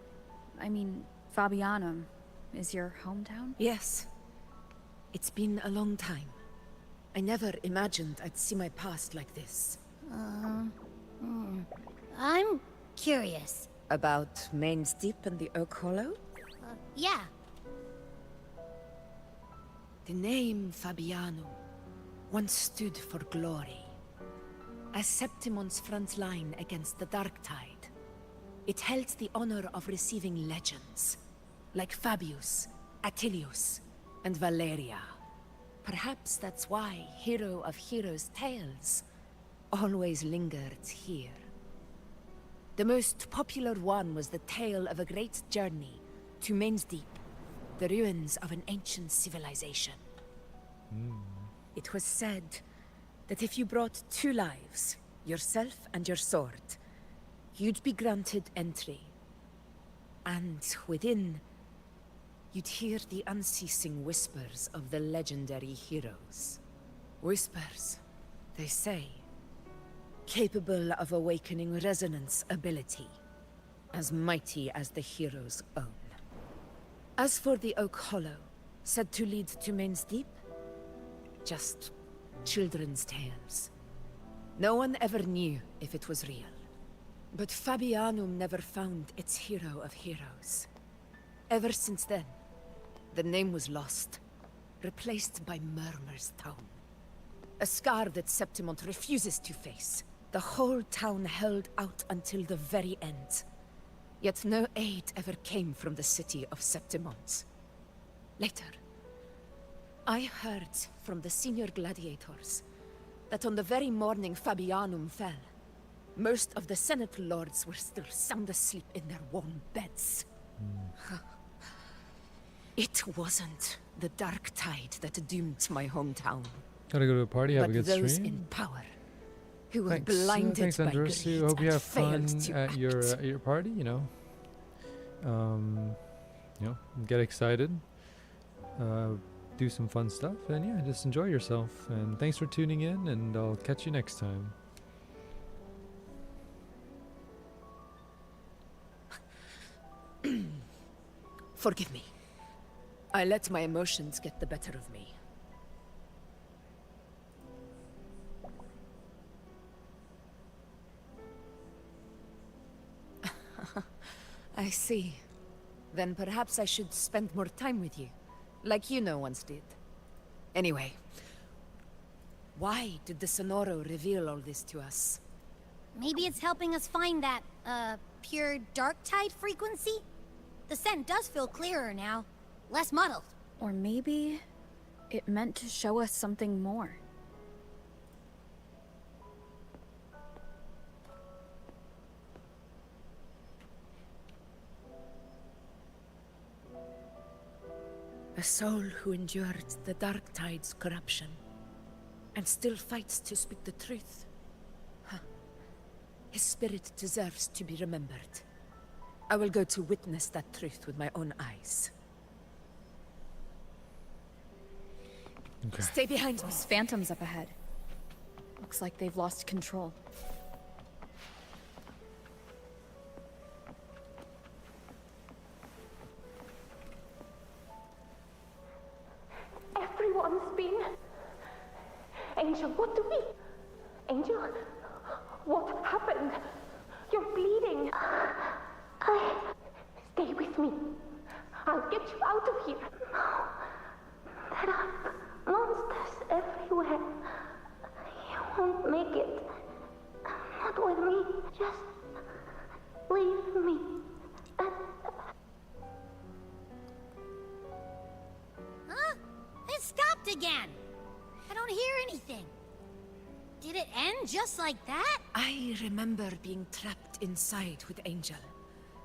I mean, Fabianum, is your hometown? Yes. It's been a long time. I never imagined I'd see my past like this. I'm curious. About Main's Deep and the Oak Hollow? Yeah. The name Fabianum once stood for glory. As Septimon's front line against the Dark Tide, it held the honor of receiving legends, like Fabius, Attilius, and Valeria. Perhaps that's why Hero of Heroes' tales always lingered here. The most popular one was the tale of a great journey to Main's Deep, the ruins of an ancient civilization. It was said that if you brought two lives, yourself and your sword, you'd be granted entry. And within, you'd hear the unceasing whispers of the legendary heroes. Whispers, they say, capable of awakening resonance ability, as mighty as the hero's own. As for the Oak Hollow, said to lead to Main's Deep, just children's tales. No one ever knew if it was real. But Fabianum never found its hero of heroes. Ever since then, the name was lost, replaced by Murmur's Town. A scar that Septimont refuses to face. The whole town held out until the very end. Yet no aid ever came from the city of Septimont. Later, I heard from the senior gladiators that on the very morning Fabianum fell, most of the Senate lords were still sound asleep in their warm beds. It wasn't the dark tide that doomed my hometown. Gotta go to a party, have a good those stream. in power, who were Thanks, blinded thanks, by Andrews. greed Hope you and have fun failed to at your party. You know, get excited, do some fun stuff, and yeah, just enjoy yourself. And thanks for tuning in, and I'll catch you next time. Forgive me. I let my emotions get the better of me. I see. Then perhaps I should spend more time with you, like once did. Anyway, why did the Sonoro reveal all this to us? Maybe it's helping us find that, pure dark tide frequency? The scent does feel clearer now. Less muddled. Or maybe it meant to show us something more. A soul who endured the dark tide's corruption and still fights to speak the truth. His spirit deserves to be remembered. I will go to witness that truth with my own eyes. Okay. Stay behind me. Those phantoms up ahead. Looks like they've lost control. Everyone's been... Angel, what do we... Angel? What happened? You're bleeding. Stay with me. I'll get you out of here. No. There are monsters everywhere. You won't make it. Not with me. Just leave me. Huh? It stopped again. I don't hear anything. Did it end just like that? I remember being trapped inside with Angel,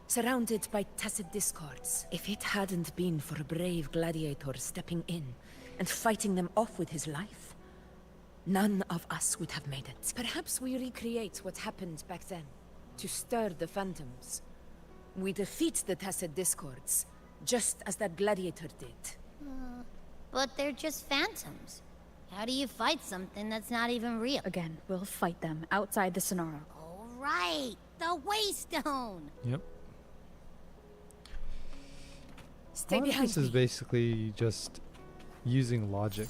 surrounded by tacit discords. If it hadn't been for a brave gladiator stepping in and fighting them off with his life, none of us would have made it. Perhaps we recreate what happened back then, to stir the phantoms. We defeat the tacit discords, just as that gladiator did. But they're just phantoms. How do you fight something that's not even real? Again, we'll fight them outside the Sonoro. All right, the Waystone. Yep. Stay All of behind this is me. basically just using logic.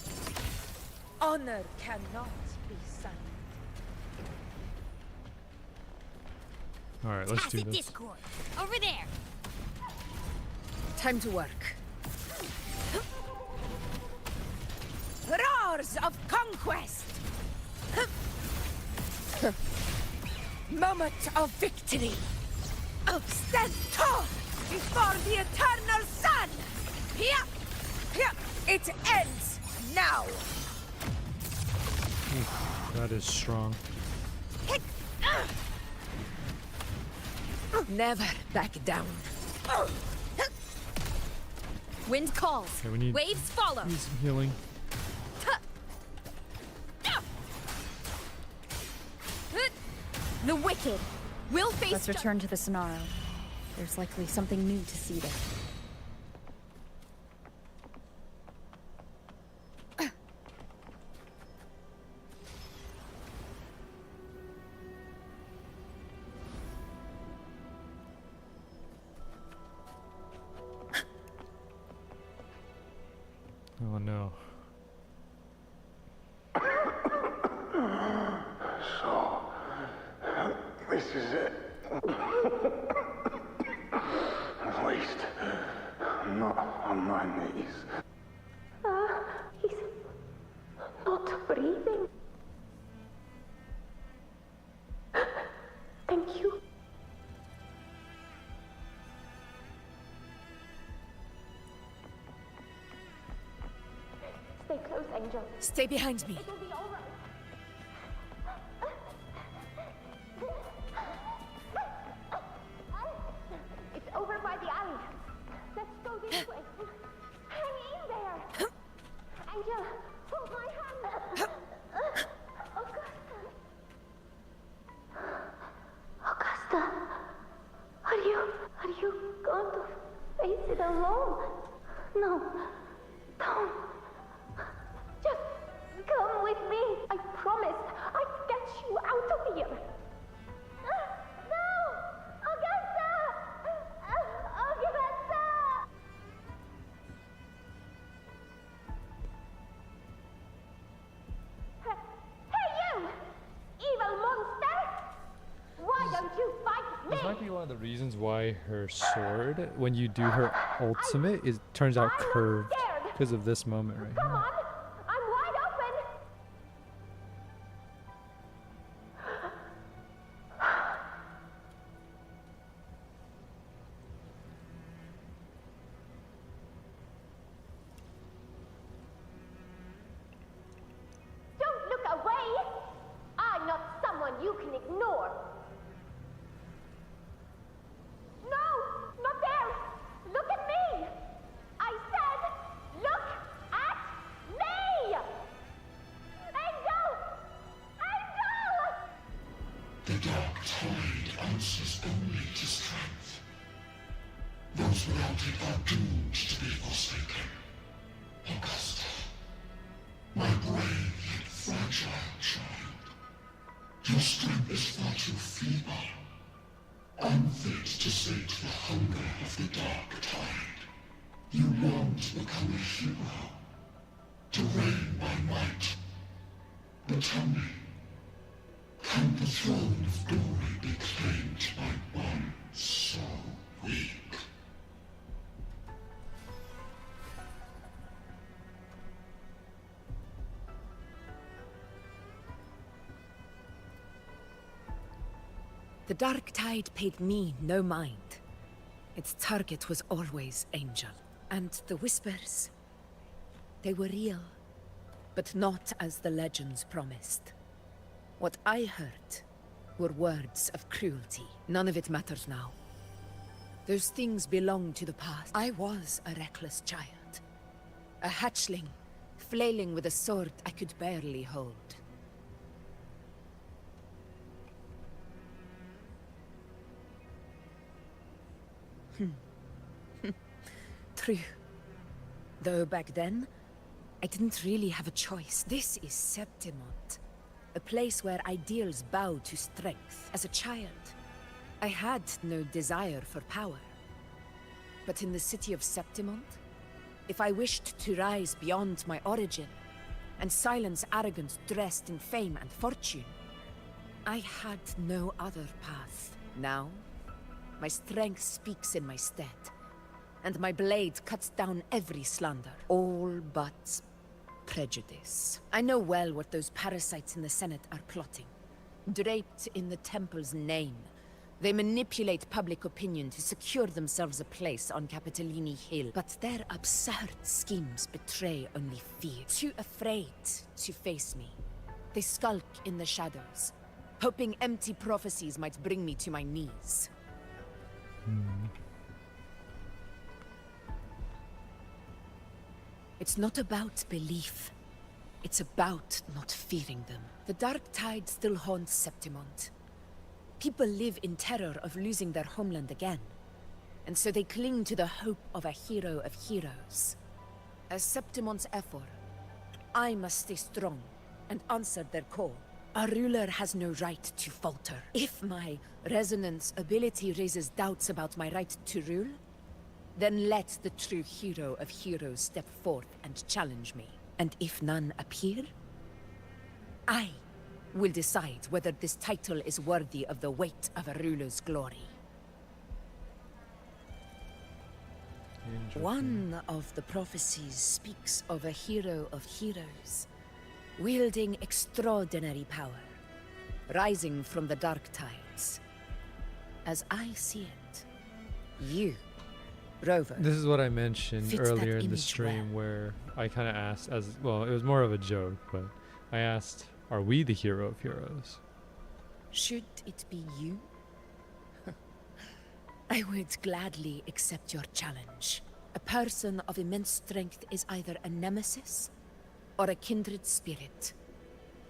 Honor cannot be silent. All right, let's do Tacit this. discord. Over there. Time to work. Roars of conquest! Moment of victory! Of stand tall before the eternal sun! It ends now! Oof, that is strong. Never back down. Wind calls. Okay, we need Waves follow. some healing. The wicked We'll face. Let's return to the Sonaro. There's likely something new to see there. Oh no. So, this is it. At least, I'm not on my knees. He's not breathing. Thank you. Stay close, Angel. Stay behind me. It'll be all right. It's over by the alley. Let's go this way. Hang in there. Angel, hold my hand. Augusta, are you going to face it alone? No, don't. Just come with me. I promise I'll get you out of here. No! Augusta! Augusta! Hey you! Evil monster! Why don't you fight me? This might be one of the reasons why her sword, when you do her ultimate, it turns out curved because of this moment right Come here. on! I'm wide open! Don't look away! I'm not someone you can ignore. No! Not there! Look at me! I said, look at me! Angel! Angel! The dark tide answers only to strength. Those without it are doomed to be forsaken. Augusta, my brave yet fragile child, your strength is far too feeble, unfit to sate the hunger of the dark tide. You long to become a hero, to reign by might. But tell me, can the throne of glory be claimed by one so weak? The dark tide paid me no mind. Its target was always Angel. And the whispers, they were real, but not as the legends promised. What I heard were words of cruelty. None of it matters now. Those things belong to the past. I was a reckless child. A hatchling, flailing with a sword I could barely hold. True. Though back then, I didn't really have a choice. This is Septimont, a place where ideals bow to strength. As a child, I had no desire for power. But in the city of Septimont, if I wished to rise beyond my origin and silence arrogance dressed in fame and fortune, I had no other path. Now, my strength speaks in my stead, and my blade cuts down every slander, all but prejudice. I know well what those parasites in the Senate are plotting. Draped in the Temple's name, they manipulate public opinion to secure themselves a place on Capitolini Hill. But their absurd schemes betray only fear. Too afraid to face me, they skulk in the shadows, hoping empty prophecies might bring me to my knees. It's not about belief. It's about not fearing them. The dark tide still haunts Septimont. People live in terror of losing their homeland again, and so they cling to the hope of a hero of heroes. As Septimon's Ephor, I must stay strong and answer their call. A ruler has no right to falter. If my resonance ability raises doubts about my right to rule, then let the true hero of heroes step forth and challenge me. And if none appear, I will decide whether this title is worthy of the weight of a ruler's glory. One of the prophecies speaks of a hero of heroes, wielding extraordinary power, rising from the dark tides. As I see it, you, Rover. This is what I mentioned fits earlier that in the image stream where I kind of asked, as well, it was more of a joke, but I asked, are we the hero of heroes? Should it be you? I would gladly accept your challenge. A person of immense strength is either a nemesis or a kindred spirit,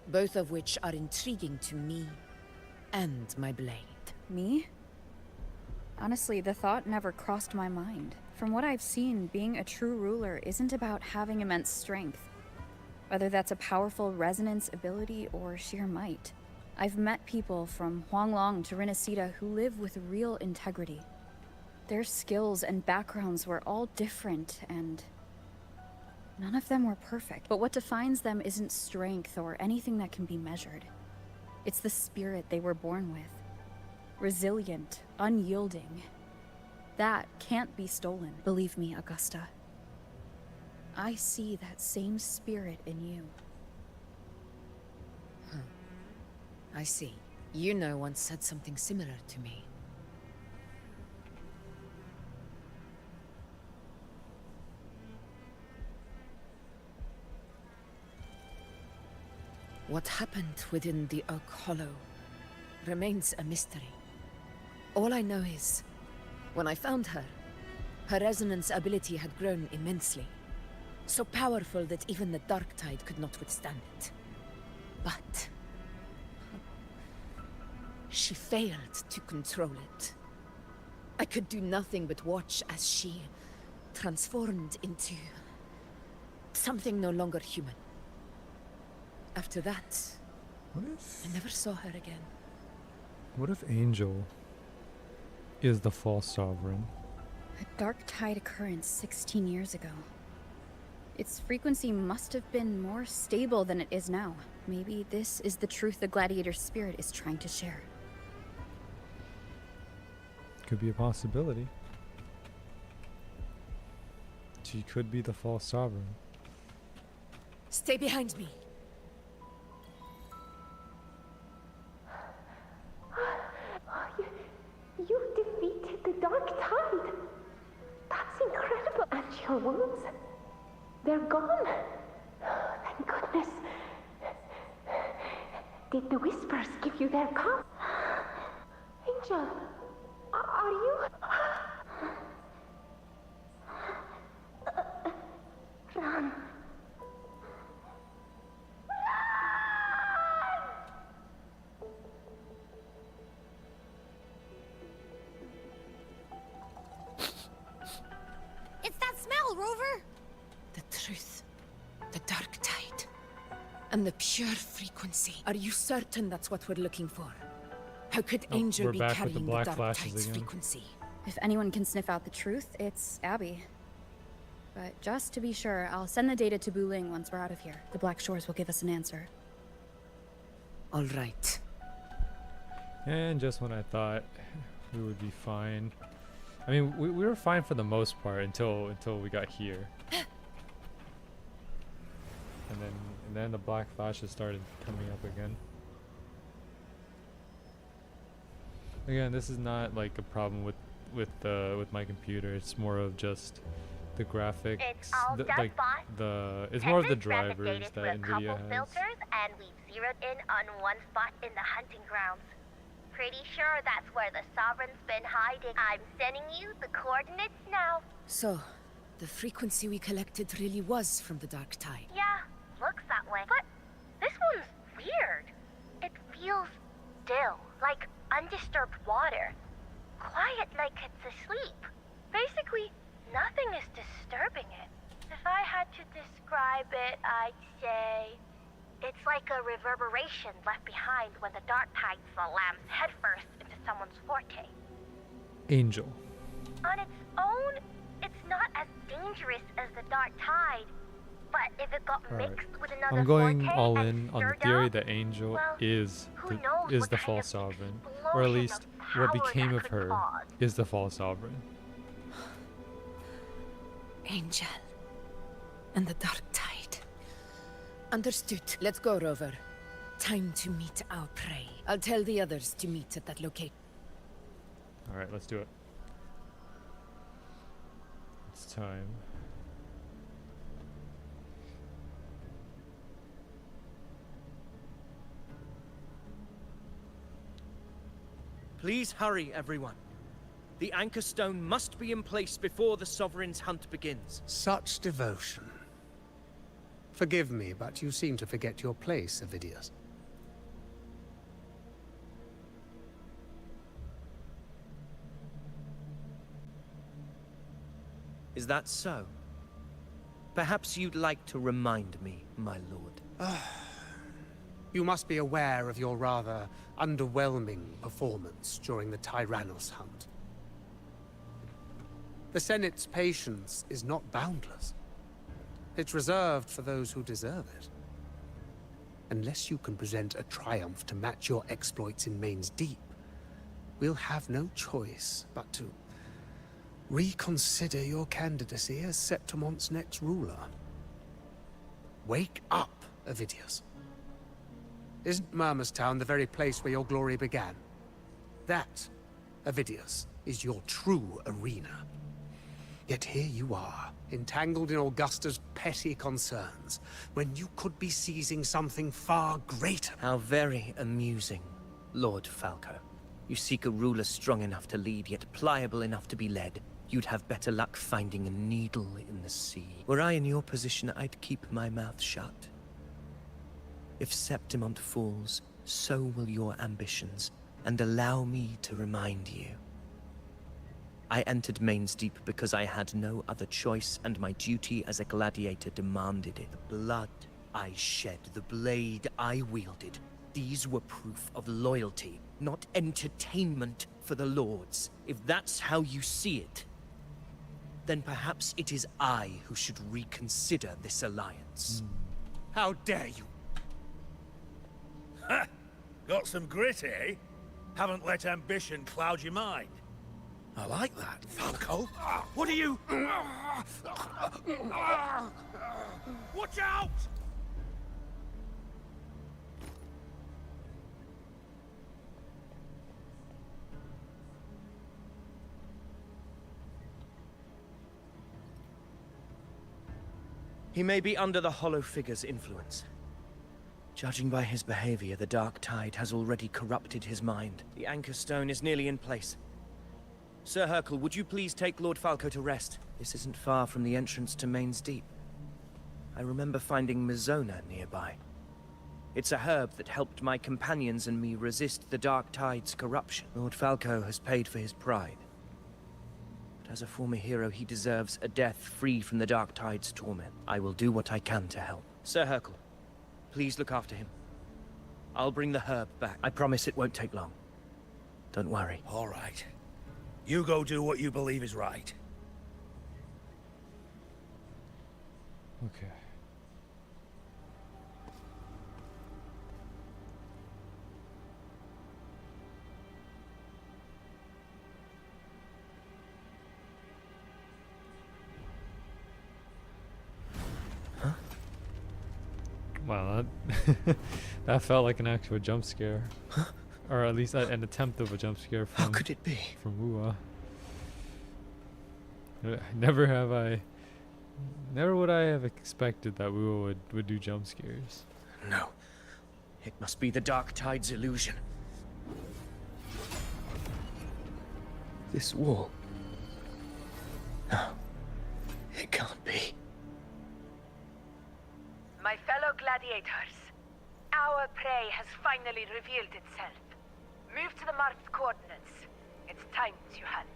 both of which are intriguing to me and my blade. Me? Honestly, the thought never crossed my mind. From what I've seen, being a true ruler isn't about having immense strength, whether that's a powerful resonance ability or sheer might. I've met people from Huanglong to Rinasita who live with real integrity. Their skills and backgrounds were all different, and none of them were perfect. But what defines them isn't strength or anything that can be measured. It's the spirit they were born with. Resilient, unyielding. That can't be stolen. Believe me, Augusta. I see that same spirit in you. I see. Yuno once said something similar to me. What happened within the Oak Hollow remains a mystery. All I know is, when I found her, her resonance ability had grown immensely. So powerful that even the Dark Tide could not withstand it. But she failed to control it. I could do nothing but watch as she transformed into something no longer human. After that, I never saw her again. What if Angel is the false sovereign? A Dark Tide occurrence 16 years ago. Its frequency must have been more stable than it is now. Maybe this is the truth the gladiator spirit is trying to share. Could be a possibility. She could be the false sovereign. Stay behind me. You defeated the Dark Tide. That's incredible. And your wounds? They're gone. Thank goodness. Did the Whispers give you their calm? Angel, are you? Run. It's that smell, Rover! The truth. The Dark Tide. And the pure frequency. Are you certain that's what we're looking for? How could Angel we're be back with the carrying black Dark flashes Tide's again. frequency? If anyone can sniff out the truth, it's Abby. But just to be sure, I'll send the data to Buling once we're out of here. The Black Shores will give us an answer. All right. And just when I thought we would be fine. I mean, we were fine for the most part until we got here. And then the black flashes started coming up again. Again, this is not like a problem with my computer. It's more of just the graphics. It's all done, like boss. it's more of the Tethys ran the drivers data that through a Nvidia couple has. filters, and we've zeroed in on one spot in the hunting grounds. Pretty sure that's where the Sovereign's been hiding. I'm sending you the coordinates now. So, the frequency we collected really was from the Dark Tide. Yeah, looks that way. But this one's weird. It feels still, like undisturbed water. Quiet like it's asleep. Basically, nothing is disturbing it. If I had to describe it, I'd say it's like a reverberation left behind when the dark tide slams headfirst into someone's forte. Angel. On its own, it's not as dangerous as the dark tide, but if it got mixed with another I'm going forte all and in on the stirred theory up, that Angel well, is who knows the what kind false of sovereign, or at explosion least of what power became that of could her cause. is the false sovereign. Angel. And the dark tide. Understood. Let's go, Rover. Time to meet our prey. I'll tell the others to meet at that location. All right, let's do it. It's time. Please hurry, everyone. The anchor stone must be in place before the Sovereign's hunt begins. Such devotion. Forgive me, but you seem to forget your place, Avidius. Is that so? Perhaps you'd like to remind me, my lord. You must be aware of your rather underwhelming performance during the Tyrannos hunt. The Senate's patience is not boundless. It's reserved for those who deserve it. Unless you can present a triumph to match your exploits in Main's Deep, we'll have no choice but to reconsider your candidacy as Septimont's next ruler. Wake up, Avidius. Isn't Murmurstown the very place where your glory began? That, Avidius, is your true arena. Yet here you are, entangled in Augusta's petty concerns, when you could be seizing something far greater. How very amusing, Lord Falco. You seek a ruler strong enough to lead, yet pliable enough to be led. You'd have better luck finding a needle in the sea. Were I in your position, I'd keep my mouth shut. If Septimont falls, so will your ambitions, and allow me to remind you. I entered Main's Deep because I had no other choice, and my duty as a gladiator demanded it. The blood I shed, the blade I wielded, these were proof of loyalty, not entertainment for the Lords. If that's how you see it, then perhaps it is I who should reconsider this alliance. How dare you! Ha! Got some grit, eh? Haven't let ambition cloud your mind. I like that, Falco. What are you... Watch out! He may be under the Hollow Figure's influence. Judging by his behavior, the Dark Tide has already corrupted his mind. The Anchor Stone is nearly in place. Sir Hercule, would you please take Lord Falco to rest? This isn't far from the entrance to Main's Deep. I remember finding Mizona nearby. It's a herb that helped my companions and me resist the Dark Tide's corruption. Lord Falco has paid for his pride. But as a former hero, he deserves a death free from the Dark Tide's torment. I will do what I can to help. Sir Hercule, please look after him. I'll bring the herb back. I promise it won't take long. Don't worry. All right. You go do what you believe is right. Okay. Wow, that that felt like an actual jump scare. Or at least an attempt of a jump scare from... How could it be? From Wua. Never would I have expected that Wua would do jump scares. No. It must be the Dark Tide's illusion. This wall. No. It can't be. My fellow gladiators, our prey has finally revealed itself. Move to the marked coordinates. It's time to hunt.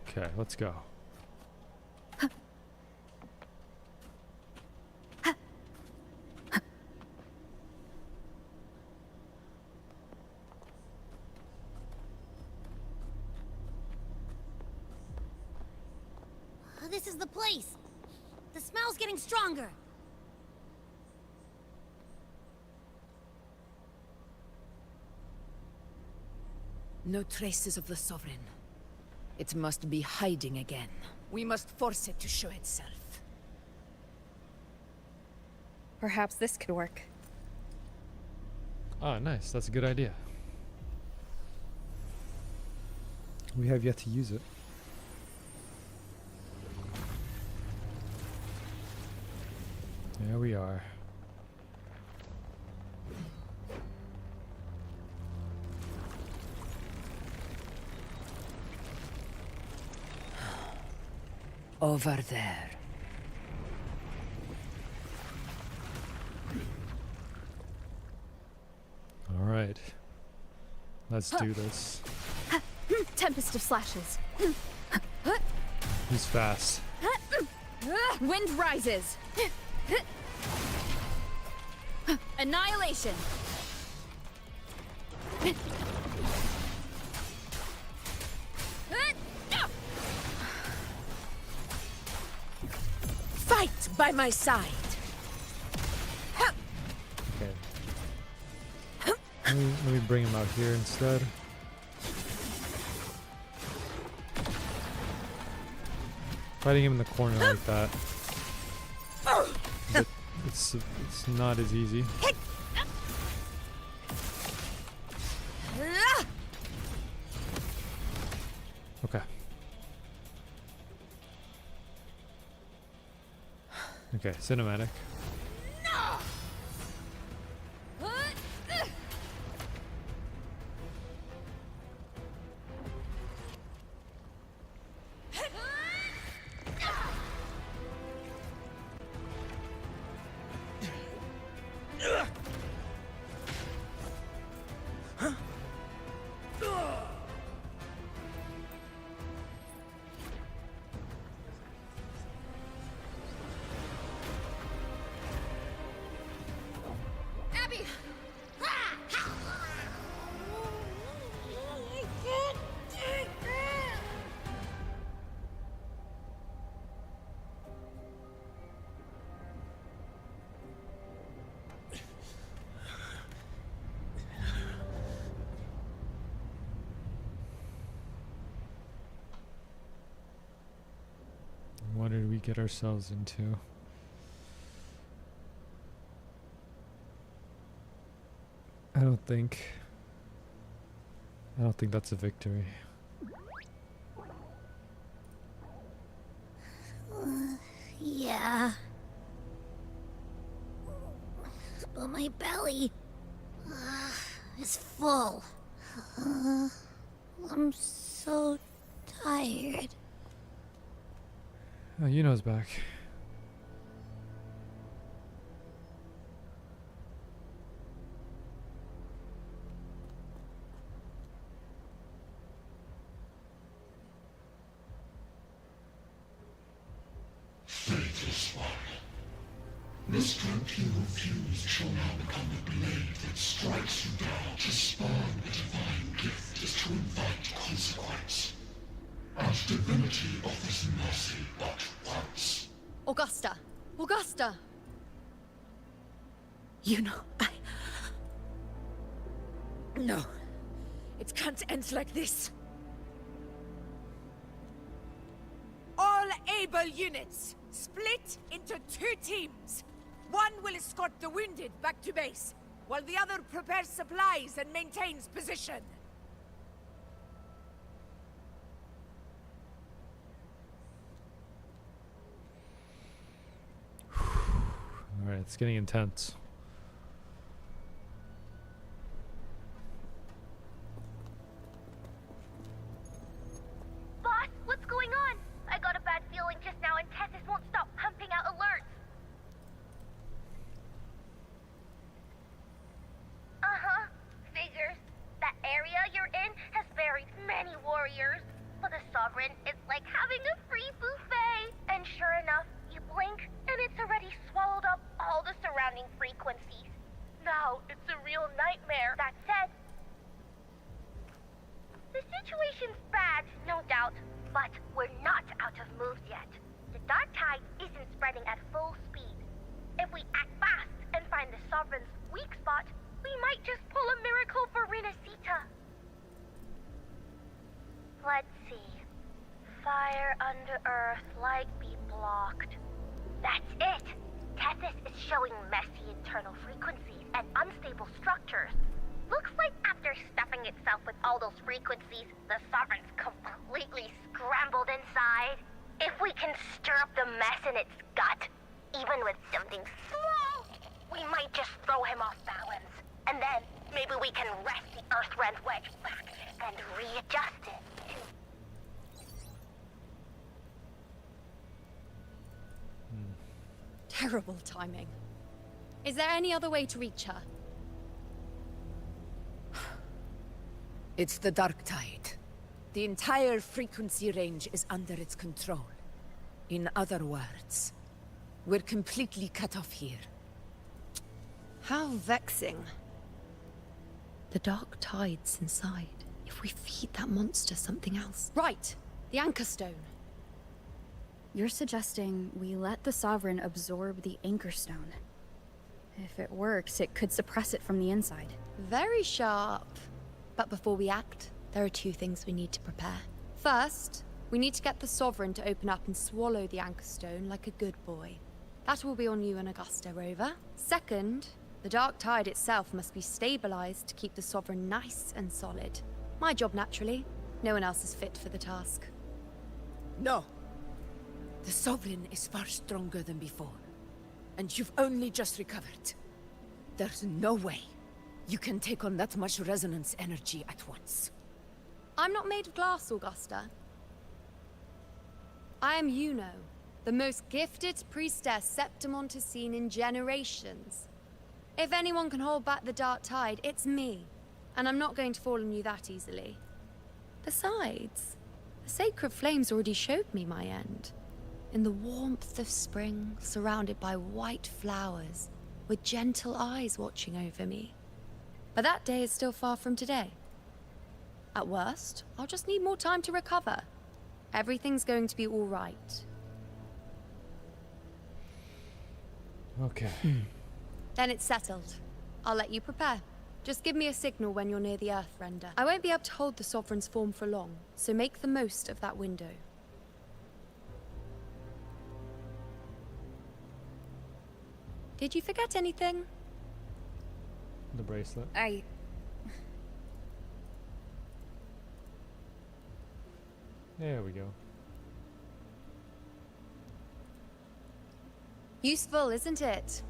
Okay, let's go. This is the place. The smell's getting stronger. No traces of the Sovereign. It must be hiding again. We must force it to show itself. Perhaps this could work. Ah, nice. That's a good idea. We have yet to use it. There we are. Over there. All right. Let's do this. Tempest of slashes. He's fast. Wind rises. Annihilation. Fight by my side. Okay. Let me bring him out here instead. Fighting him in the corner like that. It's not as easy. Okay. Okay, cinematic. Abby! What did we get ourselves into? I don't think that's a victory. Yeah. But my belly is full. I'm so tired. Oh, Yuno's back. Faithless one. The strength you refuse shall now become the blade that strikes you down. To spawn a divine gift is to invite consequence. And divinity offers mercy but once. Augusta! Augusta! You know, No. It can't end like this. All able units, split into 2 teams. One will escort the wounded back to base, while the other prepares supplies and maintains position. Alright, it's getting intense. Boss, what's going on? I got a bad feeling just now and Tessus won't stop pumping out alerts. spot, we might just pull a miracle for Renacita. Let's see. Fire under earth, light be blocked. That's it! Tethys is showing messy internal frequencies and unstable structures. Looks like after stuffing itself with all those frequencies, the Sovereign's completely scrambled inside. If we can stir up the mess in its gut, even with something small, we might just throw him off balance. And then maybe we can wrest the Earthrend wedge back and readjust it. Terrible timing. Is there any other way to reach her? It's the Dark Tide. The entire frequency range is under its control. In other words, we're completely cut off here. How vexing. The Dark Tide's inside. If we feed that monster something else. Right! The Anchor Stone. You're suggesting we let the Sovereign absorb the Anchor Stone. If it works, it could suppress it from the inside. Very sharp. But before we act, there are two things we need to prepare. First, we need to get the Sovereign to open up and swallow the Anchor Stone like a good boy. That will be on you and Augusta, Rover. Second, the Dark Tide itself must be stabilized to keep the Sovereign nice and solid. My job, naturally. No one else is fit for the task. No. The Sovereign is far stronger than before. And you've only just recovered. There's no way you can take on that much resonance energy at once. I'm not made of glass, Augusta. I am Yuno, the most gifted priestess Septimont has seen in generations. If anyone can hold back the Dark Tide, it's me. And I'm not going to fall on you that easily. Besides, the sacred flames already showed me my end. In the warmth of spring, surrounded by white flowers, with gentle eyes watching over me. But that day is still far from today. At worst, I'll just need more time to recover. Everything's going to be all right. Okay. Then it's settled. I'll let you prepare. Just give me a signal when you're near the Earthrender. I won't be able to hold the Sovereign's form for long, so make the most of that window. Did you forget anything? The bracelet. There we go. Useful, isn't it?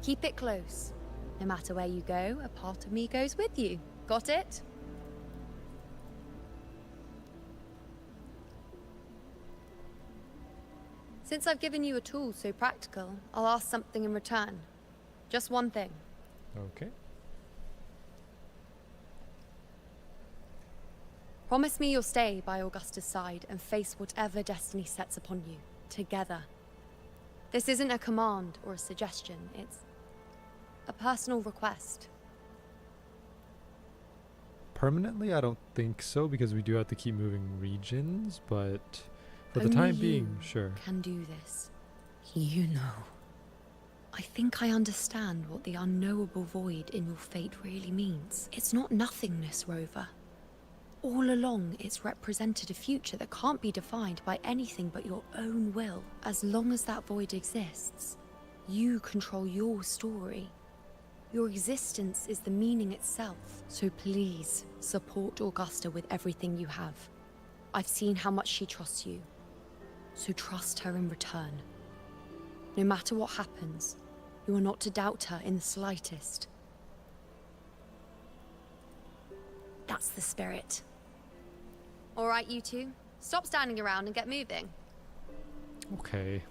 Keep it close. No matter where you go, a part of me goes with you. Got it? Since I've given you a tool so practical, I'll ask something in return. Just one thing. Okay. Promise me you'll stay by Augusta's side and face whatever destiny sets upon you, together. This isn't a command or a suggestion, it's a personal request. Permanently, I don't think so, because we do have to keep moving regions, but for the Only time you being, sure. Can do this. You know. I think I understand what the unknowable void in your fate really means. It's not nothingness, Rover. All along, it's represented a future that can't be defined by anything but your own will. As long as that void exists, you control your story. Your existence is the meaning itself. So please, support Augusta with everything you have. I've seen how much she trusts you. So trust her in return. No matter what happens, you are not to doubt her in the slightest. That's the spirit. All right, you two. Stop standing around and get moving. Okay.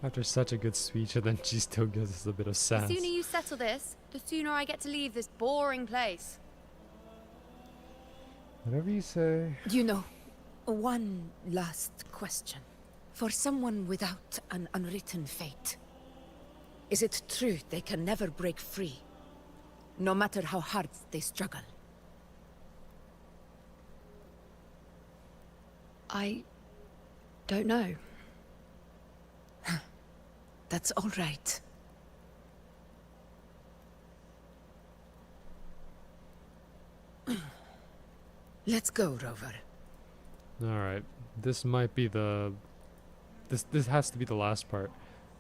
After such a good speech, and then she still gives us a bit of sass. The sooner you settle this, the sooner I get to leave this boring place. Whatever you say. You know, one last question. For someone without an unwritten fate, is it true they can never break free, no matter how hard they struggle? I don't know. That's all right. Let's go, Rover. Alright. This might be the... This has to be the last part.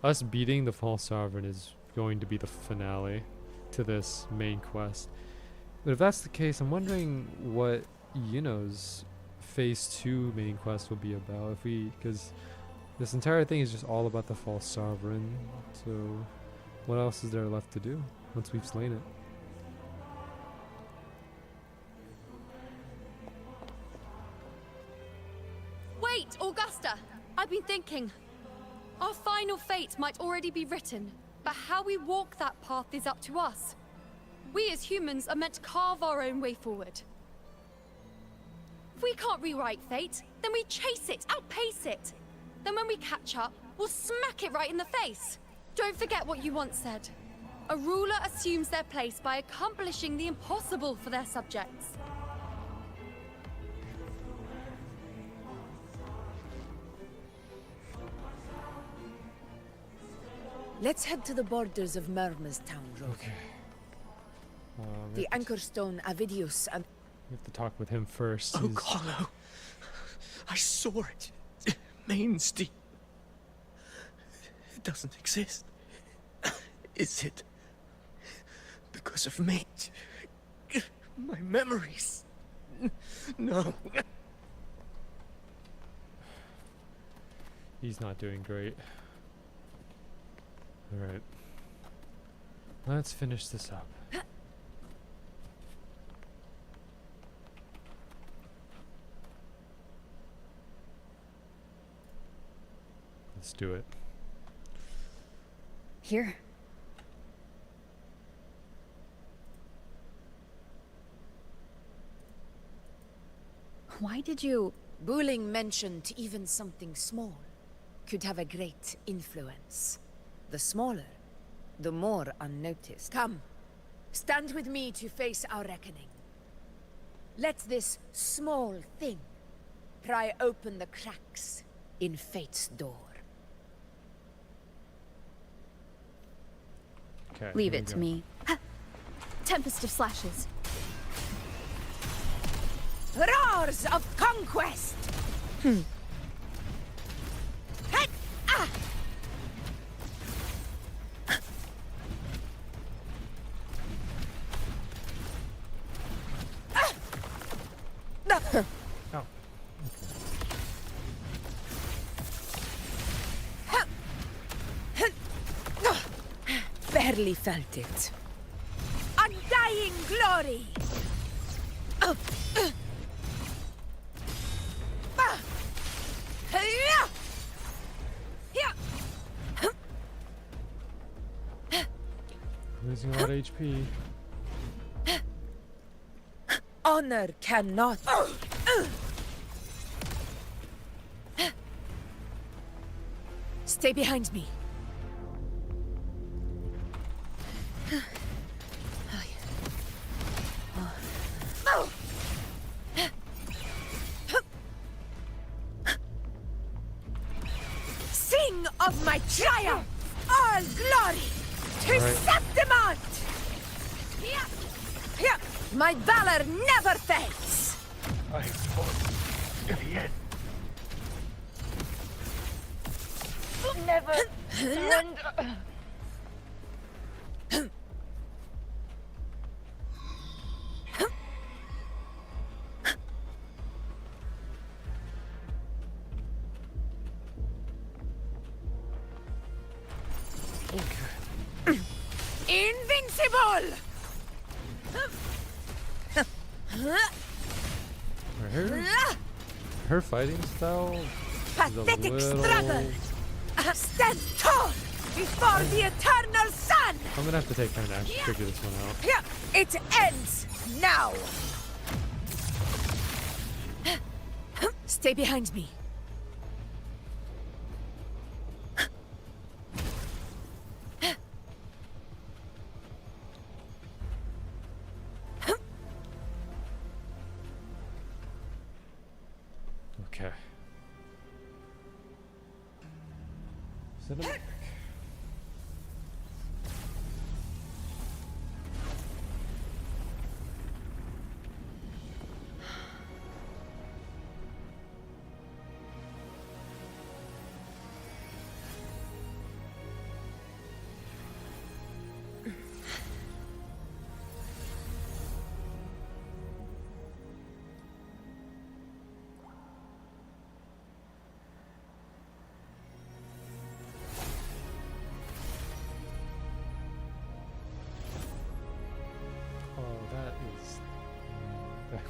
Us beating the False Sovereign is going to be the finale to this main quest. But if that's the case, I'm wondering what Yino's Phase 2 main quest will be about. If we... Because this entire thing is just all about the False Sovereign. So what else is there left to do once we've slain it? Wait, Augusta! I've been thinking. Our final fate might already be written, but how we walk that path is up to us. We as humans are meant to carve our own way forward. If we can't rewrite fate, then we chase it, outpace it. Then when we catch up, we'll smack it right in the face. Don't forget what you once said. A ruler assumes their place by accomplishing the impossible for their subjects. Let's head to the borders of Murmur's town, Rover. Okay. The Anchor Stone, Avidius, and... We have to talk with him first. Oh, Hollow. I saw it. Main's deep. It doesn't exist. Is it because of me? My memories? No. He's not doing great. Alright. Let's finish this up. Let's do it. Here. Why did you... Bulling mentioned even something small could have a great influence. The smaller, the more unnoticed. Come, stand with me to face our reckoning. Let this small thing pry open the cracks in fate's door. Okay, Leave it to me. Tempest of slashes. Roars of conquest! Heck! Ah! Oh. Barely felt it. Undying glory! Losing a lot of HP. Honor cannot. Stay behind me. Sing of my triumph! All glory to Septimont! My valor never fades! I fought to the end. Never surrender. Invincible! Her fighting style Pathetic is a little... struggle! Stand tall before the eternal sun! I'm gonna have to take time to actually figure this one out. It ends now! Stay behind me. Okay. Cinematic.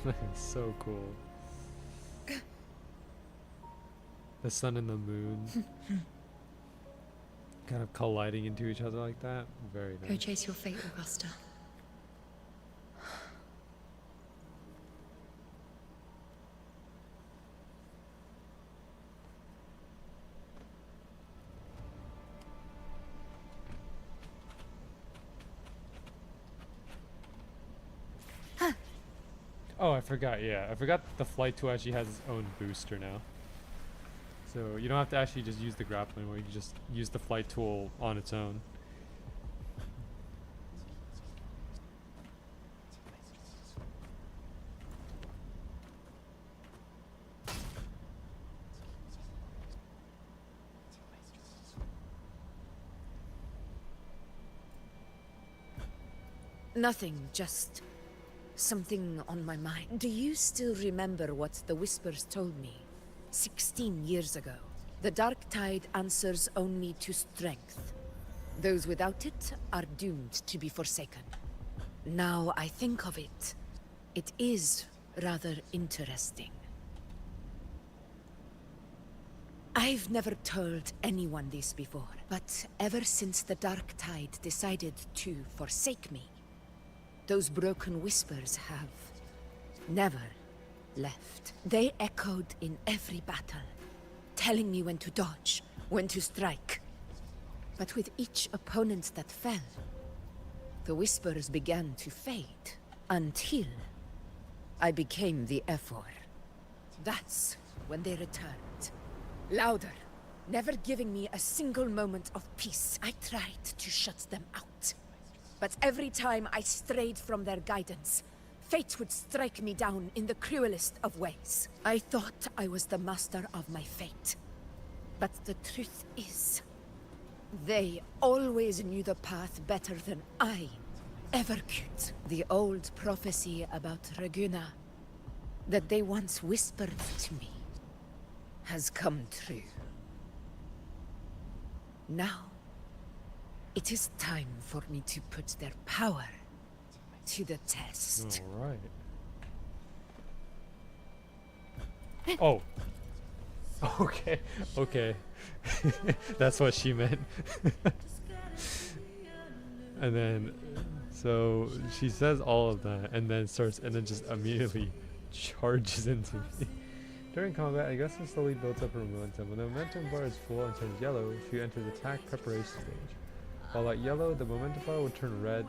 It's so cool. The sun and the moon kind of colliding into each other like that. Very nice. Go chase your fate, Augusta. Oh, I forgot. Yeah, I forgot the flight tool actually has its own booster now. So you don't have to actually just use the grappling anymore. You can just use the flight tool on its own. Nothing, just something on my mind. Do you still remember what the Whispers told me 16 years ago? The Dark Tide answers only to strength. Those without it are doomed to be forsaken. Now I think of it, it is rather interesting. I've never told anyone this before, but ever since the Dark Tide decided to forsake me, those broken whispers have never left. They echoed in every battle, telling me when to dodge, when to strike. But with each opponent that fell, the whispers began to fade, until I became the Ephor. That's when they returned. Louder, never giving me a single moment of peace. I tried to shut them out. But every time I strayed from their guidance, fate would strike me down in the cruelest of ways. I thought I was the master of my fate. But the truth is, they always knew the path better than I ever could. The old prophecy about Raguna that they once whispered to me has come true. Now, it is time for me to put their power to the test. All right. Oh. Okay. Okay. That's what she meant. And then, so she says all of that, and then just immediately charges into me. During combat, Augusta slowly builds up her momentum. When the momentum bar is full and turns yellow, she enters attack preparation stage. While at yellow, the momentum bar will turn red,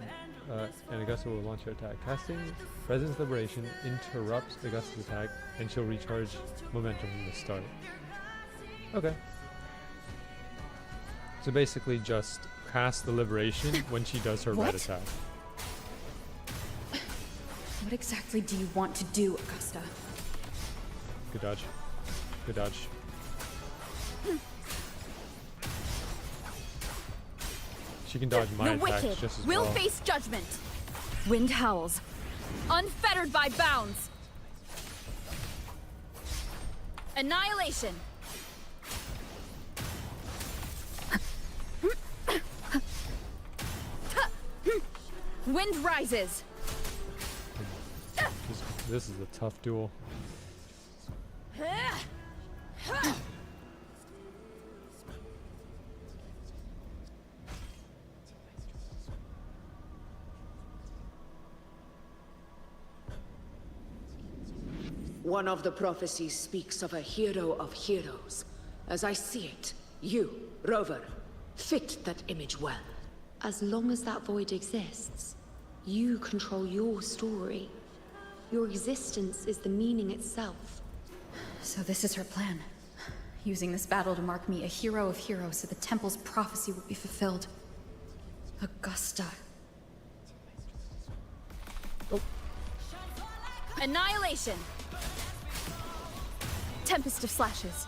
and Augusta will launch her attack. Casting Resonance Liberation interrupts Augusta's attack, and she'll recharge momentum from the start. Okay. So basically just cast the Liberation when she does her red attack. What exactly do you want to do, Augusta? Good dodge. Good dodge. She can dodge my attacks just as well. We'll face judgment. Wind howls, unfettered by bounds. Annihilation. Wind rises. This is a tough duel. One of the prophecies speaks of a hero of heroes. As I see it, you, Rover, fit that image well. As long as that void exists, you control your story. Your existence is the meaning itself. So this is her plan. Using this battle to mark me a hero of heroes so the temple's prophecy will be fulfilled. Augusta. Oh. Annihilation! Tempest of slashes.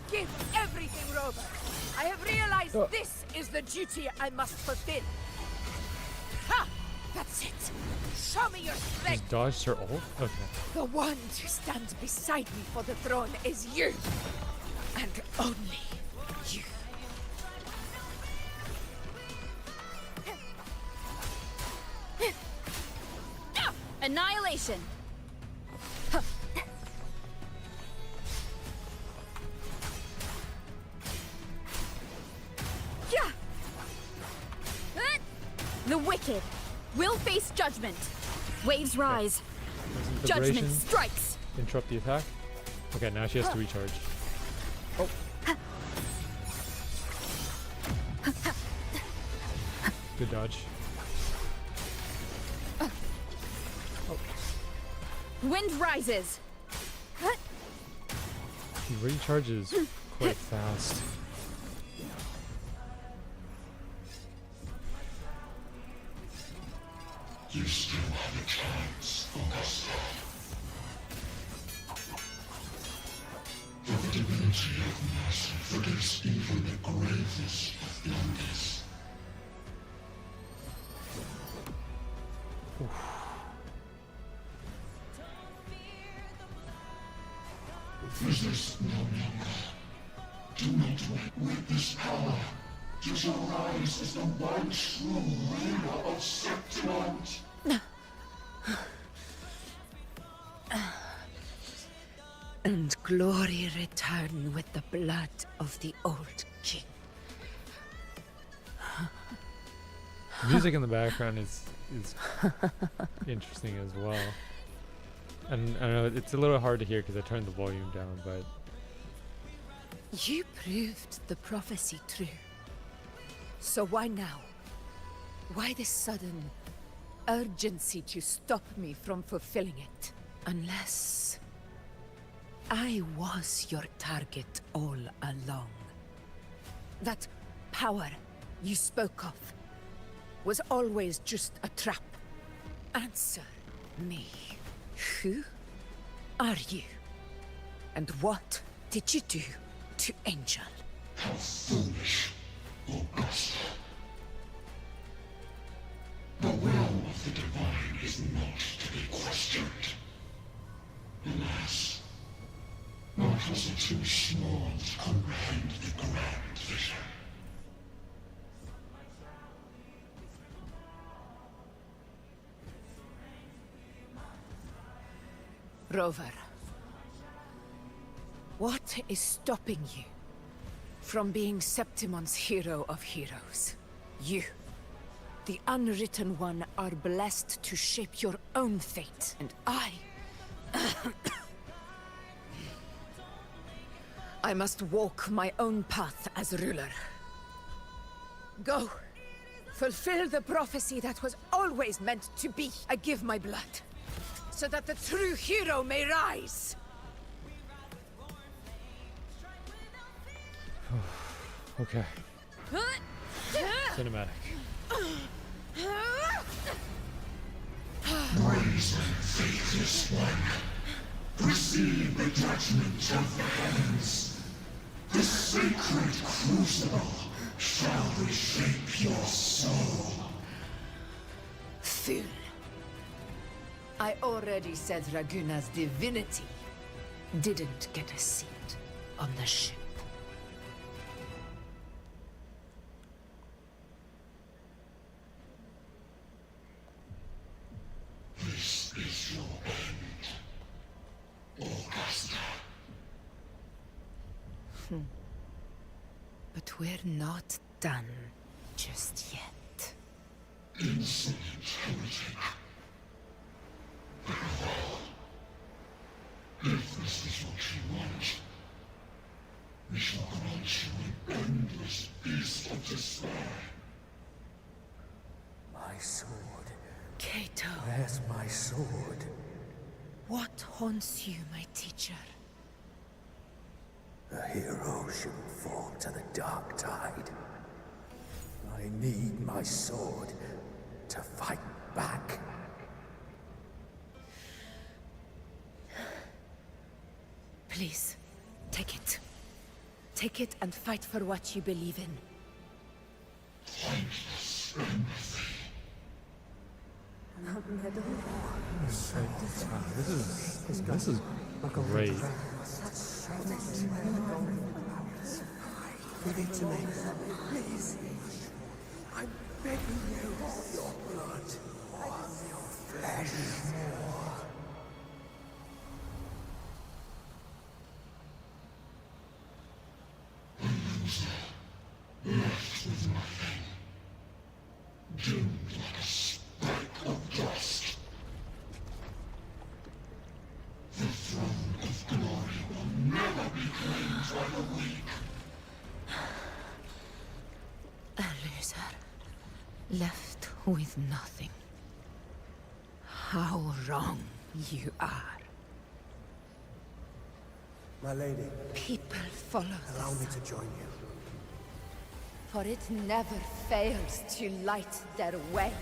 Give everything, Rover. I have realized this is the duty I must fulfill. Ha! That's it. Show me your strength. Just dodged her ult? Okay. The one to stand beside me for the throne is you. And only you. Annihilation! Yeah. The wicked will face judgment. Waves rise. Judgment strikes. Interrupt the attack. Okay, now she has to recharge. Oh. Good dodge. Oh. Wind rises. He recharges quite fast. You still have a chance, Augusta. For the divinity of mercy forgives even the gravest of blunders. Resist no longer. Do not wait with this power. You shall rise as the one true ruler of Septimont. And glory return with the blood of the old king. The music in the background is interesting as well. And I know it's a little hard to hear because I turned the volume down, but You proved the prophecy true. So why now? Why this sudden urgency to stop me from fulfilling it? Unless I was your target all along. That power you spoke of was always just a trap. Answer me. Who are you? And what did you do to Angel? How foolish, Augusta. The will of the divine is not to be questioned. Alas, mortals are too small to comprehend the grand vision. Rover, what is stopping you from being Septimon's hero of heroes? You, the unwritten one, are blessed to shape your own fate, and I must walk my own path as ruler. Go, fulfill the prophecy that was always meant to be. I give my blood, so that the true hero may rise. okay. Cinematic. Rise, faithless one. Receive the judgment of the heavens. The sacred crucible shall reshape your soul. Fool. I already said Raguna's divinity didn't get a seat on the ship. This is your end, Augusta. But we're not done just yet. Insolent heretic. If this is what you want, we shall grant you an endless beast of despair. My sword. Cato. Where's my sword? What haunts you, my teacher? A hero shouldn't fall to the dark tide. I need my sword to fight back. Please, take it. Take it and fight for what you believe in. Thankless empathy. This is great. Give it to me, please. I'm begging you. Your blood on your flesh more. Left with nothing. Doomed like a speck of dust. The throne of glory will never be claimed by the weak. A loser. Left with nothing. How wrong you are. My lady, People follow allow this, me to join you. For it never fails to light their way.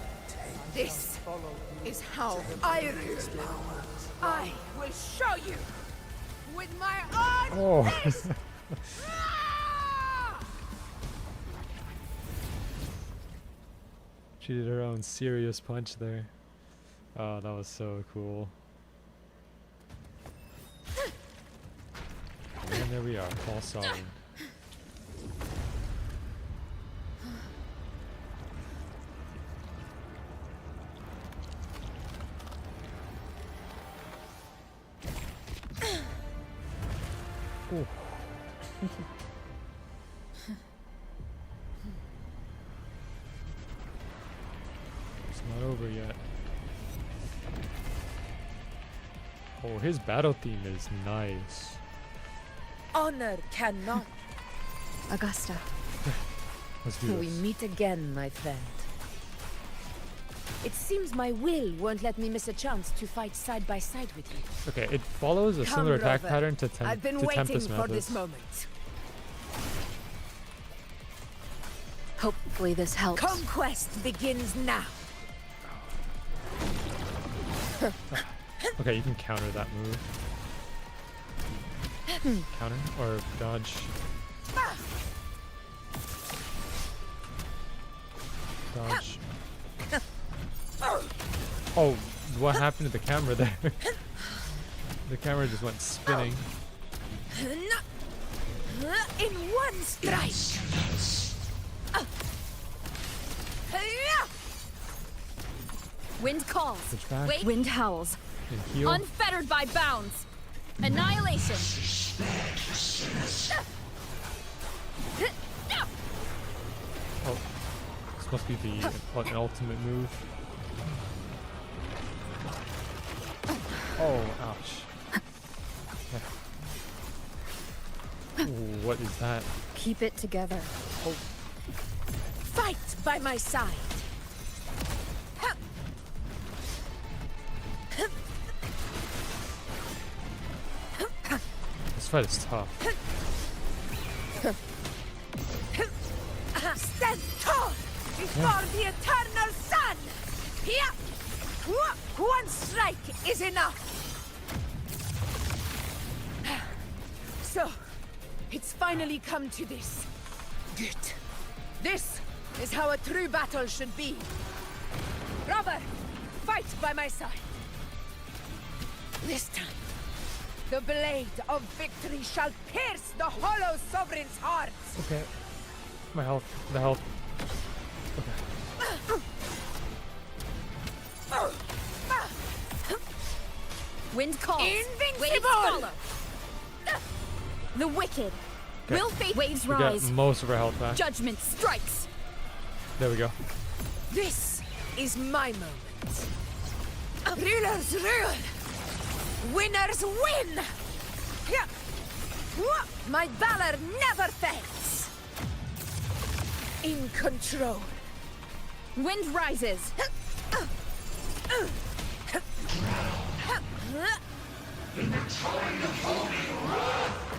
This is how I rule. I will show you with my own Oh. fist. She did her own serious punch there. Oh, that was so cool. And there we are, Paul Sovereign. Ooh. It's not over yet. Oh, his battle theme is nice. Honor cannot. Augusta. Let's do We this. meet again, my friend. It seems my will won't let me miss a chance to fight side by side with you. Okay, it follows a Come, similar attack Rover. pattern to, I've been to waiting Tempest for methods. this moment. Hopefully this helps. Conquest begins now. Okay, you can counter that move. Counter or dodge. Dodge. Oh, what happened to the camera there? The camera just went spinning. In one strike. Wind calls. Switch back. Wait. Wind howls. And heal. Unfettered by bounds. Annihilation. Oh, this must be the an ultimate move. Oh, ouch. Ooh, what is that? Keep it together. Oh, Fight by my side. this fight is tough. Stand tall before the eternal sun. Here. One strike is enough. So, it's finally come to this. Good. This is how a true battle should be. Robert, fight by my side. This time, the blade of victory shall pierce the hollow sovereign's heart. Okay. My health. The health. Wind calls. Invincible! Waves follow. The wicked. Okay. Will fate waves We rise. got most of our health back. Judgment strikes. There we go. This is my moment. Rulers rule. Winners win. Yeah. My valor never fades. In control. Wind rises.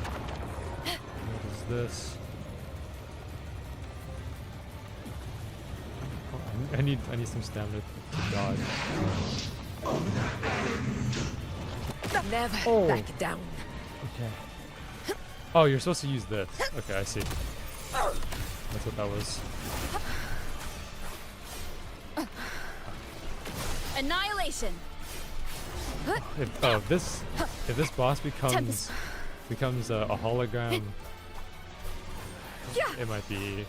What is this? Oh, I need some stamina to dodge. Never back down. Okay. Oh, you're supposed to use this. Okay, I see. That's what that was. Annihilation. If this boss becomes a hologram, it might be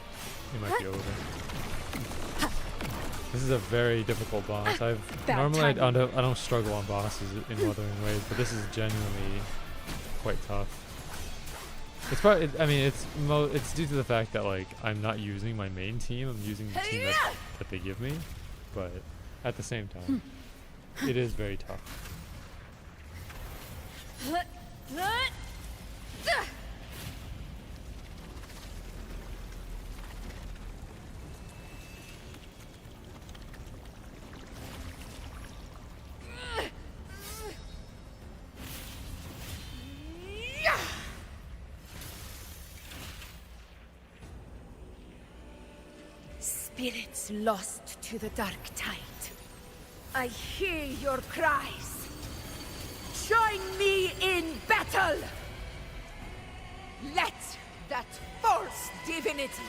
over. This is a very difficult boss. Normally I don't struggle on bosses in Wuthering Waves, but this is genuinely quite tough. It's probably, I mean, it's due to the fact that like I'm not using my main team. I'm using the team that they give me, but at the same time, it is very tough. Spirits lost to the dark tide. I hear your cries. Join me in battle! Let that false divinity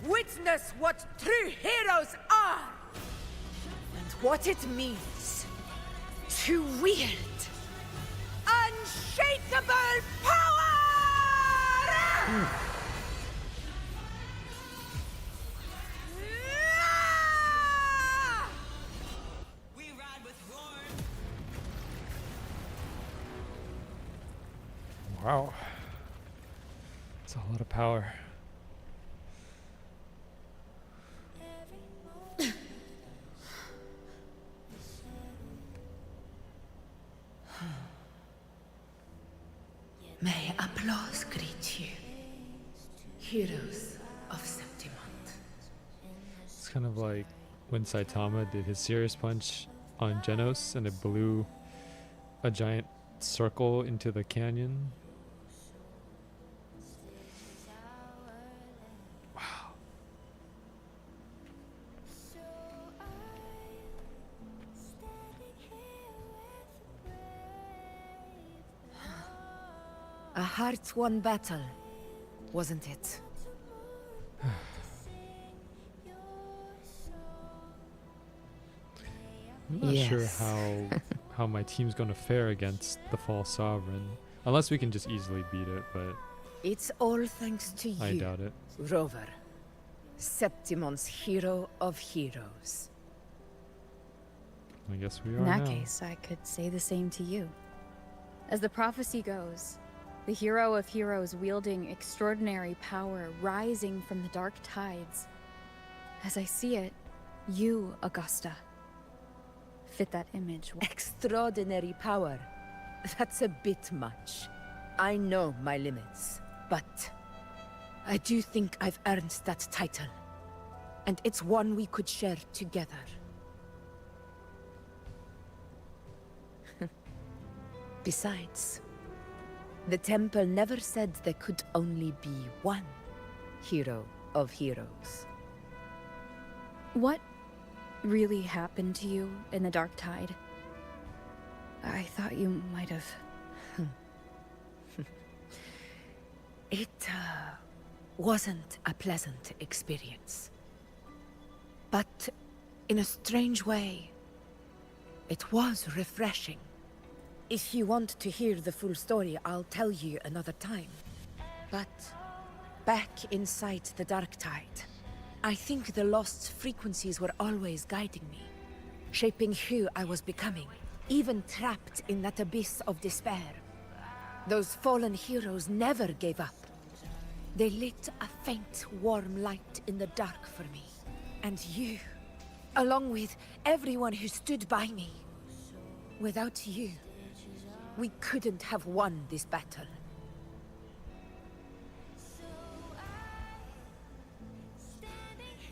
witness what true heroes are and what it means to wield unshakable power! Wow. It's a lot of power. May applause greet you, heroes of Septimont. It's kind of like when Saitama did his serious punch on Genos and it blew a giant circle into the canyon. Wow. A hard-won battle, wasn't it? I'm not sure how my team's gonna fare against the false sovereign, unless we can just easily beat it. But it's all thanks to you. I doubt it. Rover, Septimon's hero of heroes. I guess we are In that now. case, I could say the same to you. As the prophecy goes, the hero of heroes wielding extraordinary power rising from the dark tides. As I see it, you, Augusta, fit that image. Extraordinary power. That's a bit much. I know my limits, but I do think I've earned that title. And it's one we could share together. Besides, the temple never said there could only be one hero of heroes. What really happened to you in the dark tide? I thought you might have... It wasn't a pleasant experience. But in a strange way, it was refreshing. If you want to hear the full story, I'll tell you another time. But back inside the dark tide, I think the lost frequencies were always guiding me, shaping who I was becoming, even trapped in that abyss of despair. Those fallen heroes never gave up. They lit a faint, warm light in the dark for me. And you, along with everyone who stood by me. Without you, we couldn't have won this battle.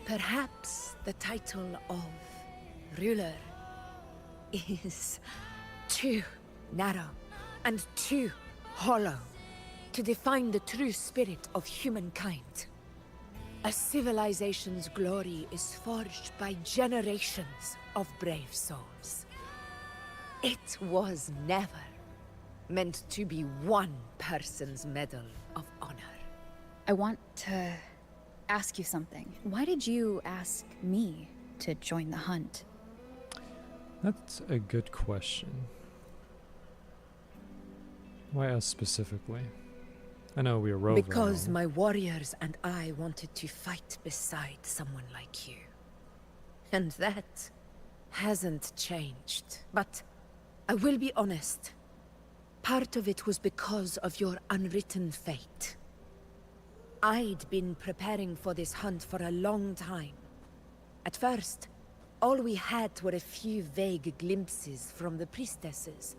Perhaps the title of ruler is too narrow and too hollow to define the true spirit of humankind. A civilization's glory is forged by generations of brave souls. It was never meant to be one person's medal of honor. I want to ask you something. Why did you ask me to join the hunt? That's a good question. Why us specifically? I know we are Rover. Because my warriors and I wanted to fight beside someone like you. And that hasn't changed. But I will be honest. Part of it was because of your unwritten fate. I'd been preparing for this hunt for a long time. At first, all we had were a few vague glimpses from the priestesses,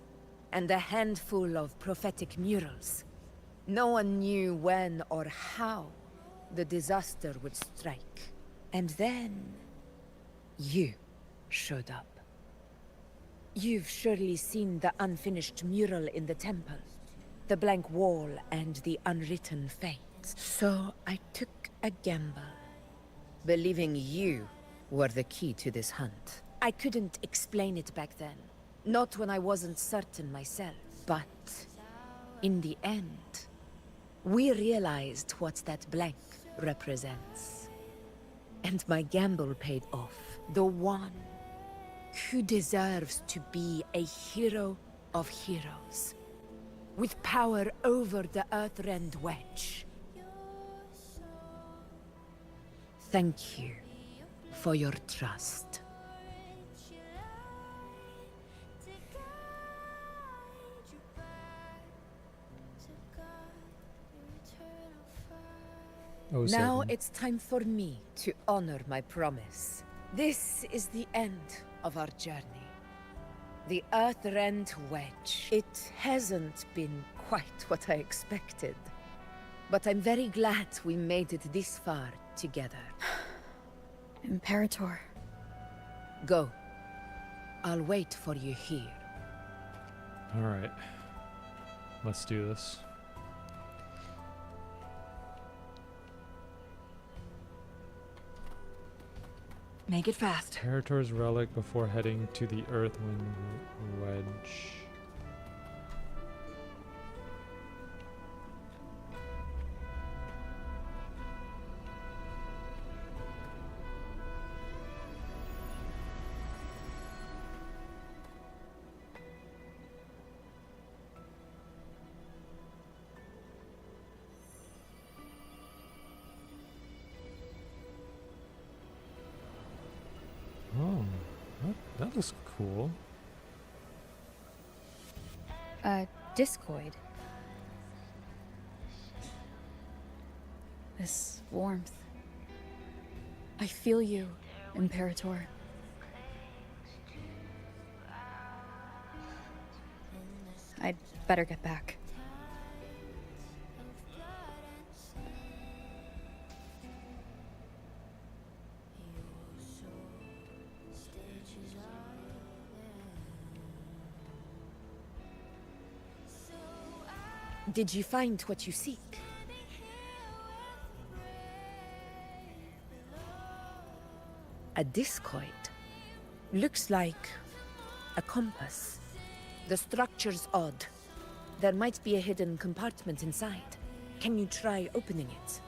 and a handful of prophetic murals. No one knew when or how the disaster would strike. And then, you showed up. You've surely seen the unfinished mural in the temple, the blank wall and the unwritten fate. So I took a gamble, believing you were the key to this hunt. I couldn't explain it back then, not when I wasn't certain myself. But in the end, we realized what that blank represents. And my gamble paid off. The one who deserves to be a hero of heroes, with power over the Earthrend Wedge. Thank you for your trust. Oh, Now seven. it's time for me to honor my promise. This is the end of our journey. The Earthrend Wedge. It hasn't been quite what I expected. But I'm very glad we made it this far together. Imperator. Go. I'll wait for you here. Alright. Let's do this. Make it fast. Imperator's relic before heading to the Earthwind Wedge. Oh, that looks cool. Discoid. This warmth. I feel you, Imperator. I'd better get back. Did you find what you seek? A discoid. Looks like a compass. The structure's odd. There might be a hidden compartment inside. Can you try opening it?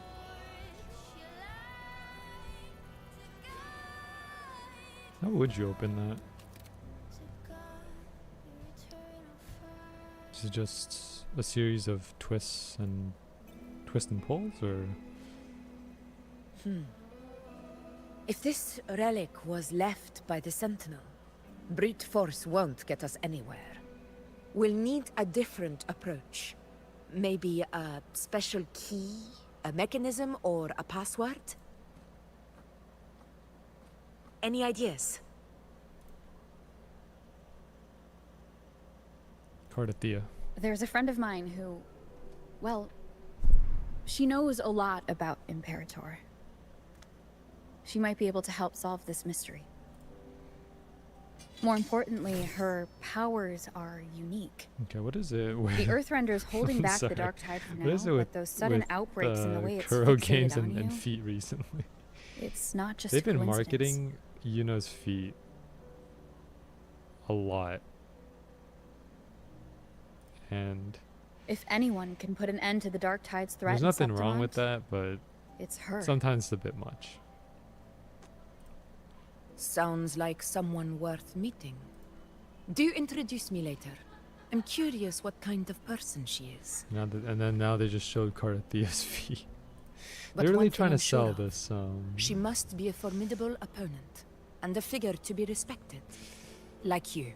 How would you open that? Is it just a series of twists and pulls, or? If this relic was left by the Sentinel, brute force won't get us anywhere. We'll need a different approach. Maybe a special key, a mechanism, or a password? Any ideas? Cardathea. There's a friend of mine who, well, she knows a lot about Imperator. She might be able to help solve this mystery. More importantly, her powers are unique. Okay, what is it? The Earthrender's holding back Sorry. the dark tide for What now, is it but those sudden with, outbreaks and the way it's Kuro fixated games on and you, feet recently? it's not just They've been coincidence. marketing Yuno's feet a lot. And If anyone can put an end to the dark tide's threat, there's nothing wrong with that, but it's her. sometimes it's a bit much. Sounds like someone worth meeting. Do introduce me later. I'm curious what kind of person she is. Now they just showed Cardathea's feet. But They're really one thing trying to I'm sure sell of, this. She must be a formidable opponent. and a figure to be respected. Like you.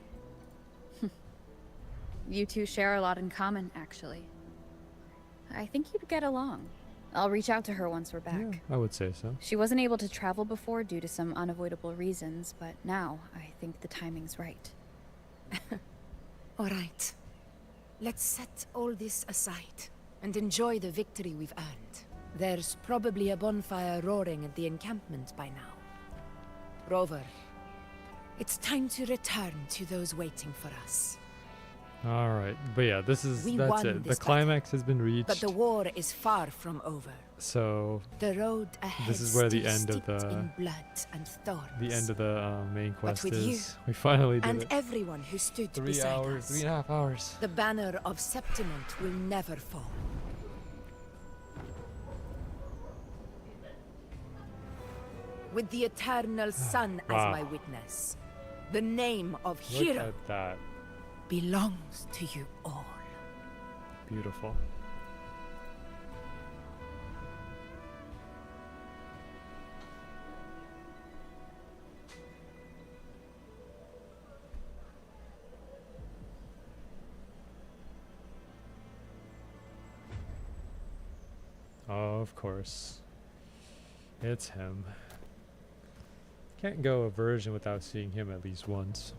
You two share a lot in common, actually. I think you'd get along. I'll reach out to her once we're back. Yeah, I would say so. She wasn't able to travel before due to some unavoidable reasons, but now I think the timing's right. All right. Let's set all this aside and enjoy the victory we've earned. There's probably a bonfire roaring at the encampment by now. Rover, it's time to return to those waiting for us. All right, but yeah, that's won it. The this climax has been reached. But the war is far from over. So the road ahead this is where the still end of steeped the in blood and thorns. the end of the main quest with is. you We finally did and it. everyone who stood 3 beside hours, us. 3.5 hours. The banner of Septimont will never fall. With the eternal sun Wow. as my witness, the name of Look hero at that. belongs to you all. Beautiful. Of course. It's him. Can't go a version without seeing him at least once.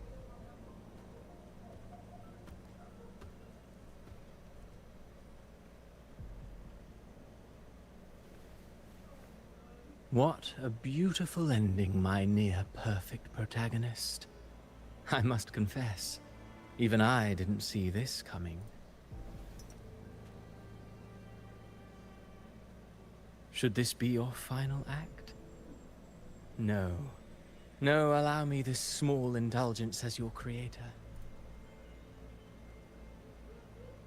What a beautiful ending, my near-perfect protagonist. I must confess, even I didn't see this coming. Should this be your final act? No. No, allow me this small indulgence as your creator.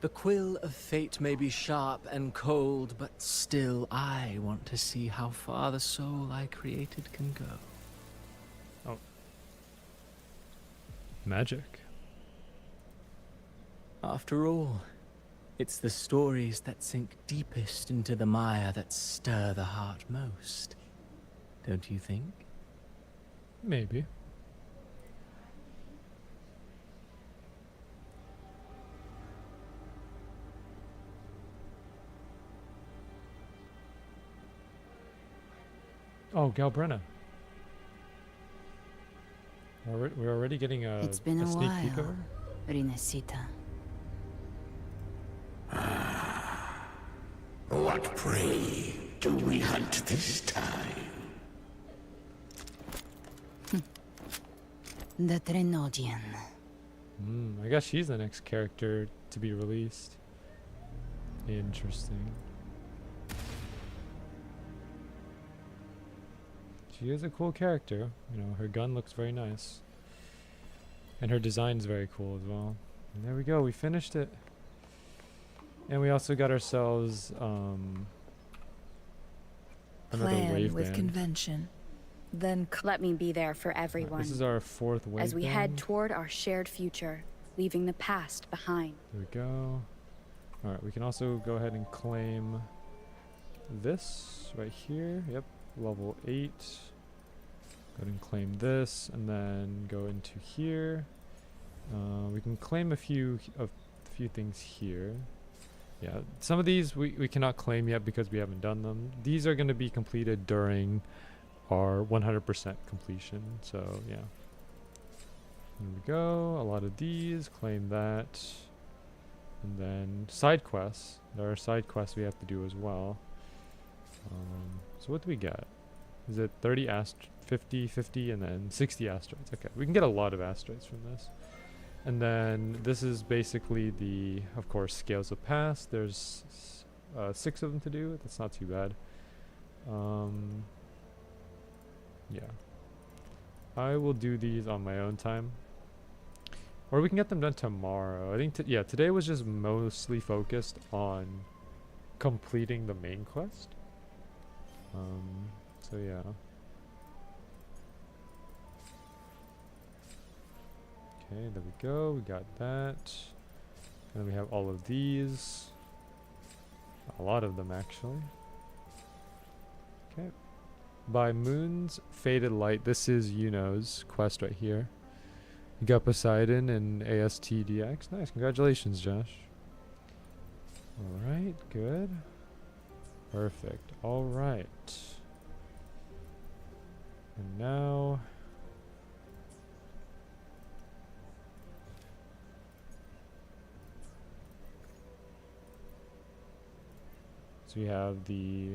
The quill of fate may be sharp and cold, but still I want to see how far the soul I created can go. Oh. Magic. After all, it's the stories that sink deepest into the mire that stir the heart most. Don't you think? Maybe. Oh, Galbrenna. We're already getting It's been a sneak peek of while, her? Rinesita. What prey do we hunt this time? The Trenodian. I guess she's the next character to be released. Interesting. She is a cool character. You know, her gun looks very nice. And her design's very cool as well. And there we go, we finished it. And we also got ourselves another Plan wave with band. convention. Then let me be there for everyone. This is our 4th wave as we band. head toward our shared future, leaving the past behind. There we go. Alright, we can also go ahead and claim this right here. Yep, level 8. Go ahead and claim this, and then go into here. We can claim a few things here. Yeah, some of these we cannot claim yet because we haven't done them. These are going to be completed during our 100% completion, so yeah. Here we go, a lot of these, claim that. And then side quests. There are side quests we have to do as well. So what do we get? Is it 30 50, 50, and then 60 asteroids? Okay, we can get a lot of asteroids from this. And then this is basically the, of course, scales of past. There's 6 of them to do. That's not too bad. Yeah. I will do these on my own time. Or we can get them done tomorrow. I think, yeah, today was just mostly focused on completing the main quest. So yeah. Okay, there we go. We got that. And then we have all of these. A lot of them, actually. Okay. by Moon's Faded Light. This is Yuno's quest right here. You got Poseidon and ASTDX. Nice, congratulations, Josh. Alright, good. Perfect. Alright. And now... so we have the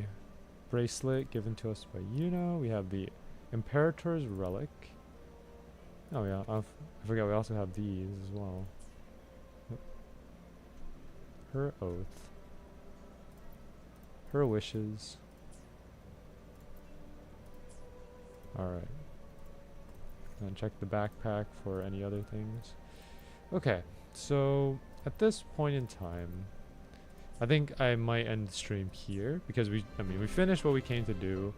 bracelet given to us by Yuno. We have the Imperator's Relic. Oh yeah, I forgot we also have these as well. Her Oath. Her Wishes. Alright. And check the backpack for any other things. Okay, so at this point in time, I think I might end the stream here because we finished what we came to do.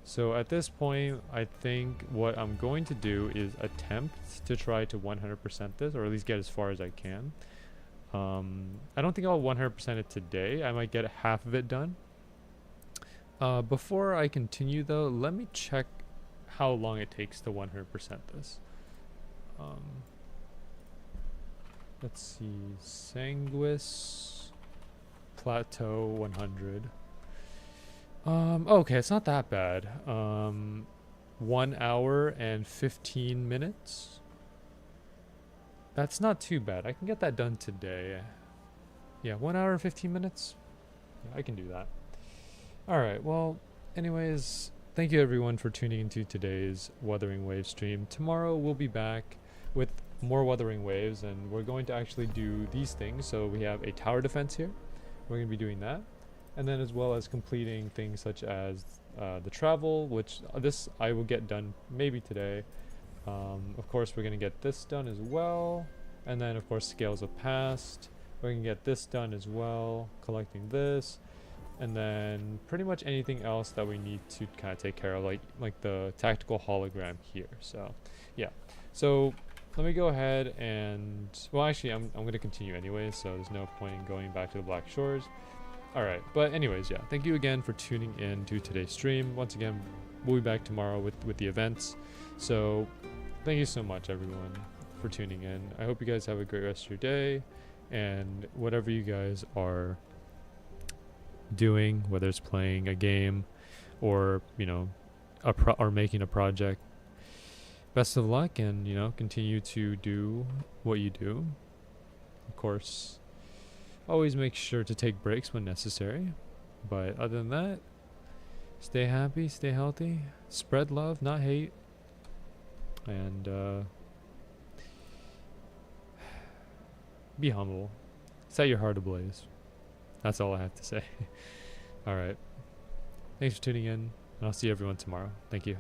So at this point, I think what I'm going to do is attempt to try to 100% this, or at least get as far as I can. I don't think I'll 100% it today. I might get half of it done. Before I continue though, let me check how long it takes to 100% this. Let's see, Sanguis Plateau 100. Okay, it's not that bad. 1 hour and 15 minutes. That's not too bad. I can get that done today. Yeah, 1 hour and 15 minutes. Yeah, I can do that. Alright, well, anyways, thank you everyone for tuning into today's Wuthering Waves stream. Tomorrow we'll be back with more Wuthering Waves, and we're going to actually do these things. So we have a tower defense here. We're going to be doing that. And then as well as completing things such as the travel, which this I will get done maybe today. Of course, we're going to get this done as well. And then, of course, Scales of Past. We're going to get this done as well, collecting this. And then pretty much anything else that we need to kind of take care of, like the tactical hologram here. So, yeah. So, let me go ahead and... well, actually, I'm going to continue anyway, so there's no point in going back to the Black Shores. Alright, but anyways, yeah. Thank you again for tuning in to today's stream. Once again, we'll be back tomorrow with the events. So, thank you so much, everyone, for tuning in. I hope you guys have a great rest of your day. And whatever you guys are doing, whether it's playing a game or, you know, or making a project, best of luck, and, you know, continue to do what you do. Of course, always make sure to take breaks when necessary. But other than that, stay happy, stay healthy, spread love, not hate, and be humble. Set your heart ablaze. That's all I have to say. Alright. Thanks for tuning in, and I'll see everyone tomorrow. Thank you.